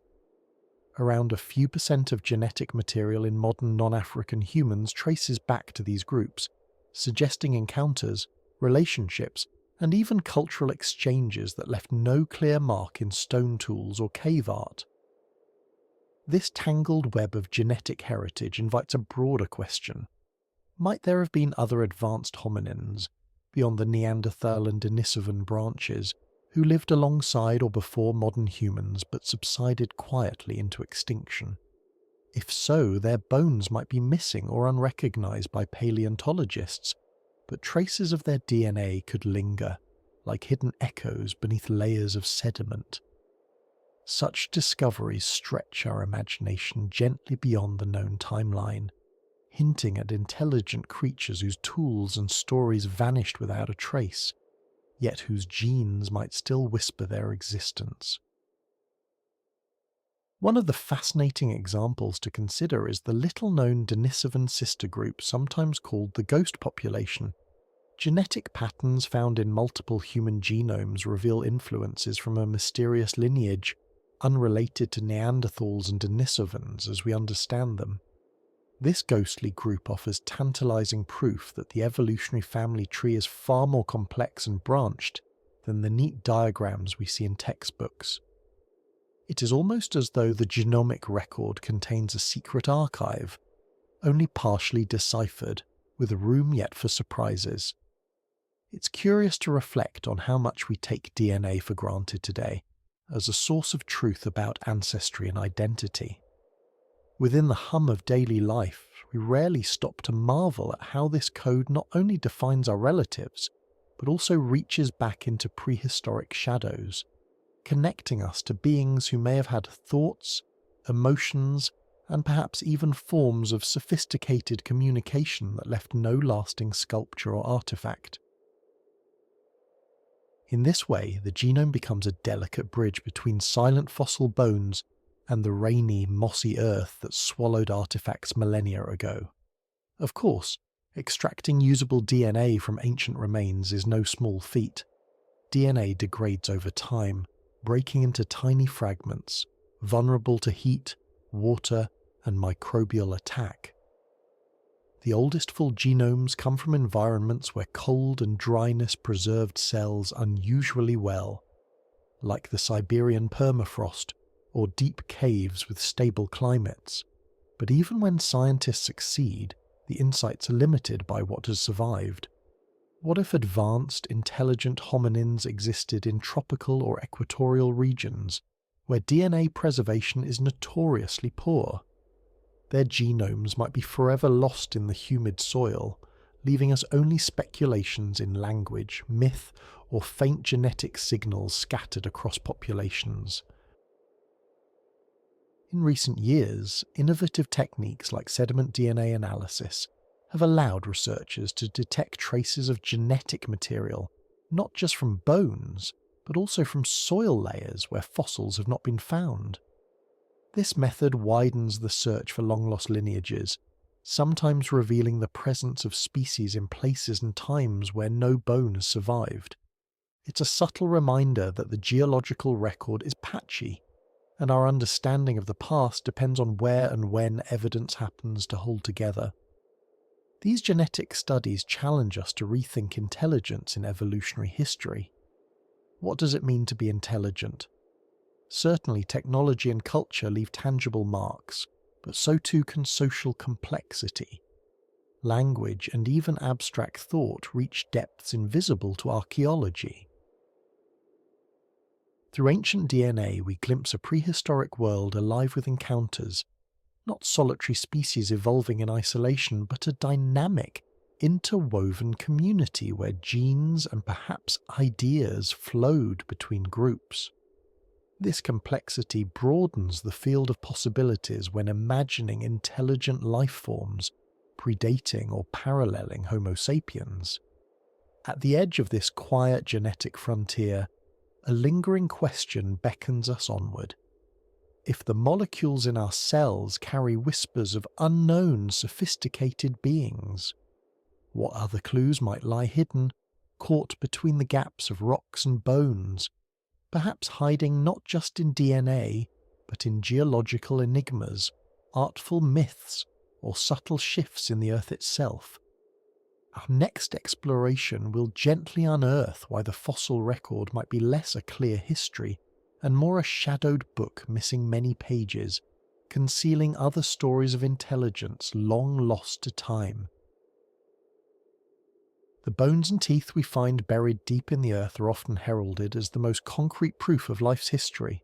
Around a few % of genetic material in modern non-African humans traces back to these groups, suggesting encounters, relationships, and even cultural exchanges that left no clear mark in stone tools or cave art. This tangled web of genetic heritage invites a broader question. Might there have been other advanced hominins, beyond the Neanderthal and Denisovan branches, who lived alongside or before modern humans but subsided quietly into extinction? If so, their bones might be missing or unrecognized by paleontologists, but traces of their DNA could linger, like hidden echoes beneath layers of sediment. Such discoveries stretch our imagination gently beyond the known timeline, hinting at intelligent creatures whose tools and stories vanished without a trace, yet whose genes might still whisper their existence. One of the fascinating examples to consider is the little-known Denisovan sister group, sometimes called the ghost population. Genetic patterns found in multiple human genomes reveal influences from a mysterious lineage, unrelated to Neanderthals and Denisovans as we understand them. This ghostly group offers tantalizing proof that the evolutionary family tree is far more complex and branched than the neat diagrams we see in textbooks. It is almost as though the genomic record contains a secret archive, only partially deciphered, with room yet for surprises. It's curious to reflect on how much we take DNA for granted today, as a source of truth about ancestry and identity. Within the hum of daily life, we rarely stop to marvel at how this code not only defines our relatives, but also reaches back into prehistoric shadows, connecting us to beings who may have had thoughts, emotions, and perhaps even forms of sophisticated communication that left no lasting sculpture or artifact. In this way, the genome becomes a delicate bridge between silent fossil bones and the rainy, mossy earth that swallowed artifacts millennia ago. Of course, extracting usable DNA from ancient remains is no small feat. DNA degrades over time, breaking into tiny fragments, vulnerable to heat, water, and microbial attack. The oldest full genomes come from environments where cold and dryness preserved cells unusually well, like the Siberian permafrost or deep caves with stable climates. But even when scientists succeed, the insights are limited by what has survived. What if advanced, intelligent hominins existed in tropical or equatorial regions, where DNA preservation is notoriously poor? Their genomes might be forever lost in the humid soil, leaving us only speculations in language, myth, or faint genetic signals scattered across populations. In recent years, innovative techniques like sediment DNA analysis have allowed researchers to detect traces of genetic material, not just from bones, but also from soil layers where fossils have not been found. This method widens the search for long-lost lineages, sometimes revealing the presence of species in places and times where no bones survived. It's a subtle reminder that the geological record is patchy, and our understanding of the past depends on where and when evidence happens to hold together. These genetic studies challenge us to rethink intelligence in evolutionary history. What does it mean to be intelligent? Certainly, technology and culture leave tangible marks, but so too can social complexity. Language and even abstract thought reach depths invisible to archaeology. Through ancient DNA, we glimpse a prehistoric world alive with encounters, not solitary species evolving in isolation, but a dynamic, interwoven community where genes and perhaps ideas flowed between groups. This complexity broadens the field of possibilities when imagining intelligent life forms predating or paralleling Homo sapiens. At the edge of this quiet genetic frontier, a lingering question beckons us onward. If the molecules in our cells carry whispers of unknown, sophisticated beings, what other clues might lie hidden, caught between the gaps of rocks and bones, perhaps hiding not just in DNA, but in geological enigmas, artful myths, or subtle shifts in the Earth itself? Our next exploration will gently unearth why the fossil record might be less a clear history and more a shadowed book missing many pages, concealing other stories of intelligence long lost to time. The bones and teeth we find buried deep in the earth are often heralded as the most concrete proof of life's history.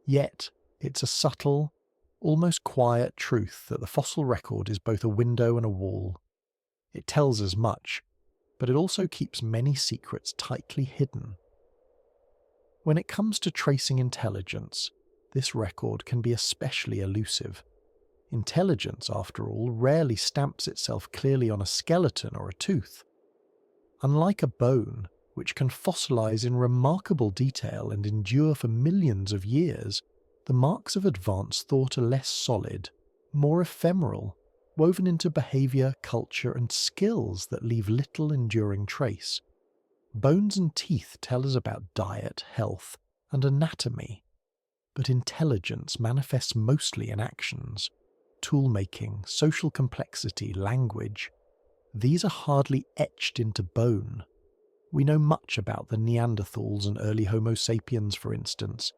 Yet, it's a subtle, almost quiet truth that the fossil record is both a window and a wall. It tells us much, but it also keeps many secrets tightly hidden. When it comes to tracing intelligence, this record can be especially elusive. Intelligence, after all, rarely stamps itself clearly on a skeleton or a tooth. Unlike a bone, which can fossilize in remarkable detail and endure for millions of years, the marks of advanced thought are less solid, more ephemeral, woven into behavior, culture, and skills that leave little enduring trace. Bones and teeth tell us about diet, health, and anatomy, but intelligence manifests mostly in actions. Tool-making, social complexity, language. These are hardly etched into bone. We know much about the Neanderthals and early Homo sapiens, for instance,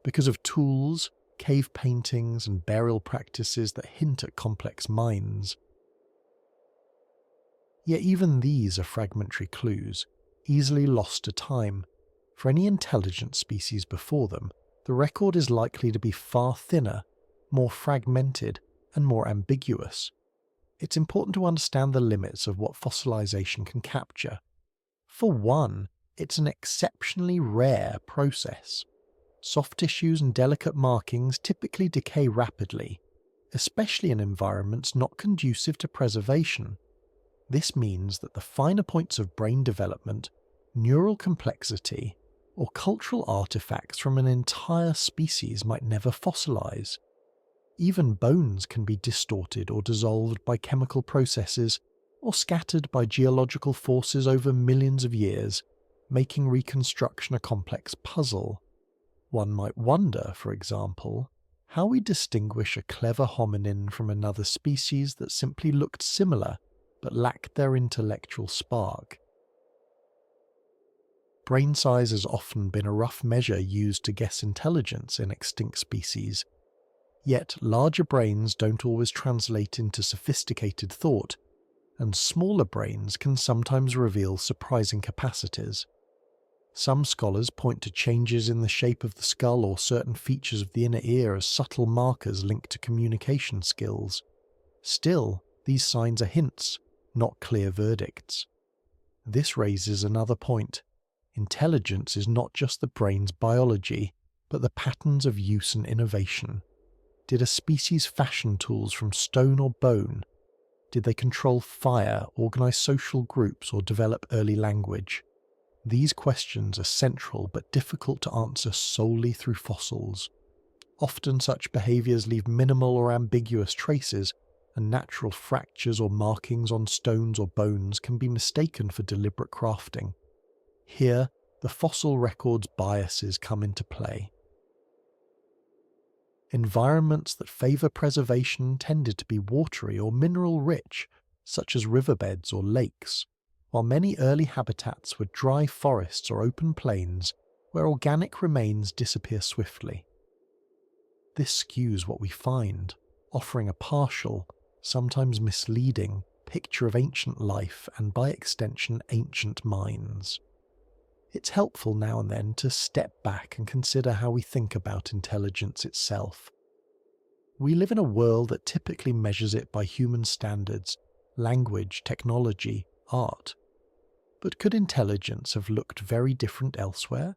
because of tools, cave paintings, and burial practices that hint at complex minds. Yet even these are fragmentary clues, easily lost to time. For any intelligent species before them, the record is likely to be far thinner, more fragmented, and more ambiguous. It's important to understand the limits of what fossilization can capture. For one, it's an exceptionally rare process. Soft tissues and delicate markings typically decay rapidly, especially in environments not conducive to preservation. This means that the finer points of brain development, neural complexity, or cultural artifacts from an entire species might never fossilize. Even bones can be distorted or dissolved by chemical processes, or scattered by geological forces over millions of years, making reconstruction a complex puzzle. One might wonder, for example, how we distinguish a clever hominin from another species that simply looked similar but lacked their intellectual spark. Brain size has often been a rough measure used to guess intelligence in extinct species. Yet larger brains don't always translate into sophisticated thought, and smaller brains can sometimes reveal surprising capacities. Some scholars point to changes in the shape of the skull or certain features of the inner ear as subtle markers linked to communication skills. Still, these signs are hints, not clear verdicts. This raises another point. Intelligence is not just the brain's biology, but the patterns of use and innovation. Did a species fashion tools from stone or bone? Did they control fire, organize social groups, or develop early language? These questions are central but difficult to answer solely through fossils. Often such behaviors leave minimal or ambiguous traces, and natural fractures or markings on stones or bones can be mistaken for deliberate crafting. Here, the fossil record's biases come into play. Environments that favor preservation tended to be watery or mineral-rich, such as riverbeds or lakes, while many early habitats were dry forests or open plains where organic remains disappear swiftly. This skews what we find, offering a partial, sometimes misleading, picture of ancient life and by extension ancient minds. It's helpful now and then to step back and consider how we think about intelligence itself. We live in a world that typically measures it by human standards, language, technology, art. But could intelligence have looked very different elsewhere?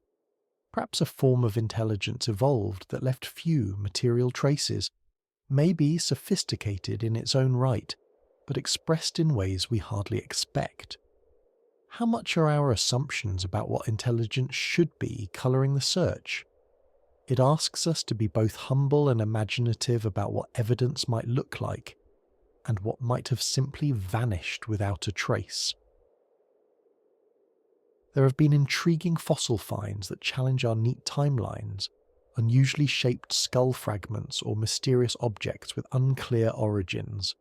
Perhaps a form of intelligence evolved that left few material traces, maybe sophisticated in its own right, but expressed in ways we hardly expect. How much are our assumptions about what intelligence should be colouring the search? It asks us to be both humble and imaginative about what evidence might look like, and what might have simply vanished without a trace. There have been intriguing fossil finds that challenge our neat timelines, unusually shaped skull fragments or mysterious objects with unclear origins.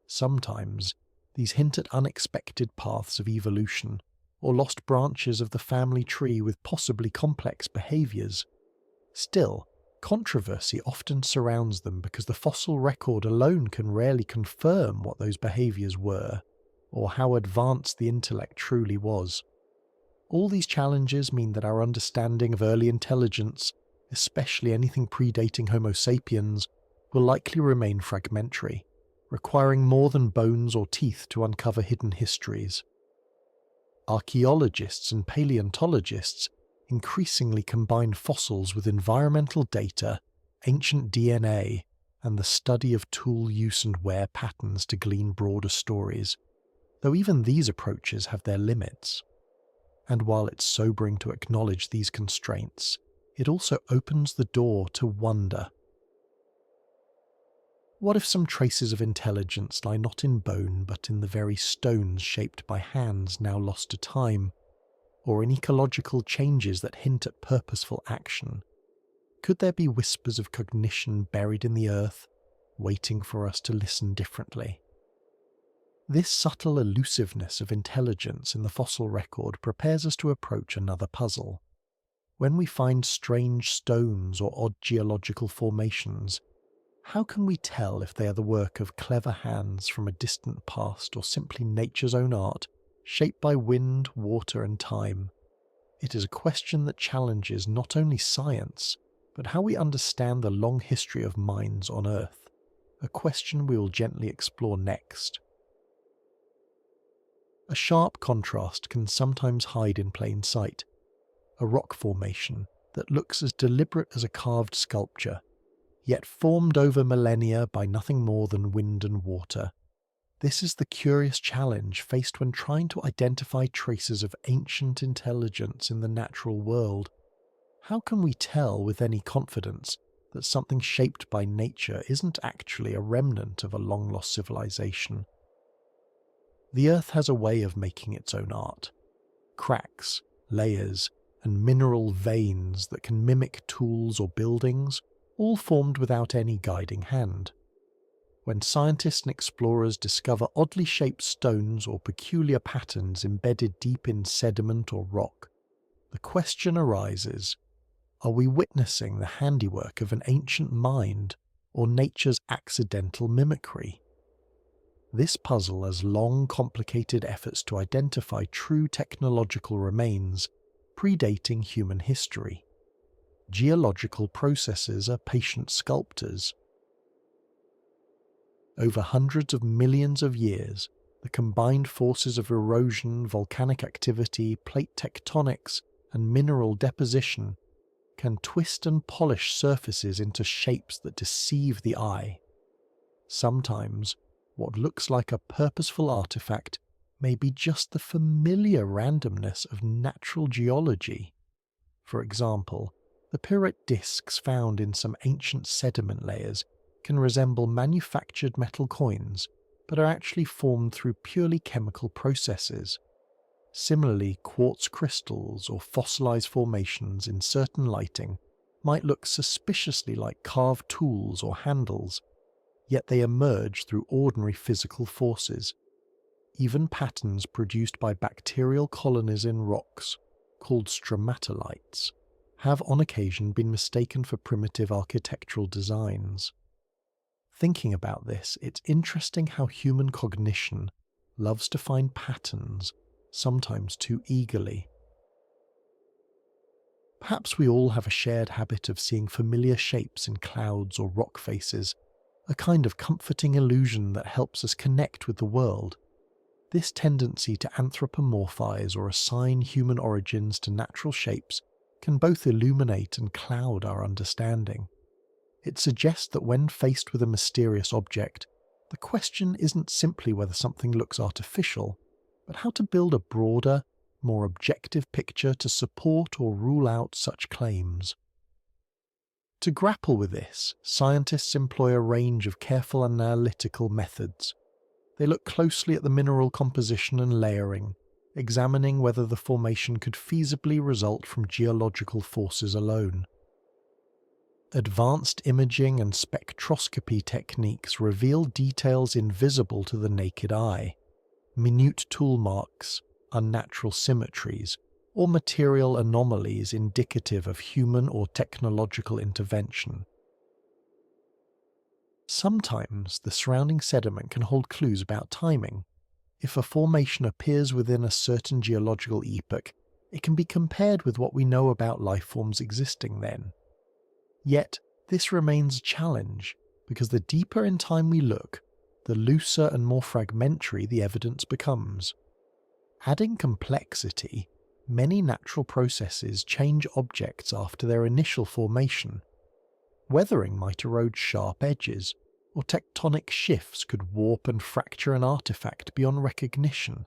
Sometimes, these hint at unexpected paths of evolution, or lost branches of the family tree with possibly complex behaviours. Still, controversy often surrounds them because the fossil record alone can rarely confirm what those behaviours were, or how advanced the intellect truly was. All these challenges mean that our understanding of early intelligence, especially anything predating Homo sapiens, will likely remain fragmentary, requiring more than bones or teeth to uncover hidden histories. Archaeologists and paleontologists increasingly combine fossils with environmental data, ancient DNA, and the study of tool use and wear patterns to glean broader stories, though even these approaches have their limits. And while it's sobering to acknowledge these constraints, it also opens the door to wonder. What if some traces of intelligence lie not in bone but in the very stones shaped by hands now lost to time, or in ecological changes that hint at purposeful action? Could there be whispers of cognition buried in the earth, waiting for us to listen differently? This subtle elusiveness of intelligence in the fossil record prepares us to approach another puzzle. When we find strange stones or odd geological formations, how can we tell if they are the work of clever hands from a distant past or simply nature's own art, shaped by wind, water, and time? It is a question that challenges not only science, but how we understand the long history of minds on Earth, a question we will gently explore next. A sharp contrast can sometimes hide in plain sight. A rock formation that looks as deliberate as a carved sculpture, yet formed over millennia by nothing more than wind and water. This is the curious challenge faced when trying to identify traces of ancient intelligence in the natural world. How can we tell with any confidence that something shaped by nature isn't actually a remnant of a long-lost civilization? The Earth has a way of making its own art. Cracks, layers, and mineral veins that can mimic tools or buildings, all formed without any guiding hand. When scientists and explorers discover oddly shaped stones or peculiar patterns embedded deep in sediment or rock, the question arises, are we witnessing the handiwork of an ancient mind or nature's accidental mimicry? This puzzle has long complicated efforts to identify true technological remains predating human history. Geological processes are patient sculptors. Over hundreds of millions of years, the combined forces of erosion, volcanic activity, plate tectonics, and mineral deposition can twist and polish surfaces into shapes that deceive the eye. Sometimes, what looks like a purposeful artifact may be just the familiar randomness of natural geology. For example, the pyrite discs found in some ancient sediment layers can resemble manufactured metal coins, but are actually formed through purely chemical processes. Similarly, quartz crystals or fossilized formations in certain lighting might look suspiciously like carved tools or handles, yet they emerge through ordinary physical forces. even patterns produced by bacterial colonies in rocks, called stromatolites, have on occasion been mistaken for primitive architectural designs. Thinking about this, it's interesting how human cognition loves to find patterns, sometimes too eagerly. Perhaps we all have a shared habit of seeing familiar shapes in clouds or rock faces, a kind of comforting illusion that helps us connect with the world. This tendency to anthropomorphize or assign human origins to natural shapes can both illuminate and cloud our understanding. It suggests that when faced with a mysterious object, the question isn't simply whether something looks artificial, but how to build a broader, more objective picture to support or rule out such claims. To grapple with this, scientists employ a range of careful and analytical methods. They look closely at the mineral composition and layering, examining whether the formation could feasibly result from geological forces alone. Advanced imaging and spectroscopy techniques reveal details invisible to the naked eye, minute tool marks, unnatural symmetries, or material anomalies indicative of human or technological intervention. Sometimes the surrounding sediment can hold clues about timing. If a formation appears within a certain geological epoch, it can be compared with what we know about life forms existing then. Yet, this remains a challenge, because the deeper in time we look, the looser and more fragmentary the evidence becomes. Adding complexity, many natural processes change objects after their initial formation. Weathering might erode sharp edges, or tectonic shifts could warp and fracture an artifact beyond recognition.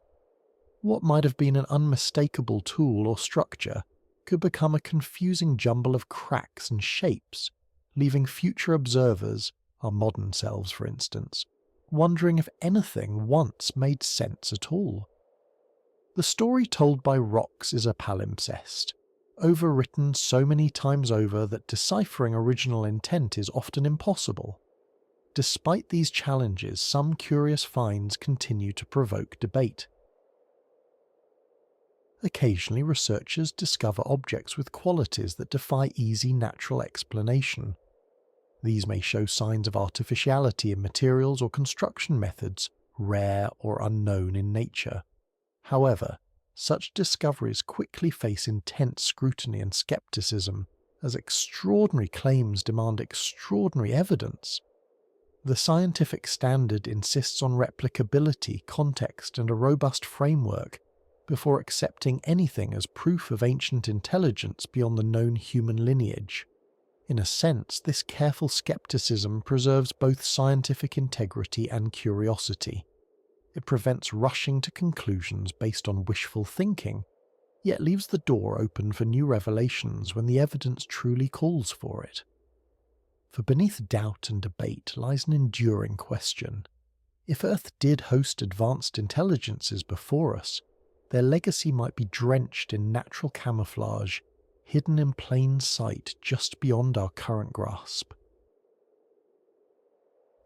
What might have been an unmistakable tool or structure could become a confusing jumble of cracks and shapes, leaving future observers, our modern selves for instance, wondering if anything once made sense at all. The story told by rocks is a palimpsest, overwritten so many times over that deciphering original intent is often impossible. Despite these challenges, some curious finds continue to provoke debate. Occasionally, researchers discover objects with qualities that defy easy natural explanation. These may show signs of artificiality in materials or construction methods, rare or unknown in nature. However, such discoveries quickly face intense scrutiny and skepticism, as extraordinary claims demand extraordinary evidence. The scientific standard insists on replicability, context, and a robust framework before accepting anything as proof of ancient intelligence beyond the known human lineage. In a sense, this careful skepticism preserves both scientific integrity and curiosity. It prevents rushing to conclusions based on wishful thinking, yet leaves the door open for new revelations when the evidence truly calls for it. For beneath doubt and debate lies an enduring question. If Earth did host advanced intelligences before us, their legacy might be drenched in natural camouflage, hidden in plain sight just beyond our current grasp.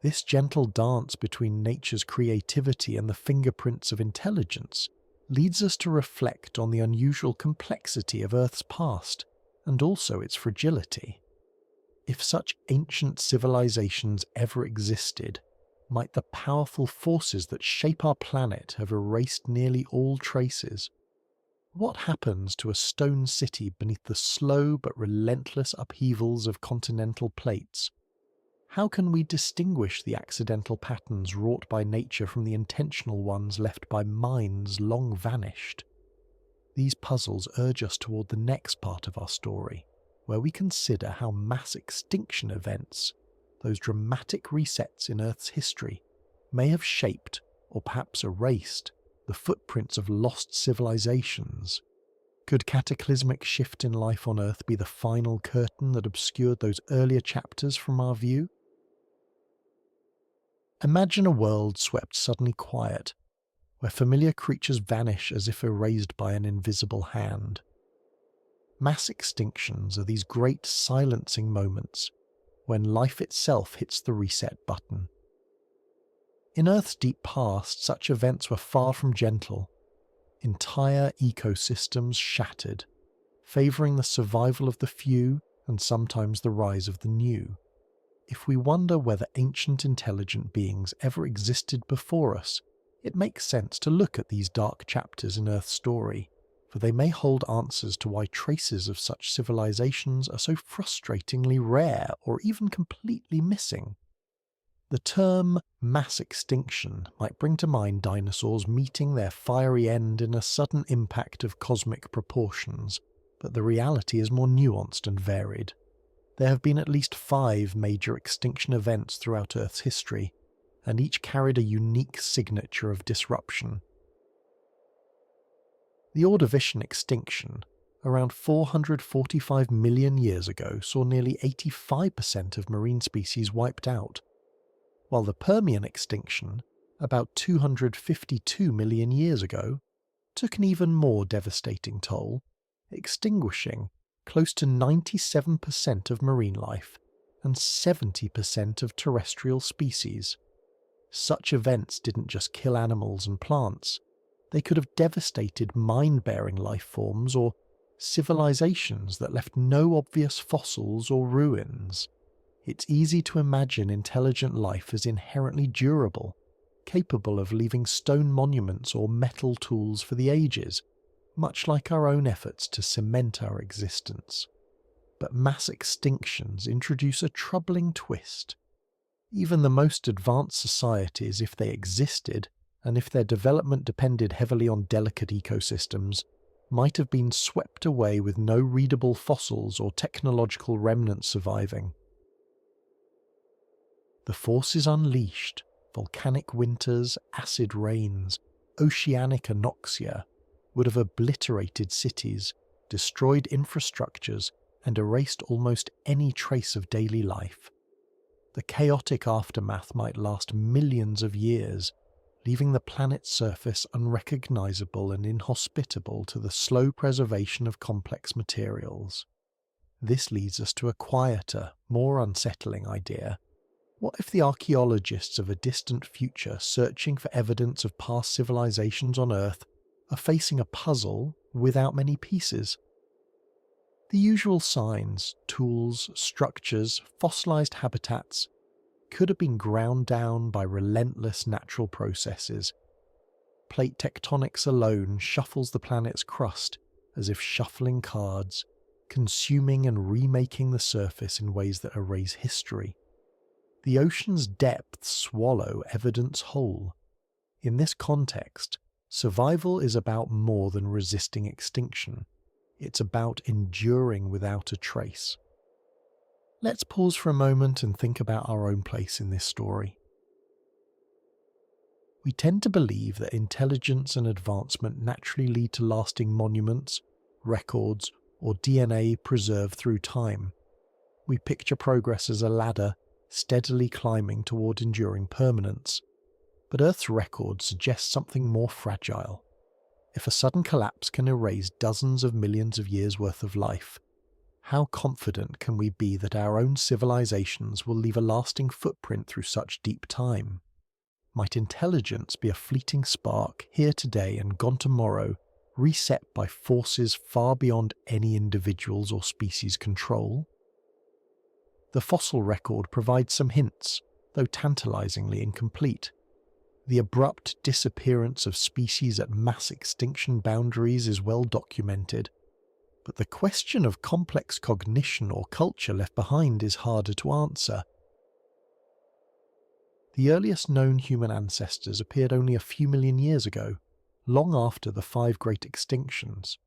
This gentle dance between nature's creativity and the fingerprints of intelligence leads us to reflect on the unusual complexity of Earth's past, and also its fragility. If such ancient civilizations ever existed, might the powerful forces that shape our planet have erased nearly all traces? What happens to a stone city beneath the slow but relentless upheavals of continental plates? How can we distinguish the accidental patterns wrought by nature from the intentional ones left by minds long vanished? These puzzles urge us toward the next part of our story, where we consider how mass extinction events, those dramatic resets in Earth's history, may have shaped, or perhaps erased, the footprints of lost civilizations. Could cataclysmic shift in life on Earth be the final curtain that obscured those earlier chapters from our view? Imagine a world swept suddenly quiet, where familiar creatures vanish as if erased by an invisible hand. Mass extinctions are these great silencing moments when life itself hits the reset button. In Earth's deep past, such events were far from gentle. Entire ecosystems shattered, favouring the survival of the few and sometimes the rise of the new. If we wonder whether ancient intelligent beings ever existed before us, it makes sense to look at these dark chapters in Earth's story, for they may hold answers to why traces of such civilizations are so frustratingly rare or even completely missing. The term mass extinction might bring to mind dinosaurs meeting their fiery end in a sudden impact of cosmic proportions, but the reality is more nuanced and varied. There have been at least 5 major extinction events throughout Earth's history, and each carried a unique signature of disruption. The Ordovician extinction, around 445 million years ago, saw nearly 85% of marine species wiped out, while the Permian extinction, about 252 million years ago, took an even more devastating toll, extinguishing close to 97% of marine life and 70% of terrestrial species. Such events didn't just kill animals and plants, they could have devastated mind-bearing life forms or civilizations that left no obvious fossils or ruins. It's easy to imagine intelligent life as inherently durable, capable of leaving stone monuments or metal tools for the ages, much like our own efforts to cement our existence. But mass extinctions introduce a troubling twist. Even the most advanced societies, if they existed, and if their development depended heavily on delicate ecosystems, might have been swept away with no readable fossils or technological remnants surviving. The forces unleashed, volcanic winters, acid rains, oceanic anoxia, would have obliterated cities, destroyed infrastructures, and erased almost any trace of daily life. The chaotic aftermath might last millions of years, leaving the planet's surface unrecognizable and inhospitable to the slow preservation of complex materials. This leads us to a quieter, more unsettling idea. What if the archaeologists of a distant future searching for evidence of past civilizations on Earth are facing a puzzle without many pieces? The usual signs, tools, structures, fossilized habitats could have been ground down by relentless natural processes. Plate tectonics alone shuffles the planet's crust as if shuffling cards, consuming and remaking the surface in ways that erase history. The ocean's depths swallow evidence whole. In this context, survival is about more than resisting extinction. It's about enduring without a trace. Let's pause for a moment and think about our own place in this story. We tend to believe that intelligence and advancement naturally lead to lasting monuments, records, or DNA preserved through time. We picture progress as a ladder, steadily climbing toward enduring permanence. But Earth's record suggests something more fragile. If a sudden collapse can erase dozens of millions of years' worth of life, how confident can we be that our own civilizations will leave a lasting footprint through such deep time? Might intelligence be a fleeting spark, here today and gone tomorrow, reset by forces far beyond any individual's or species' control? The fossil record provides some hints, though tantalizingly incomplete. The abrupt disappearance of species at mass extinction boundaries is well documented, but the question of complex cognition or culture left behind is harder to answer. The earliest known human ancestors appeared only a few million years ago, long after the 5 great extinctions,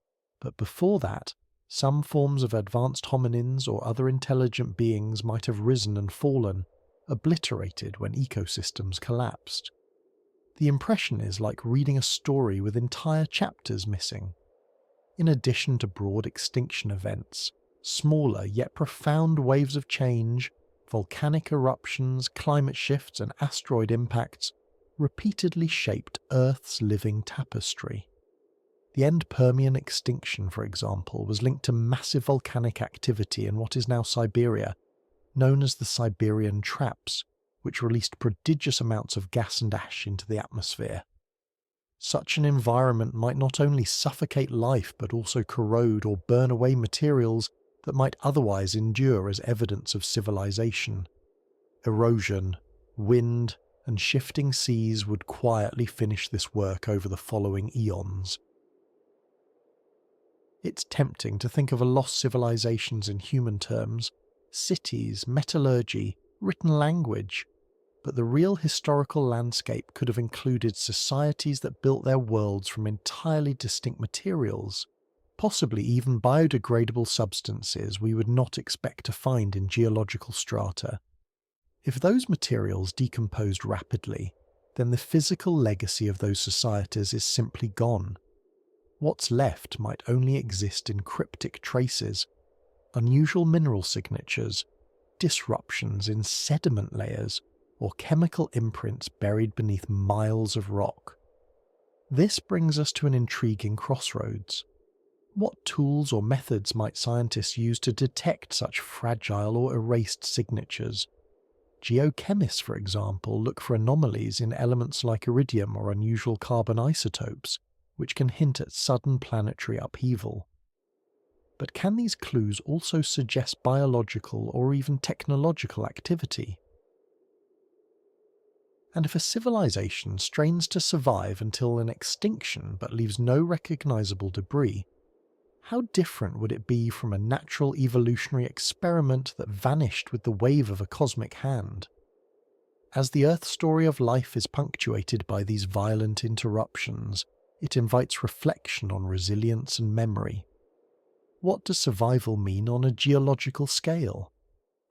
but before that, some forms of advanced hominins or other intelligent beings might have risen and fallen, obliterated when ecosystems collapsed. The impression is like reading a story with entire chapters missing. In addition to broad extinction events, smaller yet profound waves of change, volcanic eruptions, climate shifts, and asteroid impacts repeatedly shaped Earth's living tapestry. The end Permian extinction, for example, was linked to massive volcanic activity in what is now Siberia, known as the Siberian Traps, which released prodigious amounts of gas and ash into the atmosphere. Such an environment might not only suffocate life but also corrode or burn away materials that might otherwise endure as evidence of civilization. Erosion, wind, and shifting seas would quietly finish this work over the following eons. It's tempting to think of a lost civilizations in human terms, cities, metallurgy, written language, but the real historical landscape could have included societies that built their worlds from entirely distinct materials, possibly even biodegradable substances we would not expect to find in geological strata. If those materials decomposed rapidly, then the physical legacy of those societies is simply gone. What's left might only exist in cryptic traces, unusual mineral signatures, disruptions in sediment layers, or chemical imprints buried beneath miles of rock. This brings us to an intriguing crossroads. What tools or methods might scientists use to detect such fragile or erased signatures? Geochemists, for example, look for anomalies in elements like iridium or unusual carbon isotopes, which can hint at sudden planetary upheaval. But can these clues also suggest biological or even technological activity? And if a civilization strains to survive until an extinction but leaves no recognizable debris, how different would it be from a natural evolutionary experiment that vanished with the wave of a cosmic hand? As the Earth story of life is punctuated by these violent interruptions, it invites reflection on resilience and memory. What does survival mean on a geological scale?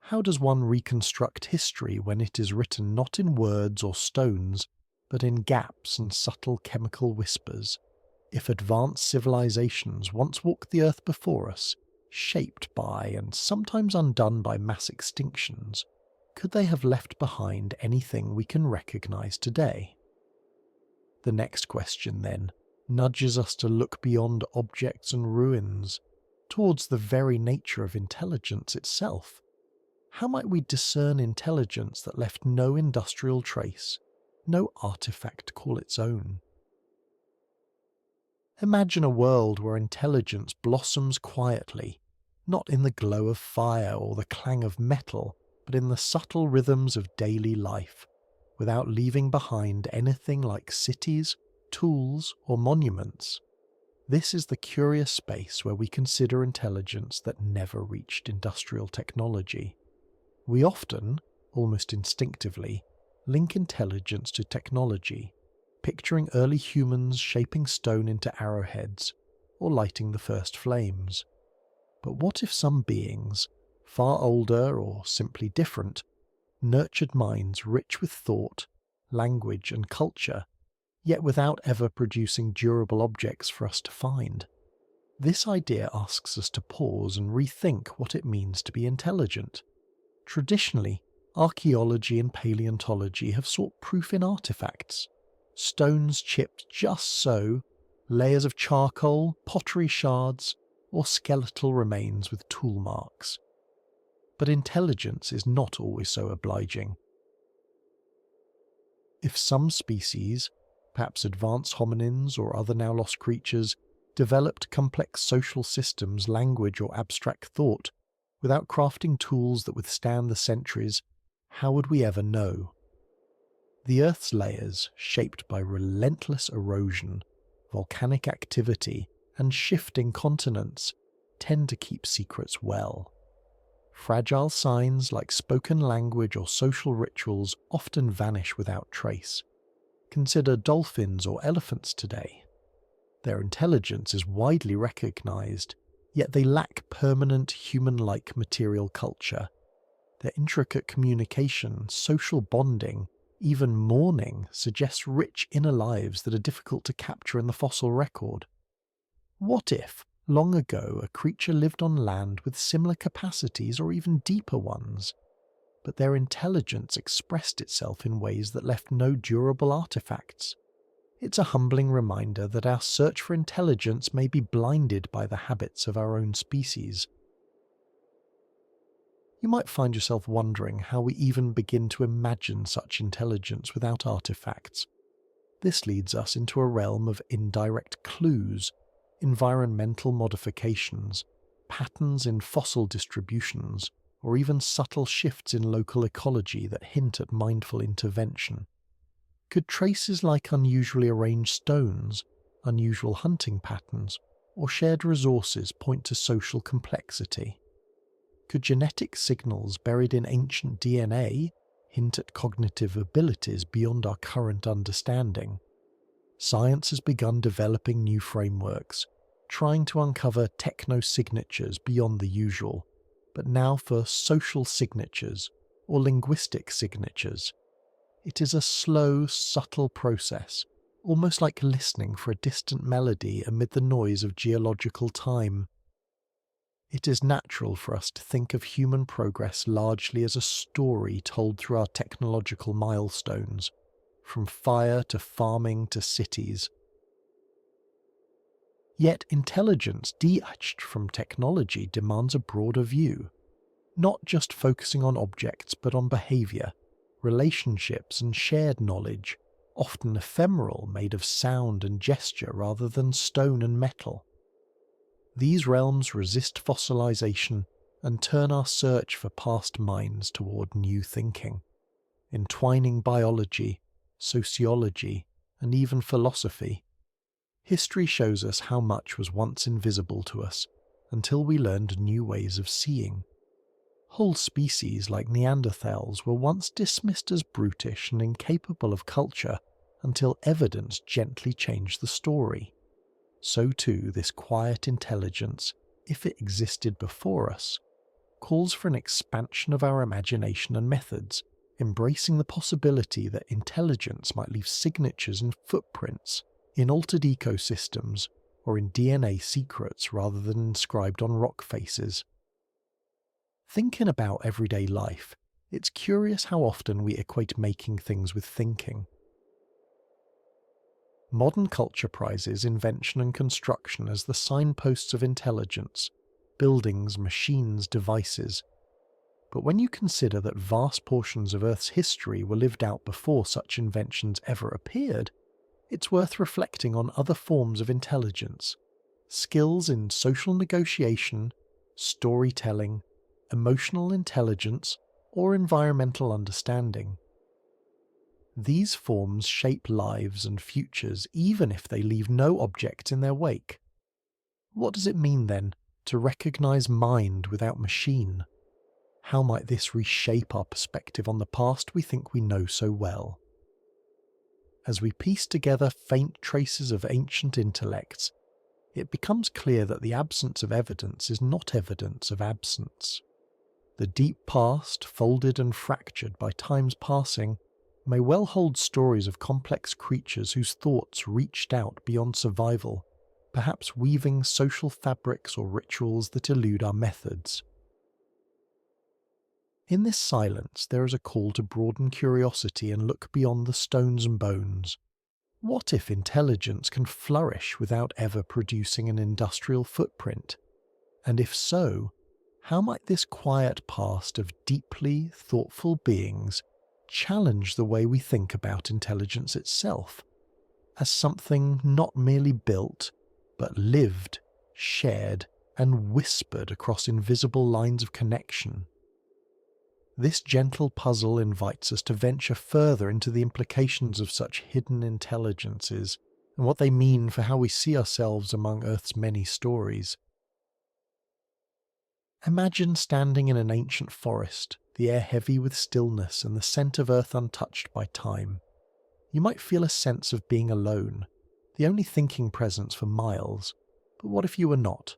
How does one reconstruct history when it is written not in words or stones, but in gaps and subtle chemical whispers? If advanced civilizations once walked the Earth before us, shaped by and sometimes undone by mass extinctions, could they have left behind anything we can recognize today? The next question, then, nudges us to look beyond objects and ruins, towards the very nature of intelligence itself. How might we discern intelligence that left no industrial trace, no artifact to call its own? Imagine a world where intelligence blossoms quietly, not in the glow of fire or the clang of metal, but in the subtle rhythms of daily life, without leaving behind anything like cities, tools, or monuments. This is the curious space where we consider intelligence that never reached industrial technology. We often, almost instinctively, link intelligence to technology, picturing early humans shaping stone into arrowheads or lighting the first flames. But what if some beings, far older or simply different, nurtured minds rich with thought, language and culture, yet without ever producing durable objects for us to find? This idea asks us to pause and rethink what it means to be intelligent. Traditionally, archaeology and paleontology have sought proof in artifacts. Stones chipped just so, layers of charcoal, pottery shards, or skeletal remains with tool marks. But intelligence is not always so obliging. If some species, perhaps advanced hominins or other now lost creatures, developed complex social systems, language, or abstract thought, without crafting tools that withstand the centuries, how would we ever know? The Earth's layers, shaped by relentless erosion, volcanic activity, and shifting continents, tend to keep secrets well. Fragile signs like spoken language or social rituals often vanish without trace. Consider dolphins or elephants today. Their intelligence is widely recognized, yet they lack permanent human-like material culture. Their intricate communication, social bonding, even mourning suggests rich inner lives that are difficult to capture in the fossil record. What if, long ago, a creature lived on land with similar capacities or even deeper ones, but their intelligence expressed itself in ways that left no durable artifacts? It's a humbling reminder that our search for intelligence may be blinded by the habits of our own species. You might find yourself wondering how we even begin to imagine such intelligence without artifacts. This leads us into a realm of indirect clues, environmental modifications, patterns in fossil distributions, or even subtle shifts in local ecology that hint at mindful intervention. Could traces like unusually arranged stones, unusual hunting patterns, or shared resources point to social complexity? Could genetic signals buried in ancient DNA hint at cognitive abilities beyond our current understanding? Science has begun developing new frameworks, trying to uncover techno-signatures beyond the usual, but now for social signatures or linguistic signatures. It is a slow, subtle process, almost like listening for a distant melody amid the noise of geological time. It is natural for us to think of human progress largely as a story told through our technological milestones, from fire to farming to cities. Yet intelligence detached from technology demands a broader view, not just focusing on objects but on behaviour, relationships and shared knowledge, often ephemeral, made of sound and gesture rather than stone and metal. These realms resist fossilization and turn our search for past minds toward new thinking, entwining biology, sociology, and even philosophy. History shows us how much was once invisible to us until we learned new ways of seeing. Whole species like Neanderthals were once dismissed as brutish and incapable of culture until evidence gently changed the story. So too this quiet intelligence, if it existed before us, calls for an expansion of our imagination and methods, embracing the possibility that intelligence might leave signatures and footprints in altered ecosystems or in DNA secrets rather than inscribed on rock faces. Thinking about everyday life, it's curious how often we equate making things with thinking. Modern culture prizes invention and construction as the signposts of intelligence, buildings, machines, devices. But when you consider that vast portions of Earth's history were lived out before such inventions ever appeared, it's worth reflecting on other forms of intelligence, skills in social negotiation, storytelling, emotional intelligence, or environmental understanding. These forms shape lives and futures even if they leave no object in their wake. What does it mean then to recognize mind without machine? How might this reshape our perspective on the past we think we know so well? As we piece together faint traces of ancient intellects, it becomes clear that the absence of evidence is not evidence of absence. The deep past, folded and fractured by time's passing, may well hold stories of complex creatures whose thoughts reached out beyond survival, perhaps weaving social fabrics or rituals that elude our methods. In this silence there is a call to broaden curiosity and look beyond the stones and bones. What if intelligence can flourish without ever producing an industrial footprint? And if so, how might this quiet past of deeply thoughtful beings challenge the way we think about intelligence itself, as something not merely built, but lived, shared, and whispered across invisible lines of connection? This gentle puzzle invites us to venture further into the implications of such hidden intelligences and what they mean for how we see ourselves among Earth's many stories. Imagine standing in an ancient forest, the air heavy with stillness and the scent of earth untouched by time. You might feel a sense of being alone, the only thinking presence for miles. But what if you were not?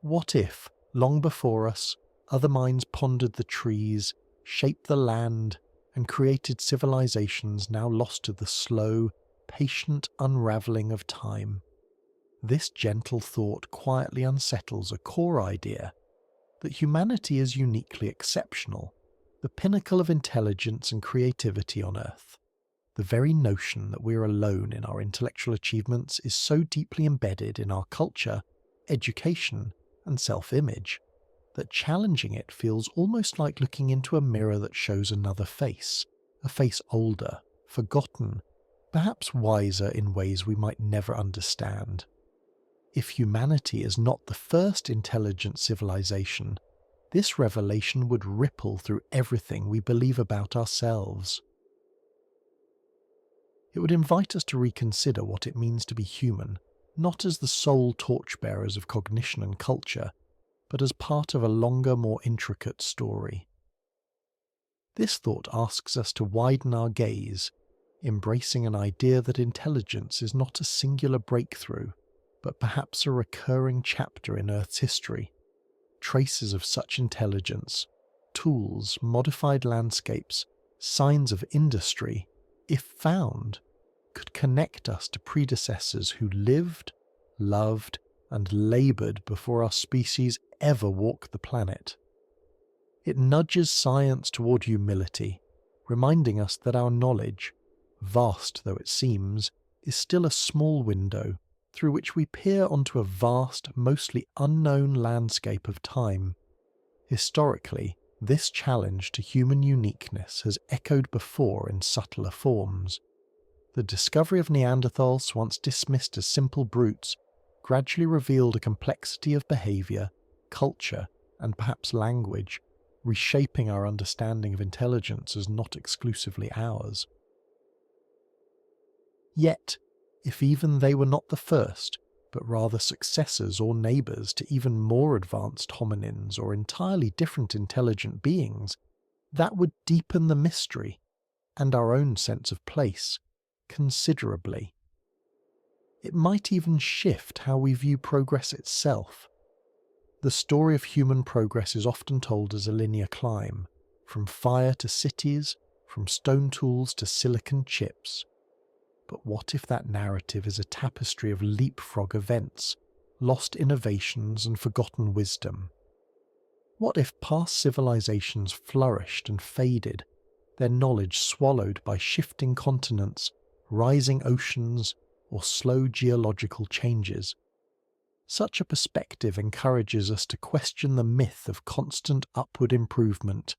What if, long before us, other minds pondered the trees, shaped the land, and created civilizations now lost to the slow, patient unravelling of time? This gentle thought quietly unsettles a core idea that humanity is uniquely exceptional, the pinnacle of intelligence and creativity on Earth. The very notion that we're alone in our intellectual achievements is so deeply embedded in our culture, education, and self-image. that challenging it feels almost like looking into a mirror that shows another face, a face older, forgotten, perhaps wiser in ways we might never understand. If humanity is not the first intelligent civilization, this revelation would ripple through everything we believe about ourselves. It would invite us to reconsider what it means to be human, not as the sole torchbearers of cognition and culture, but as part of a longer, more intricate story. This thought asks us to widen our gaze, embracing an idea that intelligence is not a singular breakthrough, but perhaps a recurring chapter in Earth's history. Traces of such intelligence, tools, modified landscapes, signs of industry, if found, could connect us to predecessors who lived, loved, and laboured before our species ever walked the planet. It nudges science toward humility, reminding us that our knowledge, vast though it seems, is still a small window through which we peer onto a vast, mostly unknown landscape of time. Historically, this challenge to human uniqueness has echoed before in subtler forms. The discovery of Neanderthals, once dismissed as simple brutes, gradually revealed a complexity of behaviour, culture, and perhaps language, reshaping our understanding of intelligence as not exclusively ours. Yet, if even they were not the first, but rather successors or neighbours to even more advanced hominins or entirely different intelligent beings, that would deepen the mystery, and our own sense of place, considerably. It might even shift how we view progress itself. The story of human progress is often told as a linear climb, from fire to cities, from stone tools to silicon chips. But what if that narrative is a tapestry of leapfrog events, lost innovations and forgotten wisdom? What if past civilizations flourished and faded, their knowledge swallowed by shifting continents, rising oceans, or slow geological changes? Such a perspective encourages us to question the myth of constant upward improvement,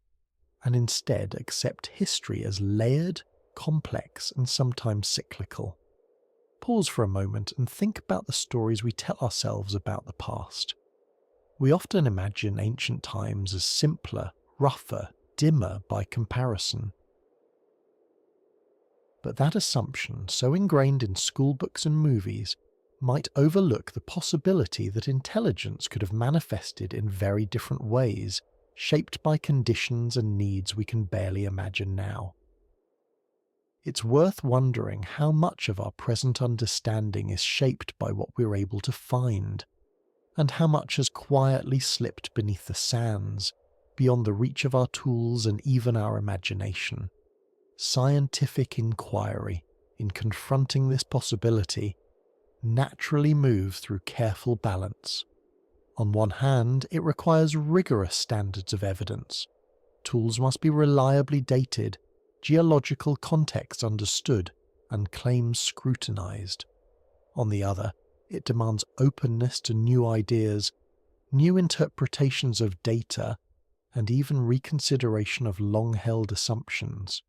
and instead accept history as layered, complex, and sometimes cyclical. Pause for a moment and think about the stories we tell ourselves about the past. We often imagine ancient times as simpler, rougher, dimmer by comparison. But that assumption, so ingrained in schoolbooks and movies, might overlook the possibility that intelligence could have manifested in very different ways, shaped by conditions and needs we can barely imagine now. It's worth wondering how much of our present understanding is shaped by what we're able to find, and how much has quietly slipped beneath the sands, beyond the reach of our tools and even our imagination. Scientific inquiry, in confronting this possibility, naturally moves through careful balance. On one hand, it requires rigorous standards of evidence. Tools must be reliably dated, geological context understood, and claims scrutinized. On the other, it demands openness to new ideas, new interpretations of data, and even reconsideration of long-held assumptions.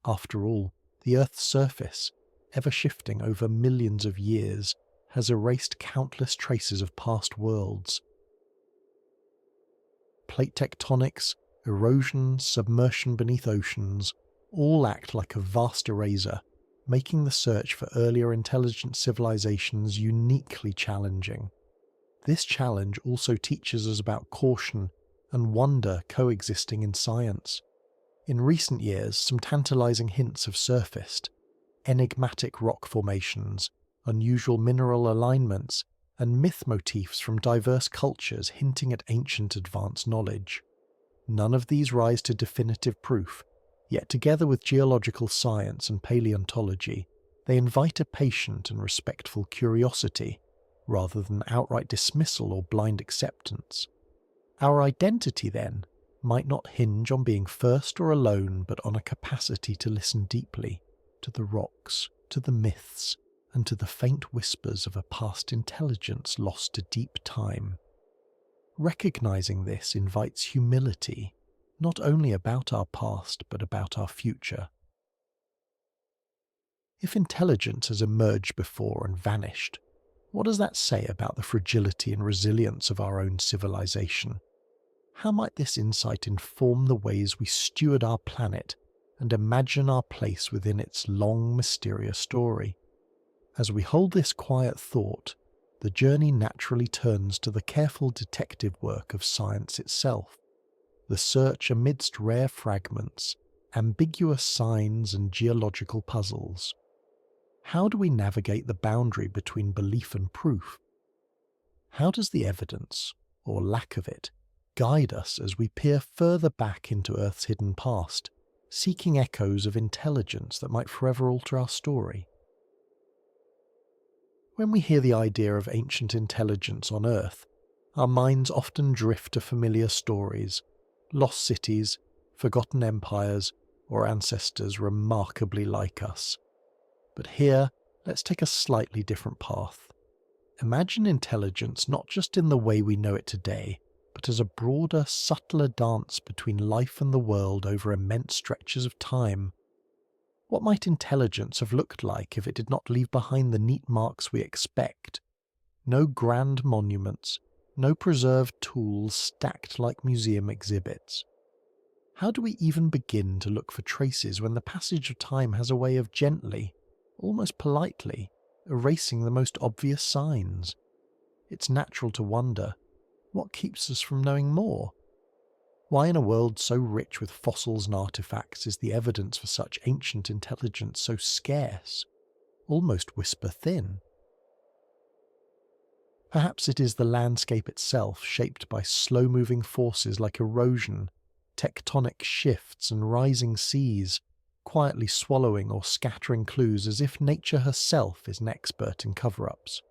After all, the Earth's surface, ever shifting over millions of years, has erased countless traces of past worlds. Plate tectonics, erosion, submersion beneath oceans, all act like a vast eraser, making the search for earlier intelligent civilizations uniquely challenging. This challenge also teaches us about caution and wonder coexisting in science. In recent years, some tantalizing hints have surfaced: enigmatic rock formations, unusual mineral alignments, and myth motifs from diverse cultures hinting at ancient advanced knowledge. None of these rise to definitive proof, yet together with geological science and paleontology, they invite a patient and respectful curiosity, rather than outright dismissal or blind acceptance. Our identity, then, might not hinge on being first or alone, but on a capacity to listen deeply to the rocks, to the myths, and to the faint whispers of a past intelligence lost to deep time. Recognizing this invites humility, not only about our past but about our future. If intelligence has emerged before and vanished, what does that say about the fragility and resilience of our own civilization? How might this insight inform the ways we steward our planet and imagine our place within its long, mysterious story? As we hold this quiet thought, the journey naturally turns to the careful detective work of science itself, the search amidst rare fragments, ambiguous signs and geological puzzles. How do we navigate the boundary between belief and proof? How does the evidence, or lack of it, guide us as we peer further back into Earth's hidden past, seeking echoes of intelligence that might forever alter our story? When we hear the idea of ancient intelligence on Earth, our minds often drift to familiar stories, lost cities, forgotten empires, or ancestors remarkably like us. But here, let's take a slightly different path. Imagine intelligence not just in the way we know it today, but as a broader, subtler dance between life and the world over immense stretches of time. What might intelligence have looked like if it did not leave behind the neat marks we expect? No grand monuments, no preserved tools stacked like museum exhibits. How do we even begin to look for traces when the passage of time has a way of gently, almost politely, erasing the most obvious signs? It's natural to wonder, what keeps us from knowing more? Why in a world so rich with fossils and artifacts is the evidence for such ancient intelligence so scarce, almost whisper thin? Perhaps it is the landscape itself shaped by slow-moving forces like erosion, tectonic shifts and rising seas, quietly swallowing or scattering clues as if nature herself is an expert in cover-ups.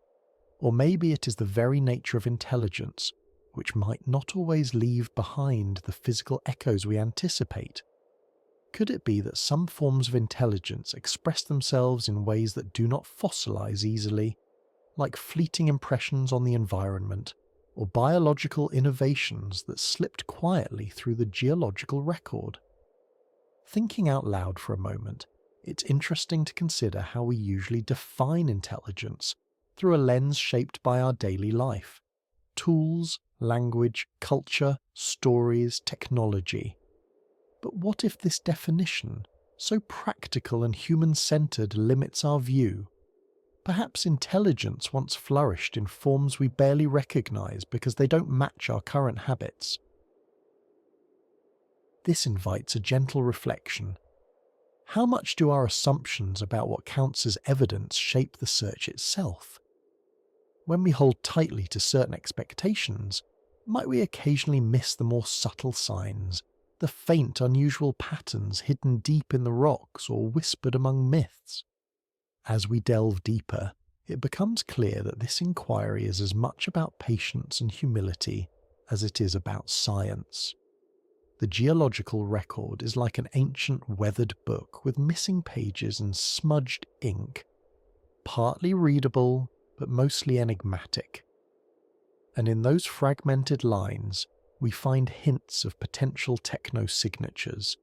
Or maybe it is the very nature of intelligence, which might not always leave behind the physical echoes we anticipate. Could it be that some forms of intelligence express themselves in ways that do not fossilize easily, like fleeting impressions on the environment, or biological innovations that slipped quietly through the geological record? Thinking out loud for a moment, it's interesting to consider how we usually define intelligence through a lens shaped by our daily life. Tools, language, culture, stories, technology. But what if this definition, so practical and human-centered, limits our view? Perhaps intelligence once flourished in forms we barely recognize because they don't match our current habits. This invites a gentle reflection. How much do our assumptions about what counts as evidence shape the search itself? When we hold tightly to certain expectations, might we occasionally miss the more subtle signs, the faint, unusual patterns hidden deep in the rocks or whispered among myths? As we delve deeper, it becomes clear that this inquiry is as much about patience and humility as it is about science. The geological record is like an ancient weathered book with missing pages and smudged ink, partly readable but mostly enigmatic. And in those fragmented lines, we find hints of potential techno-signatures,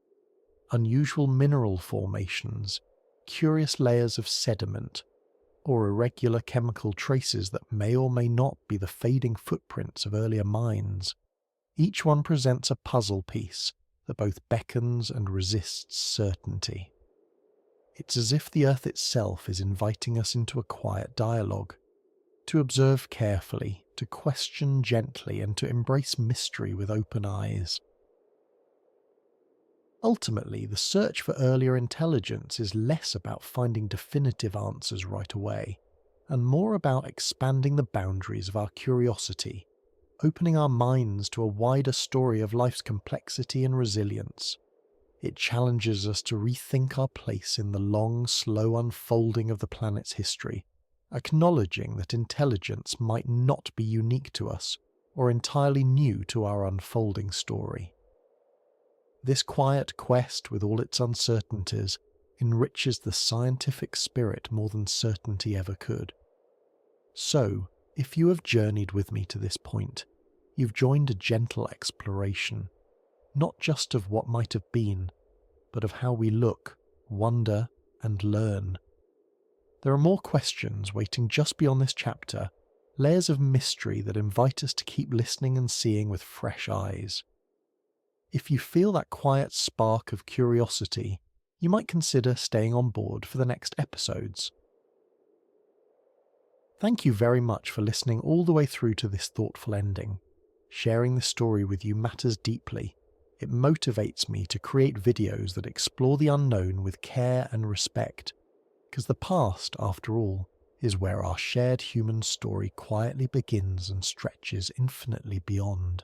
unusual mineral formations, curious layers of sediment, or irregular chemical traces that may or may not be the fading footprints of earlier mines. Each one presents a puzzle piece that both beckons and resists certainty. It's as if the Earth itself is inviting us into a quiet dialogue, to observe carefully, to question gently, and to embrace mystery with open eyes. Ultimately, the search for earlier intelligence is less about finding definitive answers right away, and more about expanding the boundaries of our curiosity, opening our minds to a wider story of life's complexity and resilience. It challenges us to rethink our place in the long, slow unfolding of the planet's history, acknowledging that intelligence might not be unique to us or entirely new to our unfolding story. This quiet quest, with all its uncertainties, enriches the scientific spirit more than certainty ever could. So, if you have journeyed with me to this point, you've joined a gentle exploration, not just of what might have been, but of how we look, wonder, and learn. There are more questions waiting just beyond this chapter, layers of mystery that invite us to keep listening and seeing with fresh eyes. If you feel that quiet spark of curiosity, you might consider staying on board for the next episodes. Thank you very much for listening all the way through to this thoughtful ending. Sharing this story with you matters deeply. It motivates me to create videos that explore the unknown with care and respect, because the past, after all, is where our shared human story quietly begins and stretches infinitely beyond.